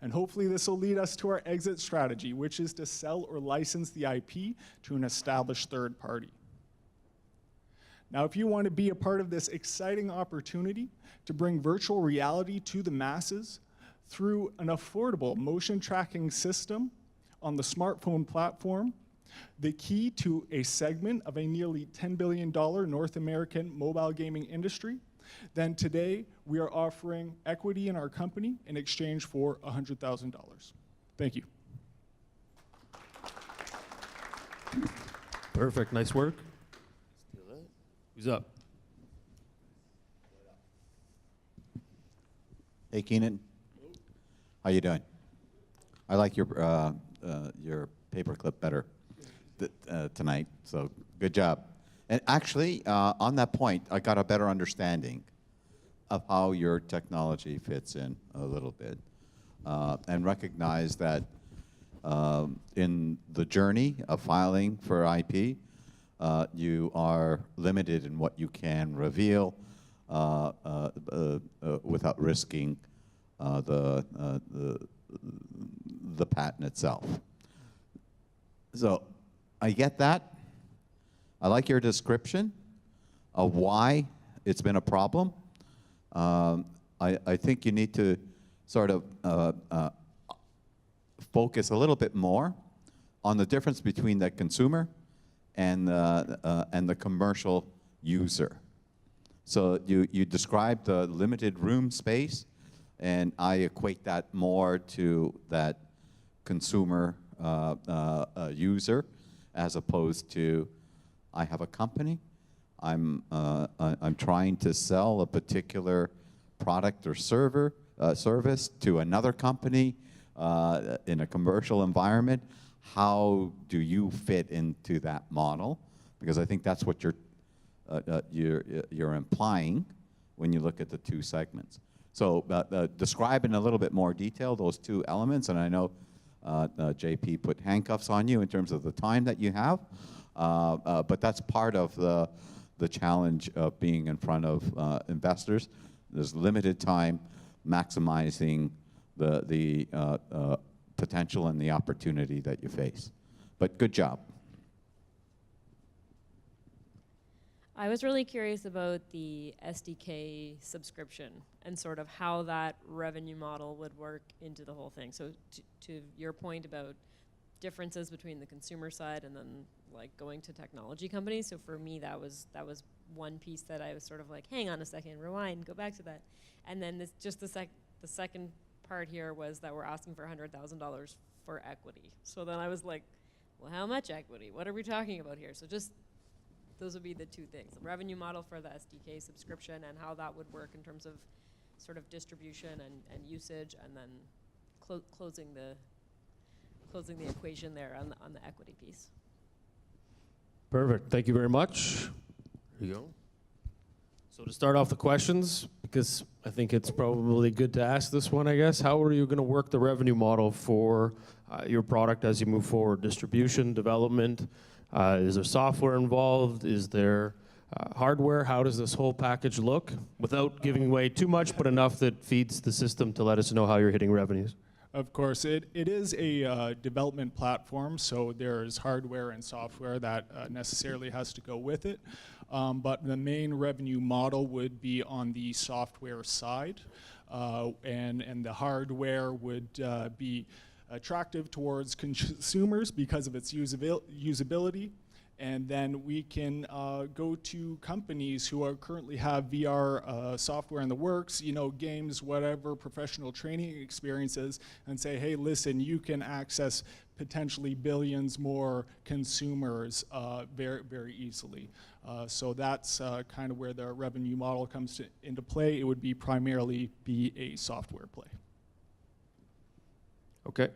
And hopefully this will lead us to our exit strategy, which is to sell or license the IP to an established third party. Now, if you want to be a part of this exciting opportunity to bring virtual reality to the masses through an affordable motion tracking system on the smartphone platform, the key to a segment of a nearly $10 billion North American mobile gaming industry, then today we are offering equity in our company in exchange for $100,000. Thank you. Perfect. Nice work. Who's up? Hey, Keenan. How you doing? I like your paperclip better tonight, so good job. And actually, on that point, I got a better understanding of how your technology fits in a little bit, and recognize that in the journey of filing for IP, you are limited in what you can reveal without risking the patent itself. So I get that. I like your description of why it's been a problem. I think you need to sort of focus a little bit more on the difference between the consumer and the commercial user. So you described the limited room space, and I equate that more to that consumer user, as opposed to, I have a company, I'm trying to sell a particular product or service to another company in a commercial environment. How do you fit into that model? Because I think that's what you're implying when you look at the two segments. So describe in a little bit more detail those two elements, and I know JP put handcuffs on you in terms of the time that you have, but that's part of the challenge of being in front of investors. There's limited time, maximizing the potential and the opportunity that you face. But good job. I was really curious about the SDK subscription and sort of how that revenue model would work into the whole thing. So to your point about differences between the consumer side and then like going to technology companies. So for me, that was one piece that I was sort of like, hang on a second, rewind, go back to that. And then this, just the second part here was that we're asking for $100,000 for equity. So then I was like, well, how much equity? What are we talking about here? So just those would be the two things: the revenue model for the SDK subscription and how that would work in terms of sort of distribution and usage, and then closing the equation there on the equity piece. Perfect. Thank you very much. Here you go. So to start off the questions, because I think it's probably good to ask this one, I guess, how are you going to work the revenue model for your product as you move forward? Distribution, development, is there software involved? Is there hardware? How does this whole package look? Without giving away too much, but enough that feeds the system to let us know how you're hitting revenues. Of course, it is a development platform, so there's hardware and software that necessarily has to go with it. But the main revenue model would be on the software side, and the hardware would be attractive towards consumers because of its usability. And then we can go to companies who are currently have VR software in the works, you know, games, whatever, professional training experiences, and say, hey, listen, you can access potentially billions more consumers very, very easily. So that's kind of where the revenue model comes into play. It would be primarily be a software play. Okay.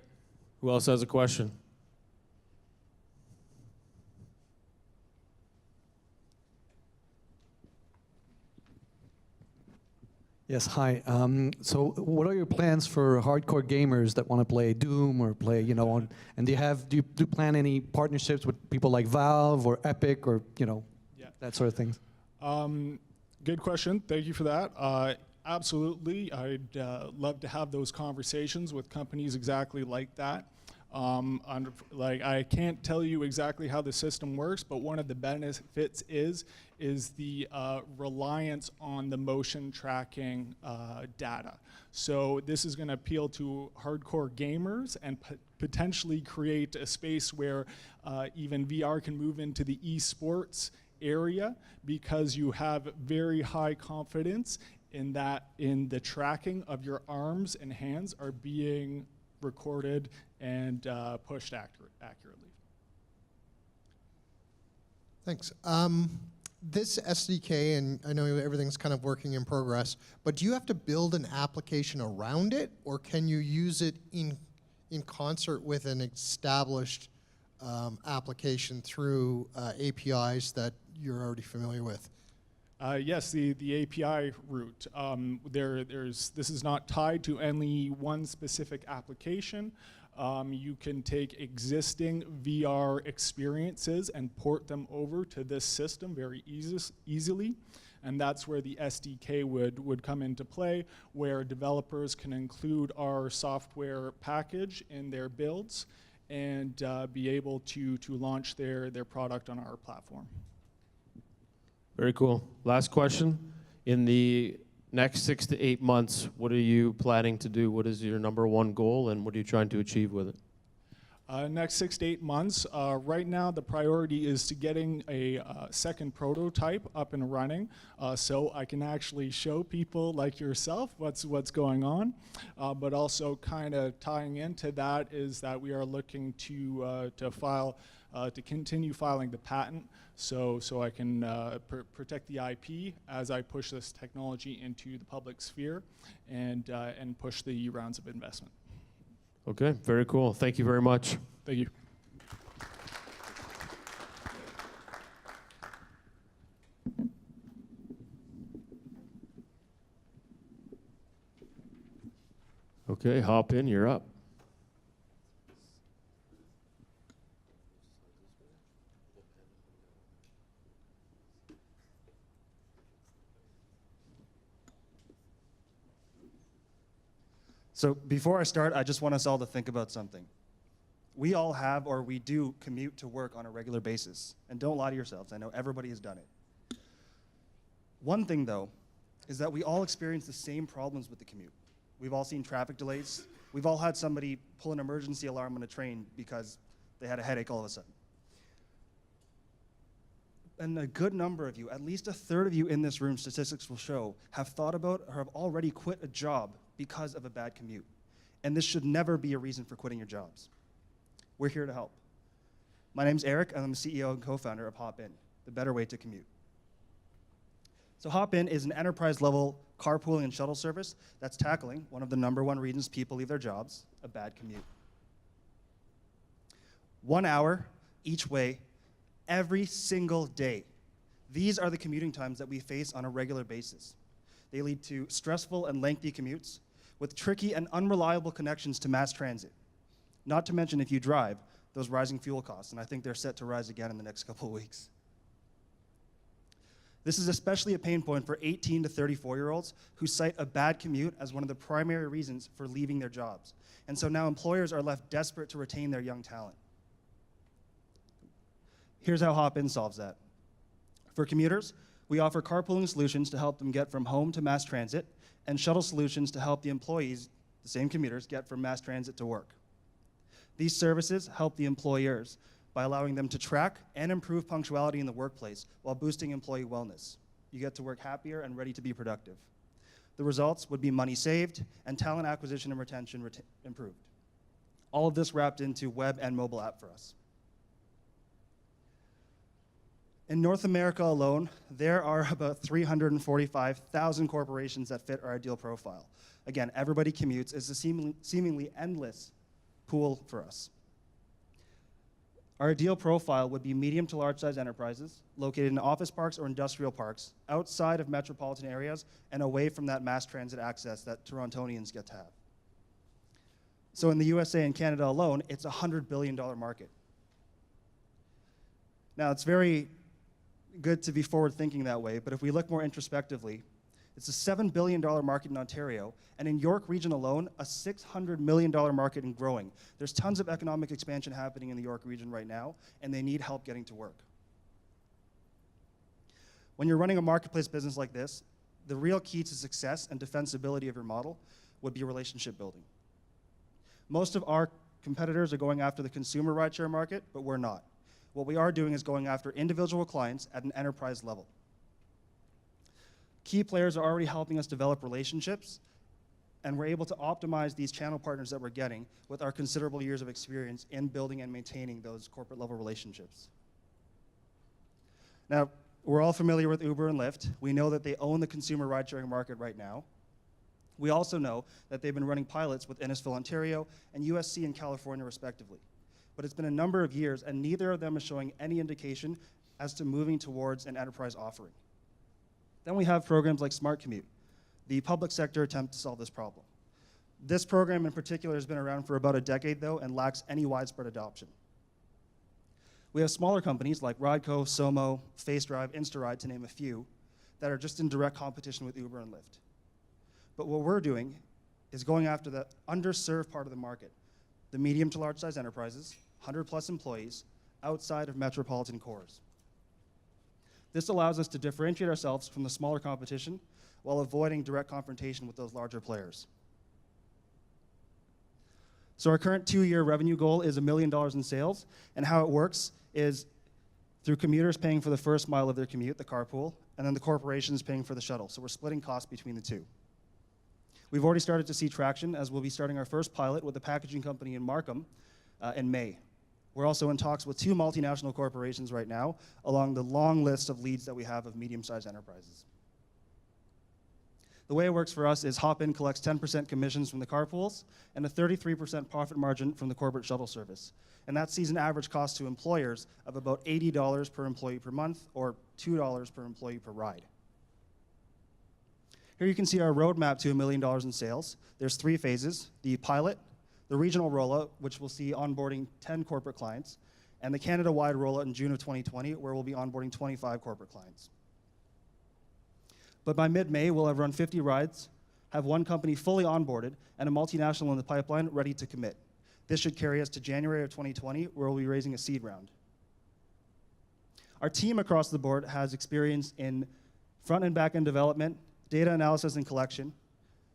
Who else has a question? Yes, hi. So what are your plans for hardcore gamers that want to play Doom or play, you know, and do you plan any partnerships with people like Valve or Epic or, you know, that sort of things? Good question. Thank you for that. Absolutely. I'd love to have those conversations with companies exactly like that. I can't tell you exactly how the system works, but one of the benefits is the reliance on the motion tracking data. So this is going to appeal to hardcore gamers and potentially create a space where even VR can move into the esports area, because you have very high confidence in the tracking of your arms and hands are being recorded and pushed accurately. Thanks. This SDK, and I know everything's kind of working in progress, but do you have to build an application around it, or can you use it in concert with an established application through APIs that you're already familiar with? Yes, the API route. This is not tied to any one specific application. You can take existing VR experiences and port them over to this system very easily. And that's where the SDK would come into play, where developers can include our software package in their builds and be able to launch their product on our platform. Very cool. Last question. In the next 6 to 8 months, what are you planning to do? What is your #1 goal, and what are you trying to achieve with it? Next 6 to 8 months. Right now, the priority is to getting a second prototype up and running, so I can actually show people like yourself what's going on. But also, kind of tying into that is that we are looking to continue filing the patent, so I can protect the IP as I push this technology into the public sphere and push the rounds of investment. Okay, very cool. Thank you very much. Thank you. Okay, hop in, you're up. So before I start, I just want us all to think about something. We all have, or we do, commute to work on a regular basis. And don't lie to yourselves. I know everybody has done it. One thing, though, is that we all experience the same problems with the commute. We've all seen traffic delays. We've all had somebody pull an emergency alarm on a train because they had a headache all of a sudden. And a good number of you, at least a third of you in this room, statistics will show, have thought about or have already quit a job because of a bad commute. And this should never be a reason for quitting your jobs. We're here to help. My name's Eric, and I'm the CEO and co-founder of Hop In, the better way to commute. So Hop In is an enterprise-level carpooling and shuttle service that's tackling one of the #1 reasons people leave their jobs, a bad commute. 1 hour each way, every single day. These are the commuting times that we face on a regular basis. They lead to stressful and lengthy commutes with tricky and unreliable connections to mass transit. Not to mention, if you drive, those rising fuel costs, and I think they're set to rise again in the next couple of weeks. This is especially a pain point for 18 to 34-year-olds who cite a bad commute as one of the primary reasons for leaving their jobs. And so now employers are left desperate to retain their young talent. Here's how Hop In solves that. For commuters, we offer carpooling solutions to help them get from home to mass transit, and shuttle solutions to help the employees, the same commuters, get from mass transit to work. These services help the employers by allowing them to track and improve punctuality in the workplace while boosting employee wellness. You get to work happier and ready to be productive. The results would be money saved and talent acquisition and retention improved. All of this wrapped into web and mobile app for us. In North America alone, there are about 345,000 corporations that fit our ideal profile. Again, everybody commutes. It's a seemingly endless pool for us. Our ideal profile would be medium to large size enterprises located in office parks or industrial parks outside of metropolitan areas and away from that mass transit access that Torontonians get to have. So in the USA and Canada alone, it's a $100 billion market. Now, it's very good to be forward thinking that way, but if we look more introspectively, It's a $7 billion market in Ontario, and in York Region alone, a $600 million market and growing. There's tons of economic expansion happening in the York Region right now, and they need help getting to work. When you're running a marketplace business like this, the real key to success and defensibility of your model would be relationship building. Most of our competitors are going after the consumer rideshare market, but we're not. What we are doing is going after individual clients at an enterprise level. Key players are already helping us develop relationships, and we're able to optimize these channel partners that we're getting with our considerable years of experience in building and maintaining those corporate level relationships. Now, we're all familiar with Uber and Lyft. We know that they own the consumer ride-sharing market right now. We also know that they've been running pilots with Innisfil, Ontario, and USC in California, respectively. But it's been a number of years, and neither of them is showing any indication as to moving towards an enterprise offering. Then we have programs like Smart Commute, the public sector attempt to solve this problem. This program in particular has been around for about a decade, though, and lacks any widespread adoption. We have smaller companies like Rideco, Somo, FaceDrive, InstaRide, to name a few, that are just in direct competition with Uber and Lyft. But what we're doing is going after the underserved part of the market, the medium to large size enterprises, 100+ employees, outside of metropolitan cores. This allows us to differentiate ourselves from the smaller competition while avoiding direct confrontation with those larger players. So our current 2-year revenue goal is $1 million in sales, and how it works is through commuters paying for the first mile of their commute, the carpool, and then the corporations paying for the shuttle. So we're splitting costs between the two. We've already started to see traction, as we'll be starting our first pilot with a packaging company in Markham in May. We're also in talks with 2 multinational corporations right now, along the long list of leads that we have of medium-sized enterprises. The way it works for us is Hop-In collects 10% commissions from the carpools and a 33% profit margin from the corporate shuttle service. And that sees an average cost to employers of about $80 per employee per month, or $2 per employee per ride. Here you can see our roadmap to $1 million in sales. There's 3 phases: the pilot, the regional rollout, which will see onboarding 10 corporate clients, and the Canada-wide rollout in June of 2020, where we'll be onboarding 25 corporate clients. But by mid-May, we'll have run 50 rides, have 1 company fully onboarded, and a multinational in the pipeline ready to commit. This should carry us to January of 2020, where we'll be raising a seed round. Our team across the board has experience in front and back end development, data analysis and collection,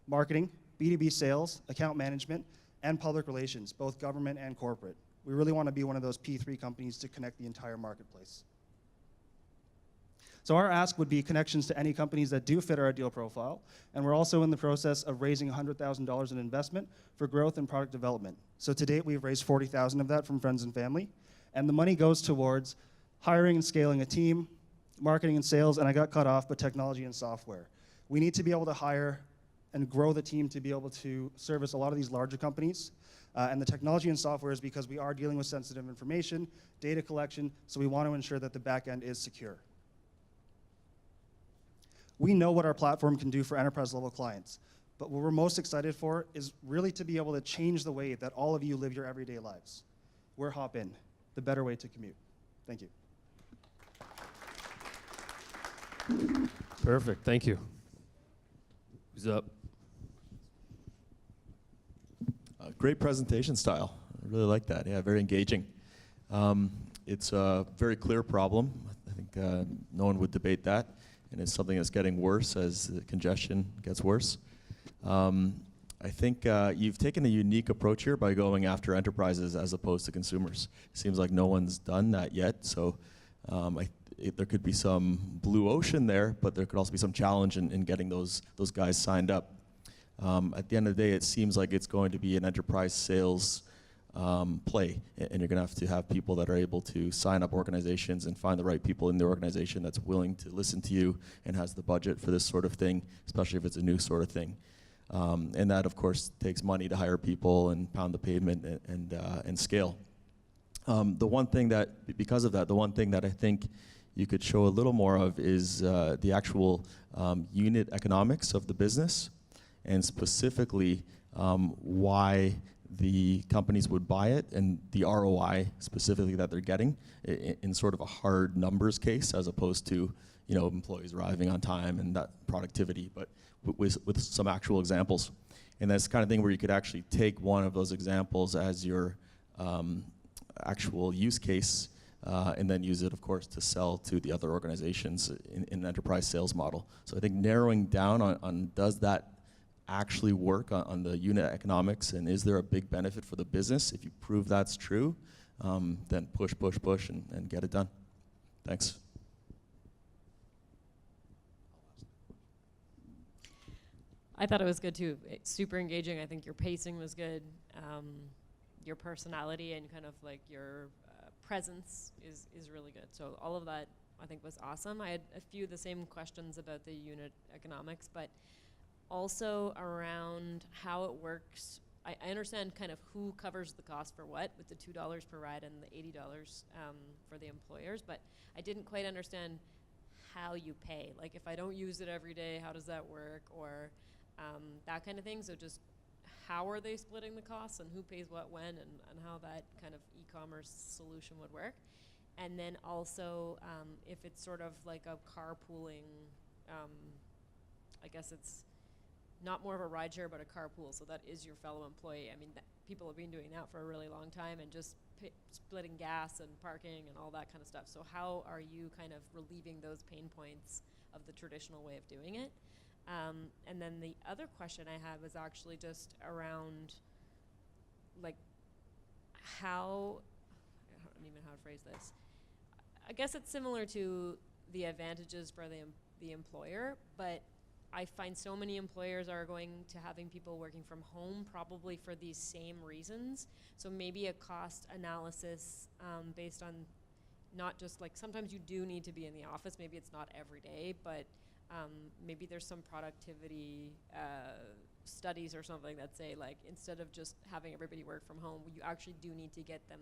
marketing, B2B sales, account management, and public relations, both government and corporate. We really want to be one of those P3 companies to connect the entire marketplace. So our ask would be connections to any companies that do fit our ideal profile, and we're also in the process of raising $100,000 in investment for growth and product development. So to date, we've raised $40,000 of that from friends and family, and the money goes towards hiring and scaling a team, marketing and sales, and I got cut off, but technology and software. We need to be able to hire and grow the team to be able to service a lot of these larger companies. And the technology and software is because we are dealing with sensitive information, data collection, so we want to ensure that the back end is secure. We know what our platform can do for enterprise level clients, but what we're most excited for is really to be able to change the way that all of you live your everyday lives. We're Hop-In, the better way to commute. Thank you. Perfect, thank you. Who's up? Great presentation style. I really like that. Yeah, very engaging. It's a very clear problem. I think no one would debate that. And it's something that's getting worse as the congestion gets worse. I think you've taken a unique approach here by going after enterprises as opposed to consumers. It seems like no one's done that yet, so there could be some blue ocean there, but there could also be some challenge in getting those guys signed up. At the end of the day, it seems like it's going to be an enterprise sales play, and you're going to have people that are able to sign up organizations and find the right people in the organization that's willing to listen to you and has the budget for this sort of thing, especially if it's a new sort of thing. And that, of course, takes money to hire people and pound the pavement and scale. The one thing that, because of that, the one thing that I think you could show a little more of is the actual unit economics of the business, and specifically why the companies would buy it and the ROI specifically that they're getting in sort of a hard numbers case, as opposed to, you know, employees arriving on time and that productivity, but with some actual examples. And that's the kind of thing where you could actually take one of those examples as your actual use case, and then use it, of course, to sell to the other organizations in an enterprise sales model. So I think narrowing down on does that actually work on the unit economics, and is there a big benefit for the business? If you prove that's true, then push, and get it done. Thanks. I thought it was good too. It's super engaging. I think your pacing was good. Your personality and kind of like your presence is really good. So all of that I think was awesome. I had a few of the same questions about the unit economics, but also around how it works. I understand kind of who covers the cost for what with the $2 per ride and the $80 for the employers, but I didn't quite understand how you pay. Like if I don't use it every day, how does that work? Or that kind of thing. So just how are they splitting the costs and who pays what when, and how that kind of e-commerce solution would work. And then also if it's sort of like a carpooling, I guess it's not more of a rideshare but a carpool, so that is your fellow employee. I mean, people have been doing that for a really long time and just splitting gas and parking and all that kind of stuff. So how are you kind of relieving those pain points of the traditional way of doing it? And then the other question I had was actually just around, like, how, I don't even know how to phrase this. I guess it's similar to the advantages for the employer, but I find so many employers are going to having people working from home probably for these same reasons. So maybe a cost analysis based on not just like, sometimes you do need to be in the office, maybe it's not every day, but maybe there's some productivity studies or something that say like, instead of just having everybody work from home, you actually do need to get them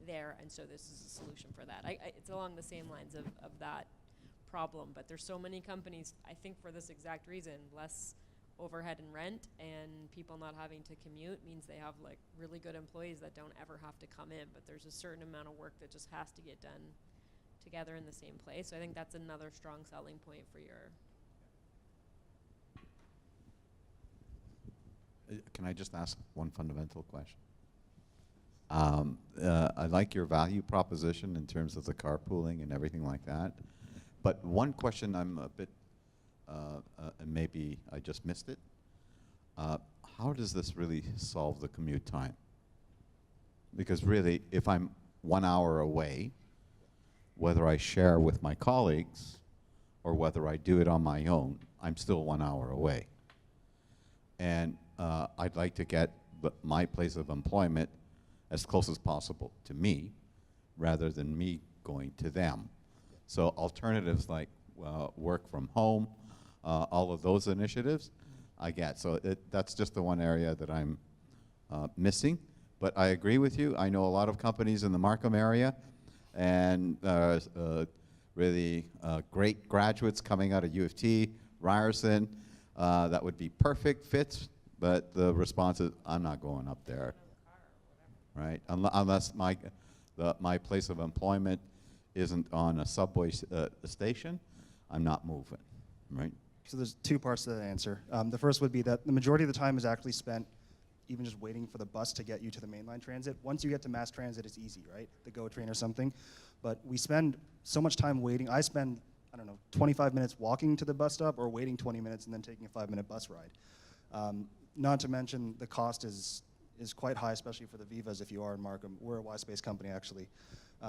there, and so this is a solution for that. It's along the same lines of that problem, but there's so many companies, I think for this exact reason, less overhead and rent and people not having to commute means they have like really good employees that don't ever have to come in, but there's a certain amount of work that just has to get done together in the same place. So I think that's another strong selling point for your... Can I just ask one fundamental question? I like your value proposition in terms of the carpooling and everything like that. But one question I'm a bit, and maybe I just missed it. How does this really solve the commute time? Because really, if I'm 1 hour away, whether I share with my colleagues or whether I do it on my own, I'm still 1 hour away. And I'd like to get my place of employment as close as possible to me, rather than me going to them. So alternatives like work from home, all of those initiatives, I get. So that's just the one area that I'm missing. But I agree with you. I know a lot of companies in the Markham area, and really great graduates coming out of U of T, Ryerson, that would be perfect fits, but the response is, I'm not going up there, right? Unless my place of employment isn't on a subway station, I'm not moving, right? So there's two parts to that answer. The first would be that the majority of the time is actually spent even just waiting for the bus to get you to the mainline transit. Once you get to mass transit, it's easy, right? The GO train or something. But we spend so much time waiting. I spend, I don't know, 25 minutes walking to the bus stop or waiting 20 minutes and then taking a 5-minute bus ride. Not to mention the cost is quite high, especially for the Vivas if you are in Markham. We're a Y-Space company, actually.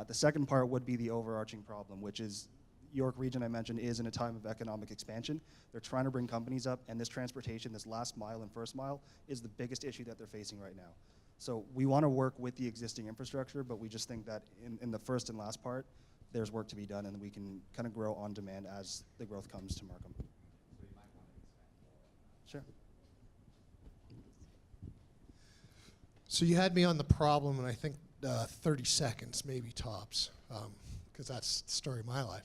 The second part would be the overarching problem, which is York region I mentioned is in a time of economic expansion. They're trying to bring companies up, and this transportation, this last mile and first mile, is the biggest issue that they're facing right now. So we want to work with the existing infrastructure, but we just think that in the first and last part, there's work to be done, and we can kind of grow on demand as the growth comes to Markham. Sure. So you had me on the problem, and I think 30 seconds, maybe tops, because that's the story of my life.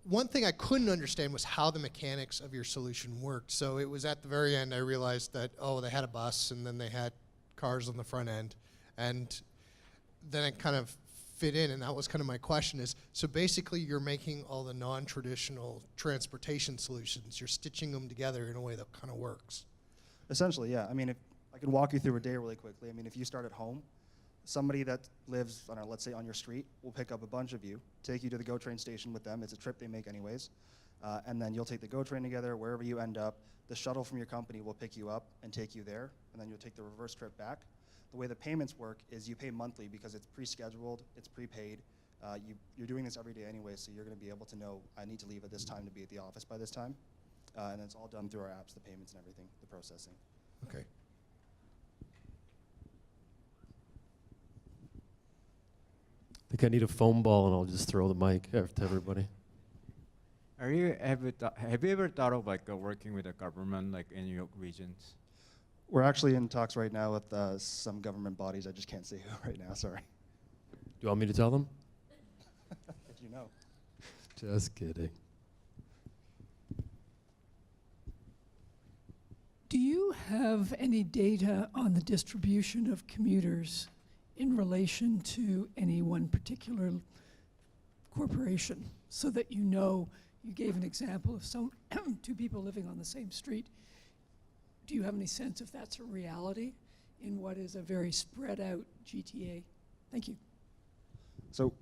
One thing I couldn't understand was how the mechanics of your solution worked. So it was at the very end I realized that, oh, they had a bus, and then they had cars on the front end, and then it kind of fit in, and that was kind of my question is, so basically you're making all the non-traditional transportation solutions, you're stitching them together in a way that kind of works. Essentially, yeah. I mean, if I can walk you through a day really quickly. I mean, if you start at home, somebody that lives, I don't know, let's say on your street, will pick up a bunch of you, take you to the GO train station with them. It's a trip they make anyways. And then you'll take the GO train together, wherever you end up. The shuttle from your company will pick you up and take you there, and then you'll take the reverse trip back. The way the payments work is you pay monthly because it's pre-scheduled, it's prepaid. You're doing this every day anyway, so you're going to be able to know, I need to leave at this time to be at the office by this time. And it's all done through our apps, the payments and everything, the processing. Okay. I think I need a foam ball, and I'll just throw the mic to everybody. Have you ever thought of like working with the government, like in your regions? We're actually in talks right now with some government bodies. I just can't say who right now, sorry. Do you want me to tell them? If you know. Just kidding. Do you have any data on the distribution of commuters in relation to any one particular corporation, so that you know, you gave an example of two people living on the same street. Do you have any sense if that's a reality in what is a very spread out GTA? Thank you. So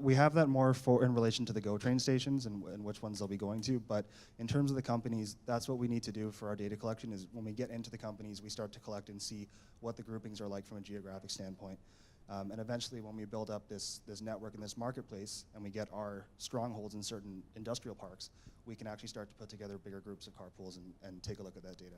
we have that more in relation to the GO train stations and which ones they'll be going to, but in terms of the companies, that's what we need to do for our data collection is when we get into the companies, we start to collect and see what the groupings are like from a geographic standpoint. And eventually when we build up this network and this marketplace and we get our strongholds in certain industrial parks, we can actually start to put together bigger groups of carpools and take a look at that data.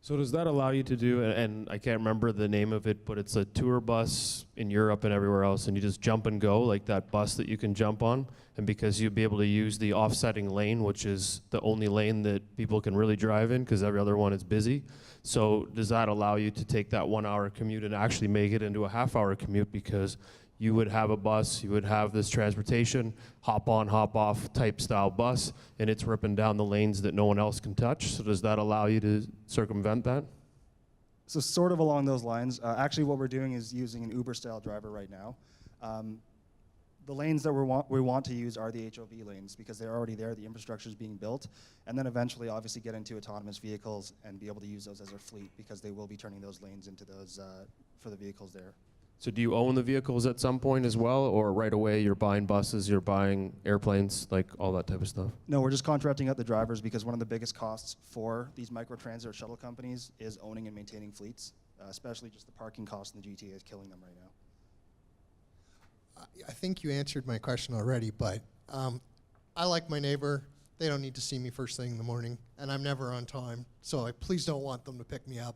So does that allow you to do, and I can't remember the name of it, but it's a tour bus in Europe and everywhere else, and you just jump and go, like that bus that you can jump on, and because you'll be able to use the offsetting lane, which is the only lane that people can really drive in because every other one is busy. So does that allow you to take that 1 hour commute and actually make it into a half-hour commute, because you would have a bus, you would have this transportation, hop on, hop off type style bus, and it's ripping down the lanes that no one else can touch. So does that allow you to circumvent that? So sort of along those lines, actually what we're doing is using an Uber style driver right now. The lanes that we want to use are the HOV lanes because they're already there, the infrastructure is being built, and then eventually obviously get into autonomous vehicles and be able to use those as our fleet because they will be turning those lanes into those for the vehicles there. So do you own the vehicles at some point as well, or right away you're buying buses, you're buying airplanes, like all that type of stuff? No, we're just contracting out the drivers because one of the biggest costs for these microtransit or shuttle companies is owning and maintaining fleets, especially just the parking cost in the GTA is killing them right now. I think you answered my question already, but I like my neighbor. They don't need to see me first thing in the morning, and I'm never on time, so I please don't want them to pick me up.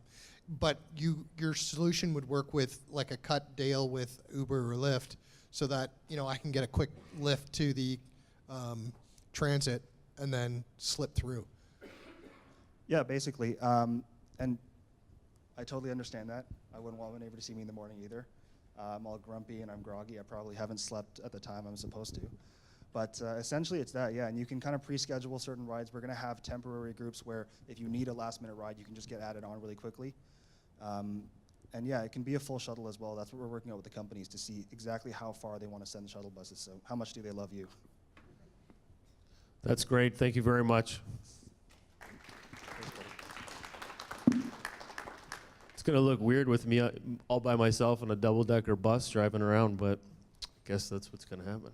But your solution would work with like a cut deal with Uber or Lyft, so that I can get a quick lift to the transit and then slip through. Yeah, basically, and I totally understand that. I wouldn't want my neighbor to see me in the morning either. I'm all grumpy and I'm groggy. I probably haven't slept at the time I'm supposed to. But essentially it's that, yeah, and you can kind of pre-schedule certain rides. We're going to have temporary groups where if you need a last-minute ride, you can just get added on really quickly. And yeah, it can be a full shuttle as well. That's what we're working out with the companies to see exactly how far they want to send the shuttle buses. So how much do they love you? That's great. Thank you very much. It's going to look weird with me all by myself on a double-decker bus driving around, but I guess that's what's going to happen.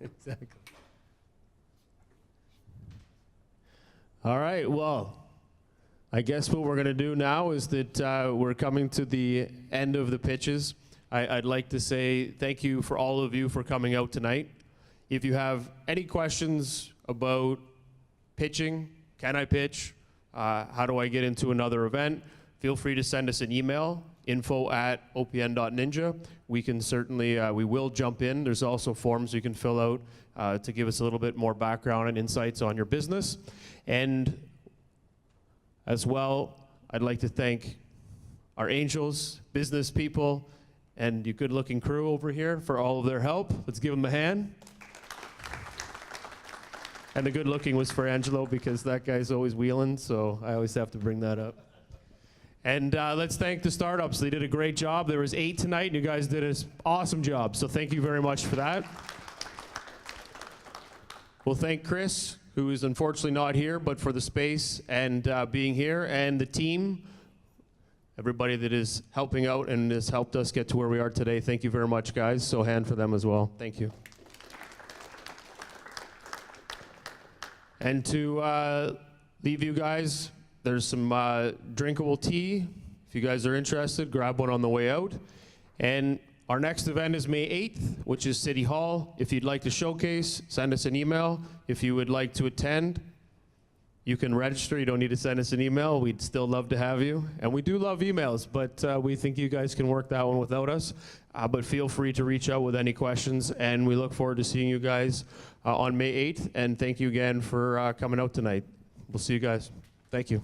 Exactly. All right, well, I guess what we're going to do now is that we're coming to the end of the pitches. I'd like to say thank you for all of you for coming out tonight. If you have any questions about pitching, can I pitch, how do I get into another event, feel free to send us an email, info@opn.ninja. We can certainly, we will jump in. There's also forms you can fill out to give us a little bit more background and insights on your business. And as well, I'd like to thank our angels, business people, and your good-looking crew over here for all of their help. Let's give them a hand. And the good-looking was for Angelo because that guy's always wheeling, so I always have to bring that up. And let's thank the startups. They did a great job. There was 8 tonight, and you guys did an awesome job. So thank you very much for that. We'll thank Chris, who is unfortunately not here, but for the space and being here, and the team, everybody that is helping out and has helped us get to where we are today. Thank you very much, guys. So hand for them as well. Thank you. And to leave you guys, there's some drinkable tea. If you guys are interested, grab one on the way out. And our next event is May 8th, which is City Hall. If you'd like to showcase, send us an email. If you would like to attend, you can register. You don't need to send us an email. We'd still love to have you. And we do love emails, but we think you guys can work that one without us. But feel free to reach out with any questions, and we look forward to seeing you guys on May 8th. And thank you again for coming out tonight. We'll see you guys. Thank you.